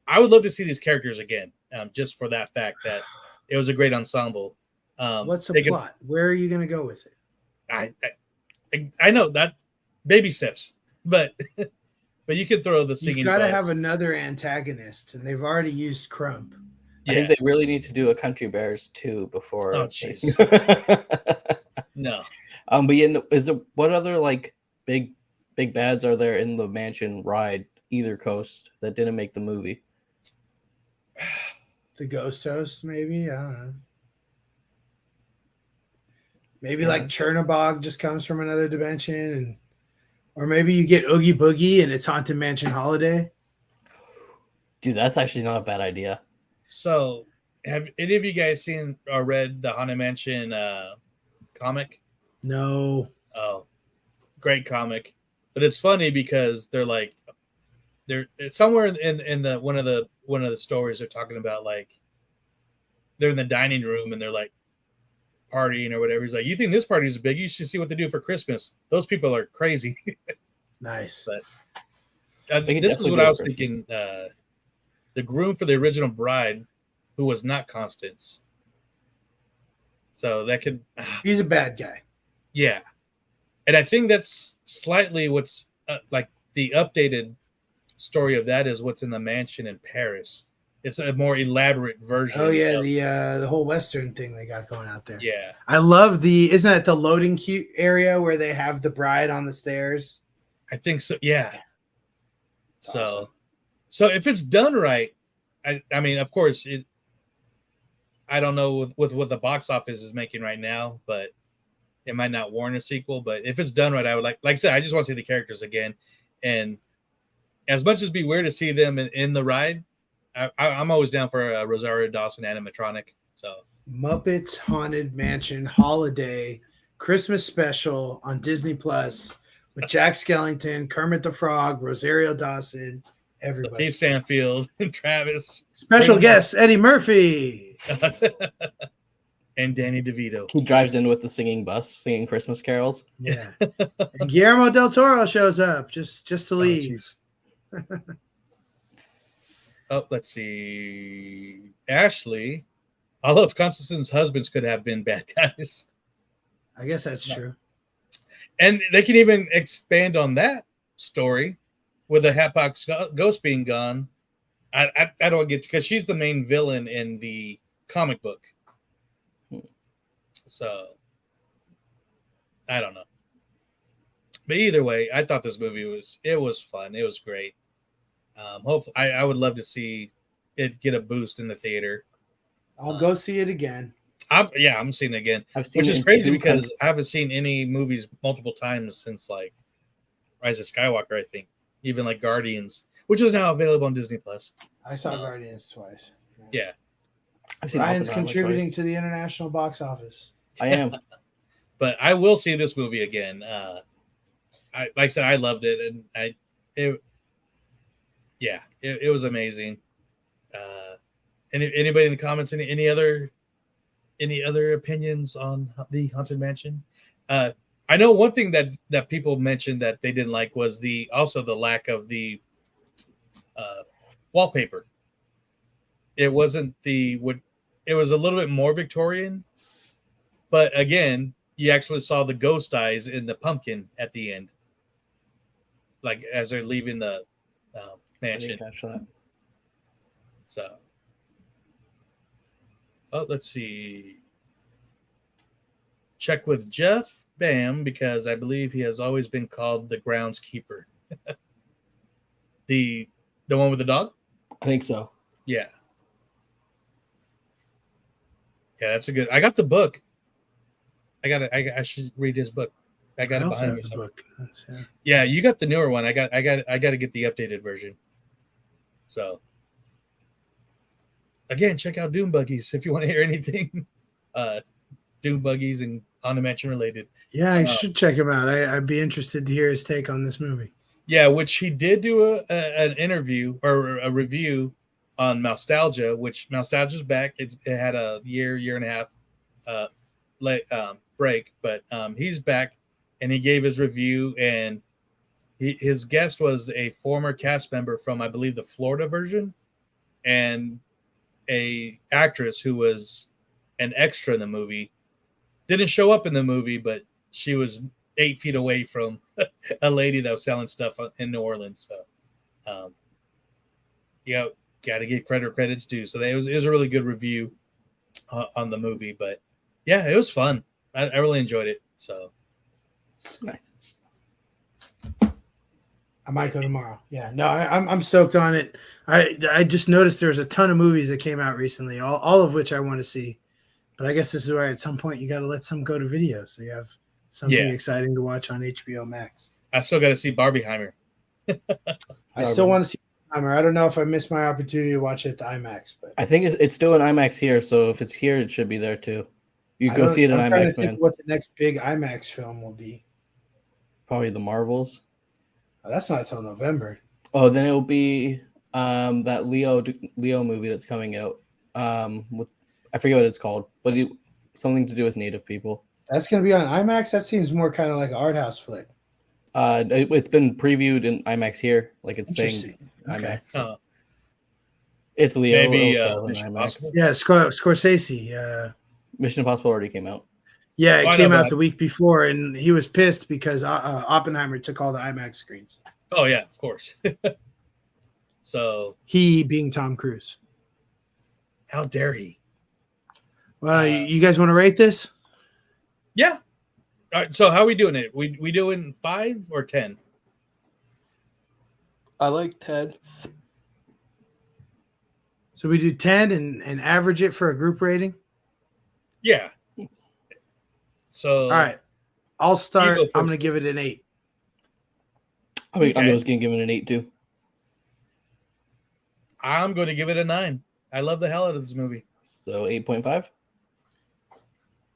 I would love to see these characters again, just for that fact that it was a great ensemble.
What's the plot? Where are you going to go with it?
I know that baby steps, but you can throw the singing.
You've got to have another antagonist, and they've already used Crump.
I think they really need to do a Country Bears 2 before.
Oh jeez. No.
But what other like big bads are there in the mansion ride either coast that didn't make the movie?
The Ghost Host, maybe. I don't know. Maybe like Chernobog just comes from another dimension, or maybe you get Oogie Boogie and it's Haunted Mansion Holiday.
Dude, that's actually not a bad idea.
So, have any of you guys seen or read the Haunted Mansion comic?
No.
Oh, great comic, but it's funny because they're somewhere in the one of the stories they're talking about, like they're in the dining room and they're like partying or whatever. He's like, you think this party is big? You should see what they do for Christmas. Those people are crazy.
Nice.
But this is what I was thinking. The groom for the original bride, who was not Constance. So that could.
He's a bad guy.
Yeah. And I think that's slightly what's like the updated story of that is what's in the mansion in Paris. It's a more elaborate version.
Oh yeah, the whole Western thing they got going out there.
Yeah.
I love isn't that the loading queue area where they have the bride on the stairs?
I think so. Yeah.
That's awesome.
So if it's done right, I mean, of course, I don't know with what the box office is making right now, but it might not warrant a sequel. But if it's done right, I would like I said, I just want to see the characters again. And as much as it'd be weird to see them in the ride, I'm always down for a Rosario Dawson animatronic. So
Muppets Haunted Mansion Holiday Christmas Special on Disney Plus with Jack Skellington, Kermit the Frog, Rosario Dawson, everybody.
Steve Stanfield and Travis.
Special guest Eddie Murphy.
And Danny DeVito.
He drives in with the singing bus, singing Christmas carols.
Yeah. And Guillermo del Toro shows up just to leave.
Oh, let's see. Ashley, all of Constantine's husbands could have been bad guys.
I guess that's true.
And they can even expand on that story with the Hatbox Ghost being gone. I don't get, because she's the main villain in the comic book. So I don't know. But either way, I thought this movie was fun. It was great. Hopefully, I would love to see it get a boost in the theater.
I'll go see it again.
I'm seeing it again, which is crazy because I haven't seen any movies multiple times since like Rise of Skywalker. I think even like Guardians, which is now available on Disney Plus.
I saw Guardians twice.
Yeah.
Ryan's contributing to the international box office.
I am,
but I will see this movie again. Like I said, I loved it, and it was amazing. Anybody in the comments? Any other opinions on the Haunted Mansion? I know one thing that people mentioned that they didn't like was the lack of the wallpaper. It wasn't it was a little bit more Victorian, but again, you actually saw the ghost eyes in the pumpkin at the end, like as they're leaving the mansion.
I didn't catch that.
So, let's see. Check with Jeff Bam, because I believe he has always been called the groundskeeper. The one with the dog?
I think so.
Yeah. Yeah, that's a good. I got the book. I should read his book. I got it behind me. The book. Yeah, you got the newer one. I got to get the updated version. So, again, check out Doom Buggies if you want to hear anything Doom Buggies and Haunted Mansion related.
Yeah, I should check him out. I'd be interested to hear his take on this movie.
Yeah, which he did do an interview or a review on Nostalgia, which Nostalgia's back. It had a year and a half break, but he's back, and he gave his review. And his guest was a former cast member from, I believe, the Florida version, and a actress who was an extra in the movie. Didn't show up in the movie, but she was 8 feet away from a lady that was selling stuff in New Orleans. So, got to give credit where credit's due. So it was a really good review on the movie. But yeah, it was fun. I really enjoyed it. So
Nice.
I might go tomorrow. Yeah, no, I'm stoked on it. I just noticed there's a ton of movies that came out recently, all of which I want to see. But I guess this is where at some point you got to let some go to video, so you have something exciting to watch on HBO Max.
I still got to see Barbieheimer.
I still want to see Barbieheimer. I don't know if I missed my opportunity to watch it at the IMAX, but
I think it's still in IMAX here, so if it's here, it should be there too. You go see it in
I'm trying
IMAX,
to think
man.
what the next big IMAX film will be.
Probably the Marvels.
Oh, that's not until November.
Oh, then it'll be that Leo movie that's coming out. With I forget what it's called, but something to do with Native people.
That's going to be on IMAX? That seems more kind of like an art house flick.
It's been previewed in IMAX here, like it's saying
Okay.
IMAX. It's Leo.
Maybe
Mission
IMAX.
Impossible.
Yeah, Scorsese.
Mission Impossible already came out.
Yeah, it came out
that.
the week before, and he was pissed because Oppenheimer took all the IMAX screens.
Oh yeah, of course. So
He being Tom Cruise.
how dare he?
Well, you guys want to rate this?
Yeah. All right. So how are we doing it? We doing 5 or 10?
I like Ted.
So we do 10 and average it for a group rating?
Yeah. So
All right. I'll start.
You go
I'm
first.
going to give it an 8.
I'm just
Okay.
going to give it an 8 too.
I'm going to give it a 9. I love the hell out of this movie.
So 8.5.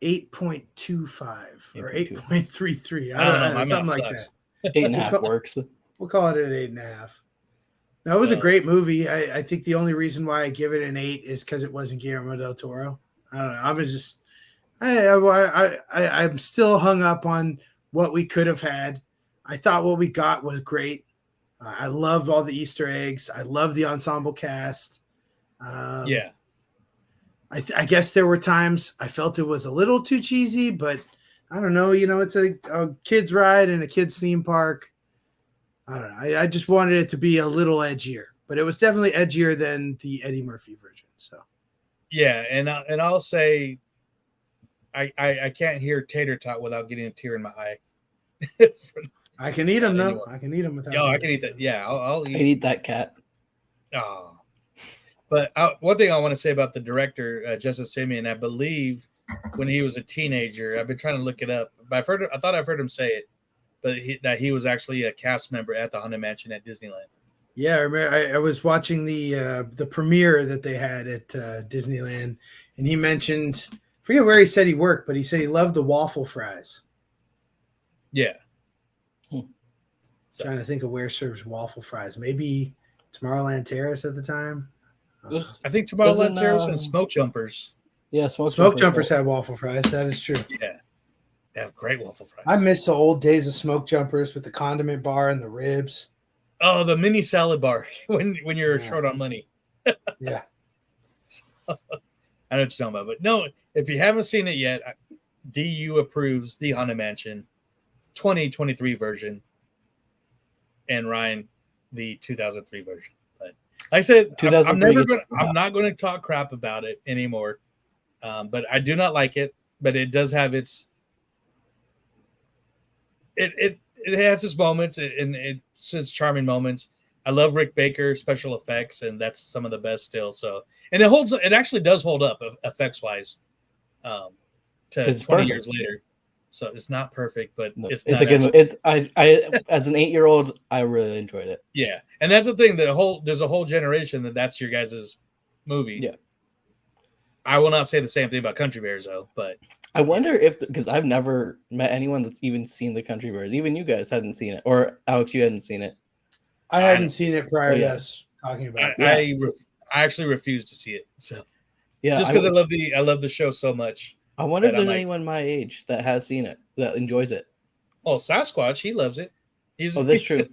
8.25 or
8.2.
8.33.
I don't know. My
Something
math
like
sucks.
that.
8.5 works.
We'll call it an 8.5. No, it was a great movie. I think the only reason why I give it an 8 is because it wasn't Guillermo del Toro. I don't know. I'm still hung up on what we could have had. I thought what we got was great. I loved all the Easter eggs. I love the ensemble cast.
Yeah.
I guess there were times I felt it was a little too cheesy, but I don't know. It's a kid's ride and a kid's theme park. I don't know. I just wanted it to be a little edgier, but it was definitely edgier than the Eddie Murphy version. So
Yeah, and I'll say I can't hear Tater Tot without getting a tear in my eye.
I can eat them though.
Anyway.
I can eat them without.
Yo, I can eat that. Yeah, I'll
I
eat.
eat that cat.
Oh. But one thing I want to say about the director, Justin Simeon, I believe when he was a teenager, I've been trying to look it up, but I thought I've heard him say it, but that he was actually a cast member at the Haunted Mansion at Disneyland.
Yeah, I remember. I was watching the premiere that they had at Disneyland, and he mentioned, I forget where he said he worked, but he said he loved the waffle fries.
Yeah.
Trying to think of where serves waffle fries. Maybe Tomorrowland Terrace at the time.
I think Tomorrowland
Doesn't,
Terrace and Smoke Jumpers.
Yeah,
Smoke Jumpers have waffle fries. That is true.
Yeah. They have great waffle fries.
I miss the old days of Smoke Jumpers with the condiment bar and the ribs.
Oh, the mini salad bar when you're short on money.
Yeah.
I know what you're talking about. But no, if you haven't seen it yet, DU approves the Haunted Mansion 2023 version and Ryan the 2003 version. But like I said, I'm not going to talk crap about it anymore. But I do not like it. But it does have its it has its moments and its charming moments. I love Rick Baker special effects, and that's some of the best still. So, and it actually does hold up effects wise to 20
perfect.
years later. So it's not perfect, but it's
a good. It's I as an 8-year-old, I really enjoyed it.
Yeah, and that's the thing. There's a whole generation that's your guys' movie.
Yeah.
I will not say the same thing about Country Bears though, but
I wonder if, because I've never met anyone that's even seen the Country Bears. Even you guys hadn't seen it, or Alex, you hadn't seen it.
I hadn't seen it prior to
yeah.
us talking about it.
I actually refuse to see it. So
Yeah,
just because I love the show so much.
I wonder if
that
there's
I'm like,
anyone my age that has seen it, that enjoys it.
oh, Sasquatch, he loves it.
Oh, that's true.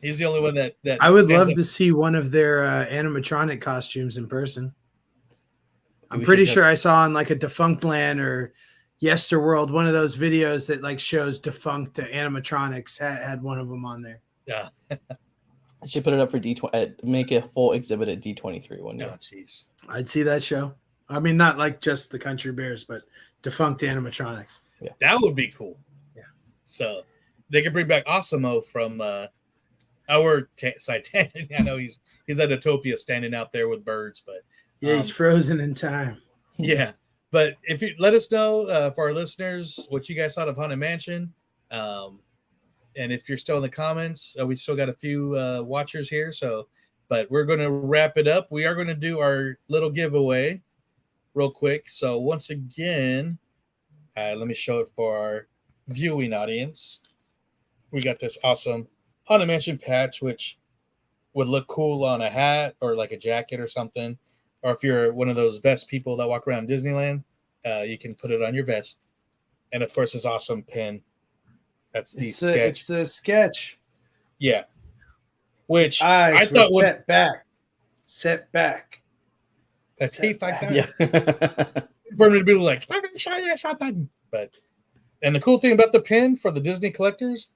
He's the only one that
I would
stands
love
up.
to see one of their animatronic costumes in person. I'm
We
pretty
should
sure I saw on like a Defunct Land or Yesterworld, one of those videos that like shows defunct animatronics had one of them on there.
Yeah.
I should put it up for D20. Make a full exhibit at D23 one year.
Oh, jeez.
I'd see that show. I mean, not like just the Country Bears, but defunct animatronics.
Yeah,
that would be cool.
Yeah.
So they could bring back Osimo from our side. I know he's at Utopia standing out there with birds, but
yeah, he's frozen in time.
Yeah. But if you let us know for our listeners what you guys thought of Haunted Mansion, and if you're still in the comments, we still got a few watchers here. So, but we're going to wrap it up. We are going to do our little giveaway real quick. So once again, let me show it for our viewing audience. We got this awesome Haunted Mansion patch, which would look cool on a hat or like a jacket or something. Or if you're one of those vest people that walk around Disneyland, you can put it on your vest. And of course, this awesome pin. That's the sketch.
It's the sketch.
Yeah. Which
eyes
I thought would
set back.
That's teeth like that.
Yeah.
For me to be like, let me show you something. But and the cool thing about the pin for the Disney collectors,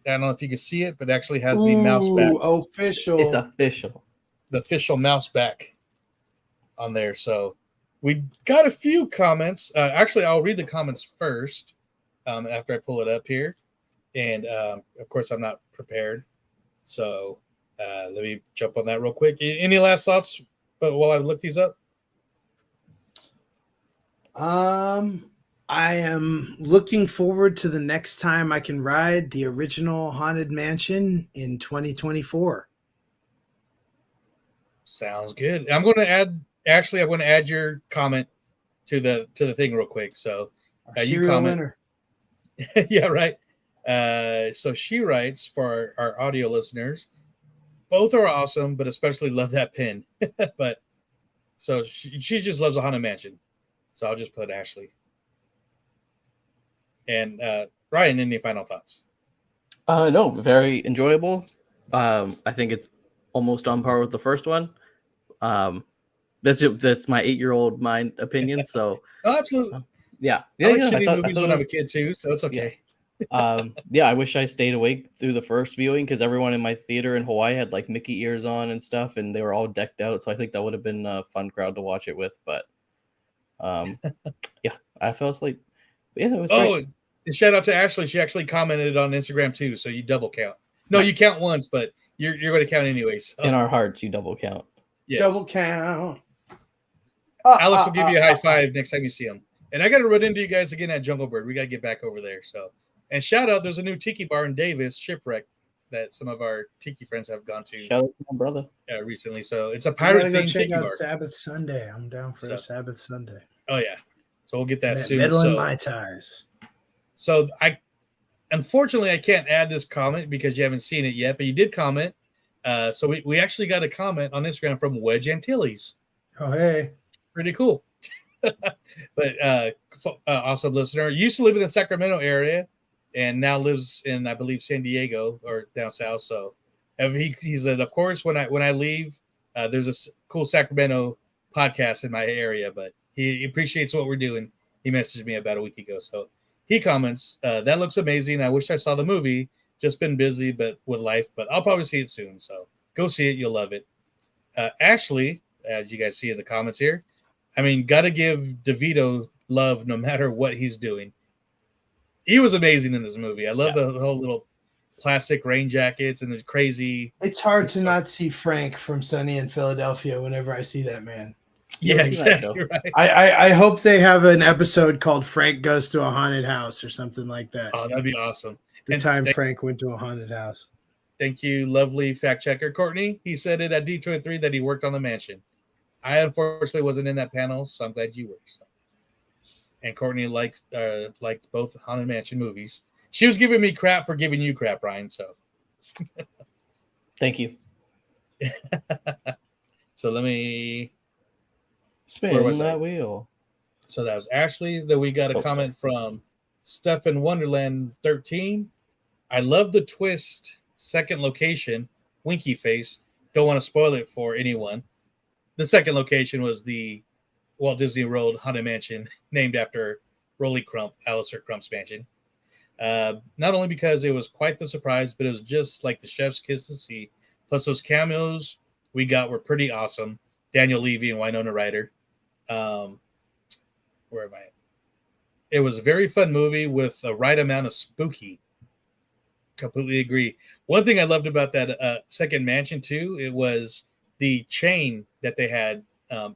I don't know if you can see it, but it actually has the mouse back.
Official.
It's official.
The official mouse back on there. So we got a few comments. Actually, I'll read the comments first after I pull it up here. And of course, I'm not prepared. So let me jump on that real quick. Any last thoughts while I look these up?
I am looking forward to the next time I can ride the original Haunted Mansion in 2024.
Sounds good. I'm going to add your comment to the thing real quick. So you comment.
Winner.
Yeah, right. So she writes for our audio listeners. Both are awesome, but especially love that pin. But so she just loves a Haunted Mansion. So I'll just put Ashley. And Ryan, any final thoughts?
No, very enjoyable. I think it's almost on par with the first one. That's my 8-year-old mind opinion. So
Oh, absolutely.
yeah.
I like shitty
I thought
movies
it
when I
was,
was a kid too, so it's okay.
yeah, I wish I stayed awake through the first viewing because everyone in my theater in Hawaii had like Mickey ears on and stuff, and they were all decked out. So I think that would have been a fun crowd to watch it with. But yeah, I fell asleep. But yeah, it was great.
And shout out to Ashley. She actually commented on Instagram too, so you double count. No, nice. You count once, but you're going to count anyways. So.
In our hearts, you double count.
Yes.
Double count.
Alex will give you a high five next time you see him. And I got to run into you guys again at Jungle Bird. We got to get back over there. So, and shout out, there's a new tiki bar in Davis, Shipwreck, that some of our tiki friends have gone to.
Shout out to my brother.
Recently. So it's a pirate themed tiki bar.
Sabbath Sunday. I'm down for a Sabbath Sunday.
Oh yeah. So we'll get that soon.
Metal in my ties.
So unfortunately I can't add this comment because you haven't seen it yet, but you did comment. So we actually got a comment on Instagram from Wedge Antilles.
Oh hey.
Pretty cool. But awesome listener. Used to live in the Sacramento area and now lives in, I believe, San Diego or down south. So he said, of course, when I leave, there's a cool Sacramento podcast in my area, but he appreciates what we're doing. He messaged me about a week ago. So he comments, that looks amazing. I wish I saw the movie. Just been busy, but with life. But I'll probably see it soon. So go see it. You'll love it. Ashley, as you guys see in the comments here, I mean, got to give DeVito love no matter what he's doing. He was amazing in this movie. I love the whole little plastic rain jackets and the crazy.
It's hard to not see Frank from Sunny in Philadelphia whenever I see that man.
Yeah, exactly right.
I hope they have an episode called Frank Goes to a Haunted House or something like that.
Oh, that'd be awesome.
The time Frank went to a haunted house.
Thank you, lovely fact checker Courtney. He said it at D23 that he worked on the mansion. I unfortunately wasn't in that panel, so I'm glad you were. So. And Courtney liked both Haunted Mansion movies. She was giving me crap for giving you crap, Ryan. So
Thank you.
so let me
Spin that wheel.
So that was Ashley. Then we got a comment from Stefan Wonderland 13. I love the twist. Second location, Winky Face. Don't want to spoil it for anyone. The second location was the Walt Disney World Haunted Mansion, named after Rolly Crump, Alistair Crump's mansion. Not only because it was quite the surprise, but it was just like the chef's kiss to see. Plus, those cameos we got were pretty awesome. Daniel Levy and Winona Ryder. Where am I? It was a very fun movie with the right amount of spooky. Completely agree. One thing I loved about that second mansion too, it was the chain that they had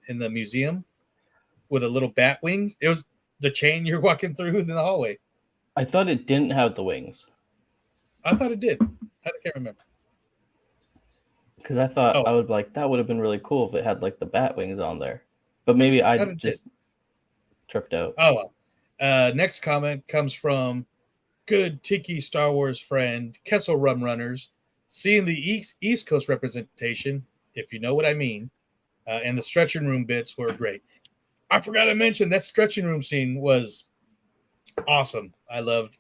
in the museum with a little bat wings. It was the chain you're walking through in the hallway.
I thought it didn't have the wings.
I thought it did. I can't remember.
Because I thought I would like that would have been really cool if it had like the bat wings on there. But maybe I just tripped out.
Oh well. Next comment comes from good Tiki Star Wars friend Kessel Rum Runners. Seeing the East Coast representation, if you know what I mean, and the stretching room bits were great. I forgot to mention that stretching room scene was awesome. I loved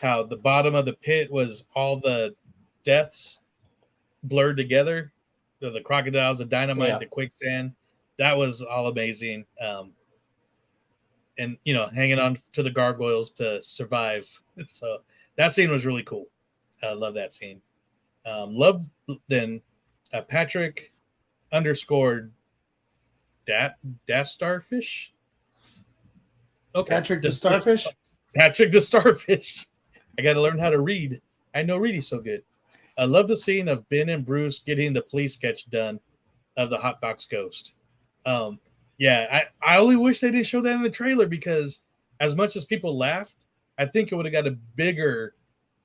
how the bottom of the pit was all the deaths blurred together. The crocodiles, the dynamite, the quicksand. That was all amazing. And, hanging on to the gargoyles to survive. So that scene was really cool. I love that scene. Love then Patrick _ Starfish. Okay.
Patrick the Starfish?
Patrick the Starfish. I got to learn how to read. I know reading so good. I love the scene of Ben and Bruce getting the police sketch done of the Hotbox Ghost. I only wish they didn't show that in the trailer because as much as people laughed, I think it would have got a bigger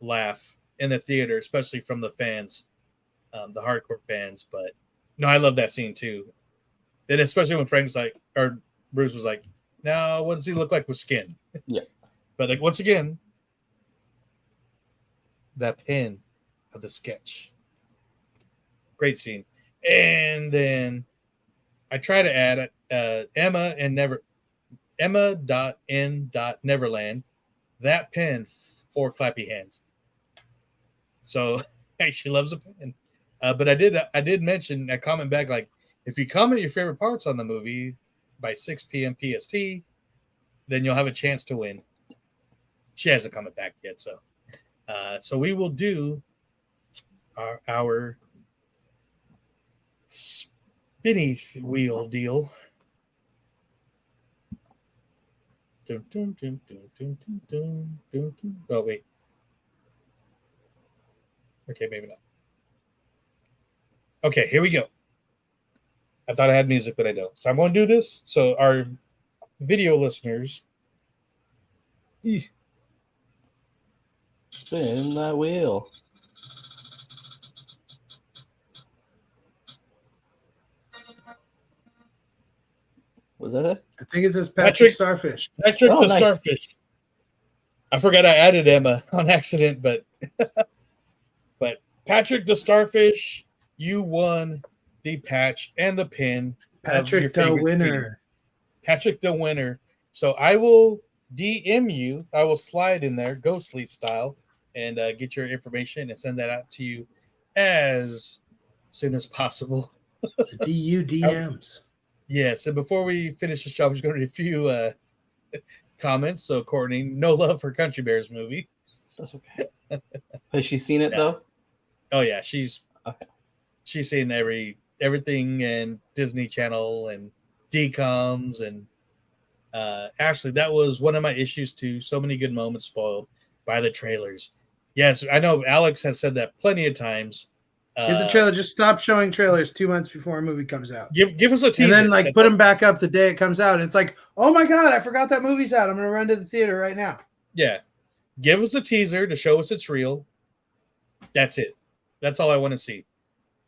laugh in the theater, especially from the fans, the hardcore fans. But no, I love that scene too. And especially when Frank's like, or Bruce was like, "Now, what does he look like with skin?"
Yeah.
But like once again, that pin of the sketch. Great scene. And then I try to add Emma.N.Neverland. That pin for clappy hands. So she loves a pin. But I did mention, I comment back like, if you comment your favorite parts on the movie by 6 p.m. PST, then you'll have a chance to win. She hasn't come back yet, so we will do our spinny wheel deal. Oh wait. Okay, maybe not. Okay, here we go. I thought I had music, but I don't. So I'm going to do this. So our video listeners.
Spin that wheel. Was that it?
I think it says Patrick Starfish.
Patrick the Starfish. I forgot I added Emma on accident, but Patrick the Starfish, you won the patch and the pin.
Patrick the winner.
Scene. Patrick the winner. So I will DM you. I will slide in there, ghostly style, and get your information and send that out to you as soon as possible.
DU DMs.
Yes, and before we finish the show, I'm just going to read a few comments. So, Courtney, no love for Country Bears movie.
That's okay. Has she seen it though?
Oh yeah, she's seen everything and Disney Channel and DComs and Ashley. That was one of my issues too. So many good moments spoiled by the trailers. Yes, I know Alex has said that plenty of times.
Get the trailer. Just stop showing trailers 2 months before a movie comes out.
Give us a teaser.
And then put them back up the day it comes out. And it's like, oh my God, I forgot that movie's out. I'm going to run to the theater right now.
Yeah. Give us a teaser to show us it's real. That's it. That's all I want to see.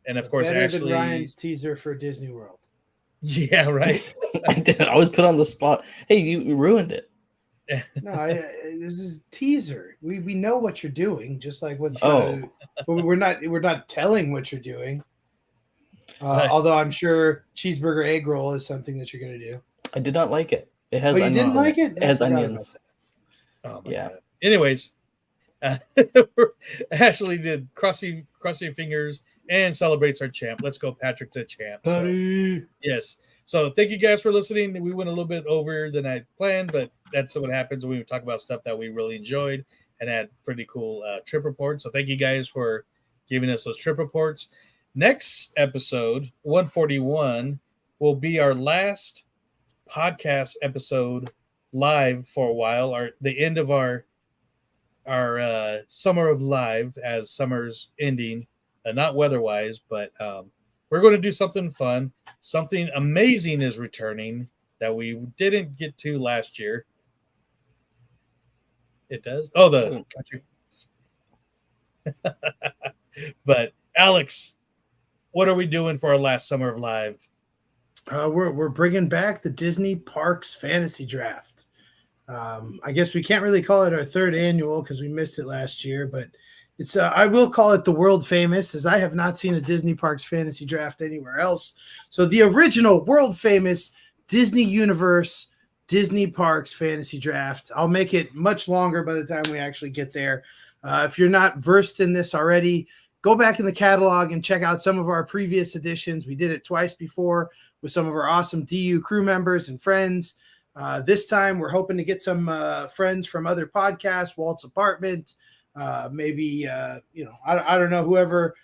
And of course,
better
Ashley,
than Ryan's teaser for Disney World.
Yeah, right.
I didn't. I was put on the spot. Hey, you ruined it.
No, this is a teaser. We know what you're doing, just like what's
Oh.
but we're not telling what you're doing.
Right.
Although I'm sure cheeseburger egg roll is something that you're gonna do.
I did not like it. It has
Oh, you
onions
didn't
in
like it?
It has
I forgot
onions.
Oh my
Yeah.
God. Anyways, Ashley did cross your fingers and celebrates our champ. Let's go, Patrick, to champ. So, yes. So thank you guys for listening. We went a little bit over than I planned, but that's what happens when we talk about stuff that we really enjoyed and had pretty cool trip reports. So thank you guys for giving us those trip reports. Next episode, 141, will be our last podcast episode live for a while. The end of our summer of live, as summer's ending, not weather-wise, but we're going to do something fun. Something amazing is returning that we didn't get to last year. It does. Oh, the country. But Alex, what are we doing for our last summer of live?
We're bringing back the Disney Parks Fantasy Draft. I guess we can't really call it our third annual because we missed it last year, but it's I will call it the world famous, as I have not seen a Disney Parks Fantasy Draft anywhere else. So the original world famous Disney Universe Disney Parks Fantasy Draft. I'll make it much longer by the time we actually get there. If you're not versed in this already, go back in the catalog and check out some of our previous editions. We did it twice before with some of our awesome DU crew members and friends. This time, we're hoping to get some friends from other podcasts, Walt's Apartment, maybe, I don't know, whoever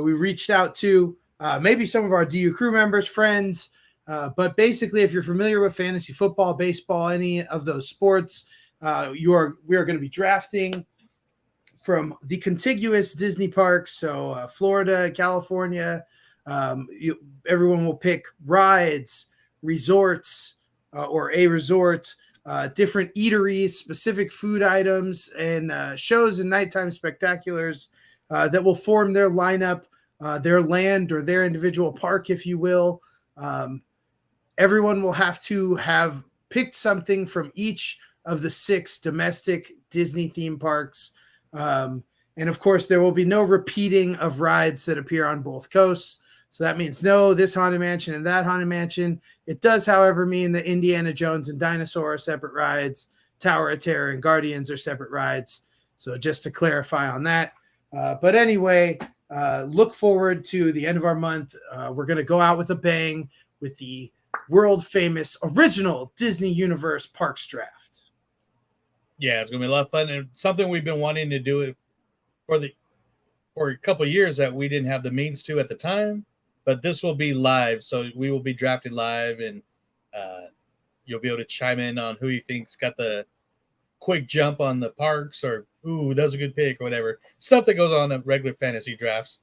we reached out to, maybe some of our DU crew members, friends. But basically, if you're familiar with fantasy football, baseball, any of those sports, we are going to be drafting from the contiguous Disney parks. So Florida, California, everyone will pick rides, resorts, or a resort, different eateries, specific food items, and shows and nighttime spectaculars that will form their lineup, their land or their individual park, if you will. Everyone will have to have picked something from each of the 6 domestic Disney theme parks. And of course, there will be no repeating of rides that appear on both coasts. So that means no this Haunted Mansion and that Haunted Mansion. It does, however, mean that Indiana Jones and Dinosaur are separate rides. Tower of Terror and Guardians are separate rides. So just to clarify on that. But anyway, look forward to the end of our month. We're going to go out with a bang with the world famous original Disney Universe Parks Draft.
Yeah, it's going to be a lot of fun. And something we've been wanting to do it for a couple of years that we didn't have the means to at the time. But this will be live, so we will be drafted live, and you'll be able to chime in on who you think's got the quick jump on the parks, or ooh, that was a good pick, or whatever stuff that goes on in regular fantasy drafts.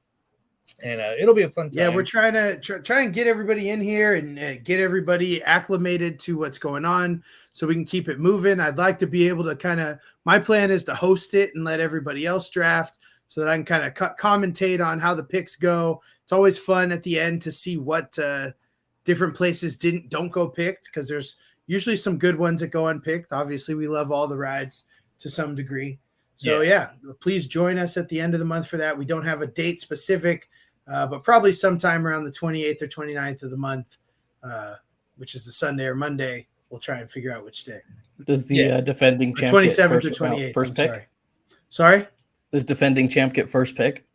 And it'll be a fun time.
Yeah, we're trying to try and get everybody in here and get everybody acclimated to what's going on, so we can keep it moving. I'd like to be able to my plan is to host it and let everybody else draft, so that I can kind of commentate on how the picks go. It's always fun at the end to see what different places don't go picked, because there's usually some good ones that go unpicked. Obviously, we love all the rides to some degree. So yeah, please join us at the end of the month for that. We don't have a date specific, but probably sometime around the 28th or 29th of the month, which is the Sunday or Monday. We'll try and figure out which day.
Does the defending champ
27th or 28th?
First pick?
Sorry?
Does defending champ get first pick?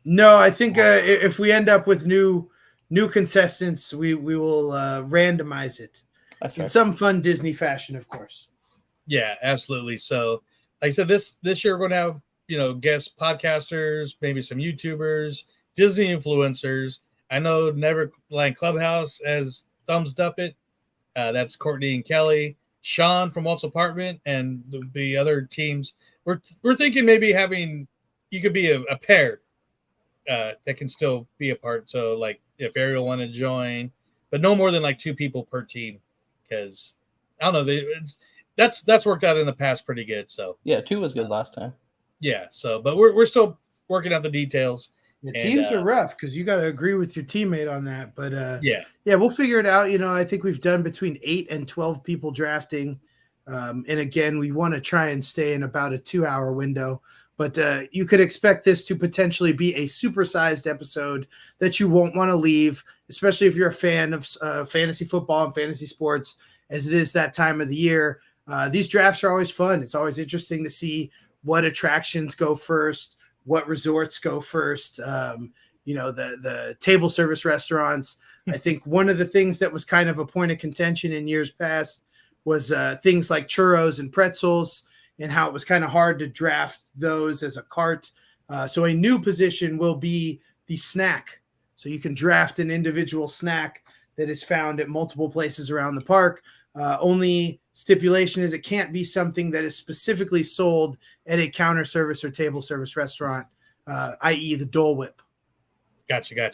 No, I think if we end up with new contestants, we will randomize it.
That's fair.
In some fun Disney fashion, of course.
Yeah, absolutely. So, like I said, this year we're going to have guest podcasters, maybe some YouTubers, Disney influencers. I know Neverland Clubhouse has thumbs up it. That's Courtney and Kelly, Sean from Walt's Apartment, and the other teams. We're thinking maybe you could be a pair. That can still be a part. So, like, if Ariel want to join, but no more than like 2 people per team, because I don't know, that's worked out in the past pretty good. So
yeah, 2 was good last time.
Yeah. So, but we're still working out the details,
The
And,
teams are rough because you got to agree with your teammate on that. But
yeah,
we'll figure it out. I think we've done between 8 and 12 people drafting. And again, we want to try and stay in about a 2-hour window. But you could expect this to potentially be a supersized episode that you won't want to leave, especially if you're a fan of fantasy football and fantasy sports, as it is that time of the year. These drafts are always fun. It's always interesting to see what attractions go first, what resorts go first, the table service restaurants. I think one of the things that was kind of a point of contention in years past was things like churros and pretzels and how it was kind of hard to draft those as a cart. So a new position will be the snack. So you can draft an individual snack that is found at multiple places around the park. Only stipulation is it can't be something that is specifically sold at a counter service or table service restaurant, i.e. the Dole Whip.
Gotcha.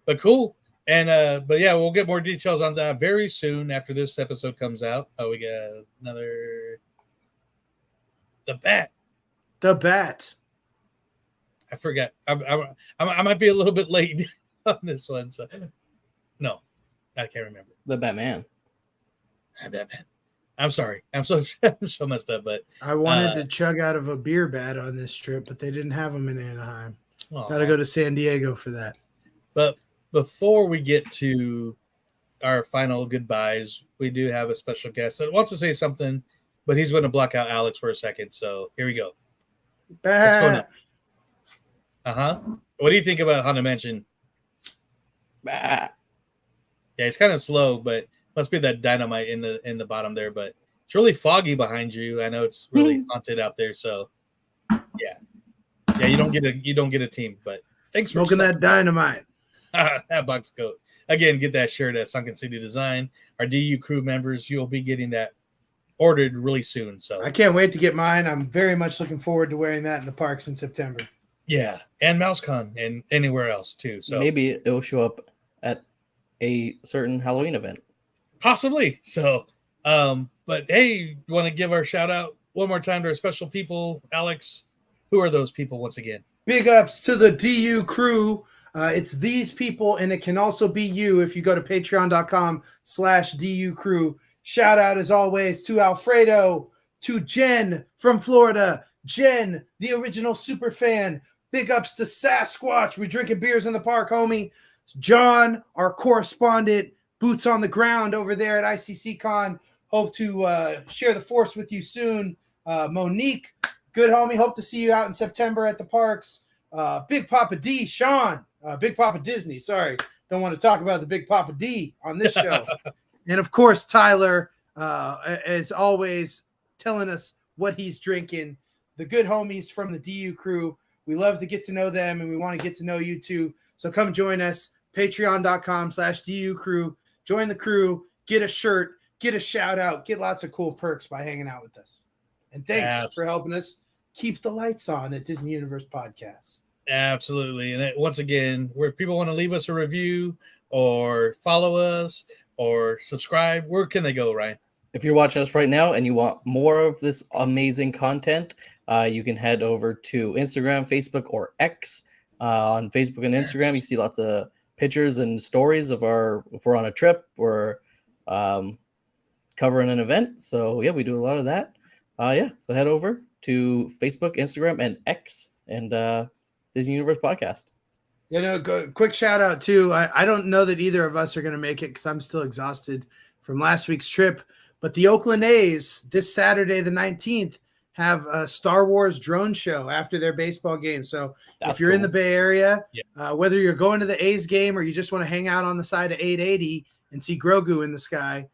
But cool. And but yeah, we'll get more details on that very soon after this episode comes out. Oh, we got another the bat. I forgot. I might be a little bit late on this one. So no, I can't remember.
The Batman.
Batman. I'm sorry. I'm so messed up. But
I wanted to chug out of a beer bat on this trip, but they didn't have them in Anaheim.
Got
to go to San Diego for that.
But before we get to our final goodbyes, we do have a special guest that wants to say something, but he's going to block out Alex for a second. So here we go.
Bat.
What do you think about Haunted Mansion?
Bat.
Yeah, it's kind of slow, but must be that dynamite in the bottom there. But it's really foggy behind you. I know it's really haunted out there. So yeah, you don't get a team. But thanks
for smoking that dynamite.
That box coat. Again, get that shirt at Sunken City Design. Our DU crew members, you'll be getting that ordered really soon. So
I can't wait to get mine. I'm very much looking forward to wearing that in the parks in September.
Yeah, and MouseCon and anywhere else too. So
maybe it'll show up at a certain Halloween event.
Possibly. So, but hey, you want to give our shout out one more time to our special people, Alex? Who are those people once again?
Big ups to the DU crew. It's these people, and it can also be you if you go to patreon.com/DU crew. Shout out as always to Alfredo, to Jen from Florida. Jen, the original super fan. Big ups to Sasquatch. We drinking beers in the park, homie. John, our correspondent, boots on the ground over there at ICC Con. Hope to share the force with you soon. Monique, good homie. Hope to see you out in September at the parks. Big Papa D, Sean. Big Papa Disney, sorry. Don't want to talk about the Big Papa D on this show. And, of course, Tyler, as always, telling us what he's drinking. The good homies from the DU crew. We love to get to know them, and we want to get to know you too. So come join us, patreon.com/DU crew. Join the crew, get a shirt, get a shout out, get lots of cool perks by hanging out with us. And thanks for helping us keep the lights on at Disney Universe Podcast.
Absolutely. And once again, where people want to leave us a review or follow us or subscribe, where can they go, Ryan?
If you're watching us right now and you want more of this amazing content, you can head over to Instagram, Facebook, or X. On Facebook and Instagram, you see lots of pictures and stories of if we're on a trip or covering an event. So yeah, we do a lot of that. So head over to Facebook, Instagram, and X, and Disney Universe Podcast.
Quick shout out too. I don't know that either of us are going to make it because I'm still exhausted from last week's trip. But the Oakland A's this Saturday, the 19th, have a Star Wars drone show after their baseball game. So if you're in the Bay Area, whether you're going to the A's game or you just want to hang out on the side of 880 and see Grogu in the sky,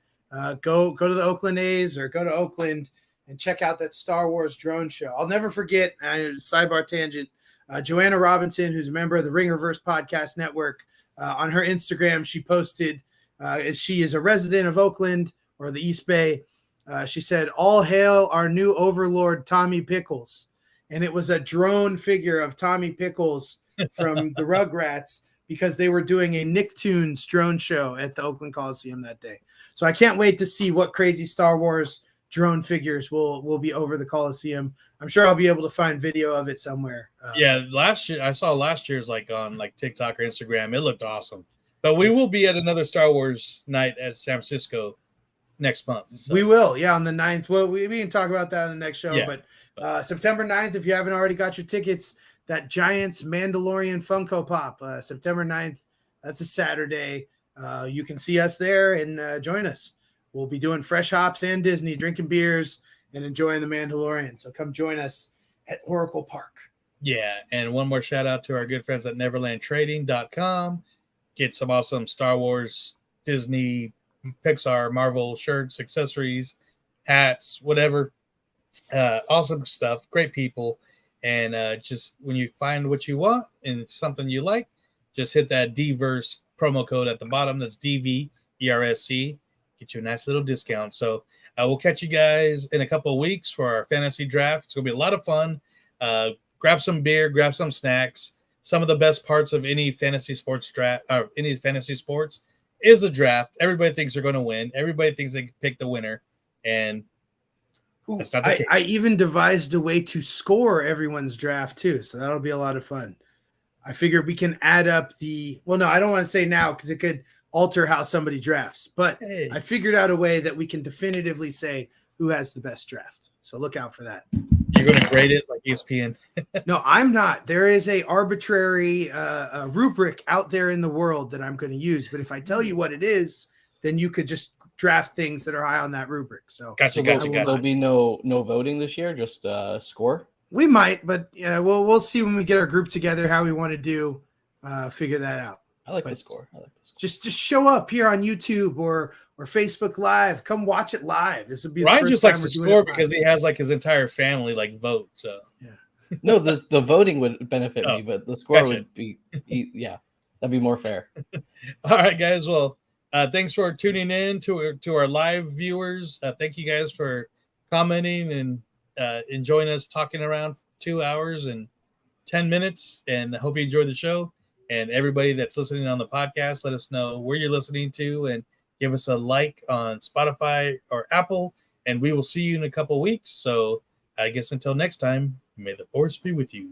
go to the Oakland A's or go to Oakland and check out that Star Wars drone show. I'll never forget, sidebar tangent, Joanna Robinson, who's a member of the Ring Reverse Podcast Network, on her Instagram, she posted, as she is a resident of Oakland or the East Bay, she said, "All hail our new overlord, Tommy Pickles." And it was a drone figure of Tommy Pickles from the Rugrats because they were doing a Nicktoons drone show at the Oakland Coliseum that day. So I can't wait to see what crazy Star Wars drone figures will be over the Coliseum. I'm sure I'll be able to find video of it somewhere.
Yeah, I saw last year's like on like TikTok or Instagram. It looked awesome. But we will be at another Star Wars night at San Francisco next month. So.
We will, yeah, on the 9th. Well, we can talk about that on the next show.
Yeah.
But September 9th, if you haven't already got your tickets, that Giants Mandalorian Funko Pop, September 9th. That's a Saturday. You can see us there and join us. We'll be doing Fresh Hops and Disney, drinking beers and enjoying the Mandalorian. So come join us at Oracle Park.
Yeah, and one more shout out to our good friends at NeverlandTrading.com. Get some awesome Star Wars, Disney, Pixar, Marvel shirts, accessories, hats, whatever. Awesome stuff. Great people. And just when you find what you want and something you like, just hit that DVERSE promo code at the bottom. That's DVERSC. Get you a nice little discount. So we'll catch you guys in a couple of weeks for our fantasy draft. It's going to be a lot of fun. Grab some beer, grab some snacks. Some of the best parts of any fantasy sports draft, or any fantasy sports, is a draft. Everybody thinks they're going to win. Everybody thinks they can pick the winner, and that's not the case.
I even devised a way to score everyone's draft too, so that'll be a lot of fun. I figured we can add up no, I don't want to say now because it could alter how somebody drafts, but
Hey.
I figured out a way that we can definitively say who has the best draft. So look out for that.
You're going to grade it like ESPN.
No, I'm not. There is a arbitrary rubric out there in the world that I'm going to use, but if I tell you what it is, then you could just draft things that are high on that rubric. So
Gotcha.
There'll be no voting this year, just score.
We might, but we'll see when we get our group together how we want to do. Figure that out.
I like the score.
Just show up here on YouTube or Facebook Live. Come watch it live. This would be
Ryan
the first
just
time
likes
we're
to
doing
score
it live.
because he has like his entire family like vote. So
No, the voting would benefit me, but the score
gotcha.
would be that'd be more fair.
All right, guys. Well, thanks for tuning in to our live viewers. Thank you guys for commenting and enjoying us talking around 2 hours and 10 minutes. And I hope you enjoyed the show. And everybody that's listening on the podcast, let us know where you're listening to and give us a like on Spotify or Apple. And we will see you in a couple weeks. So I guess until next time, may the force be with you.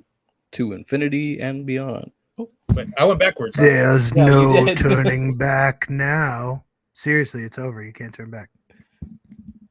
To infinity and beyond.
Oh, wait, I went backwards.
There's
Yeah, you
no
did.
turning back now. Seriously, it's over. You can't turn back.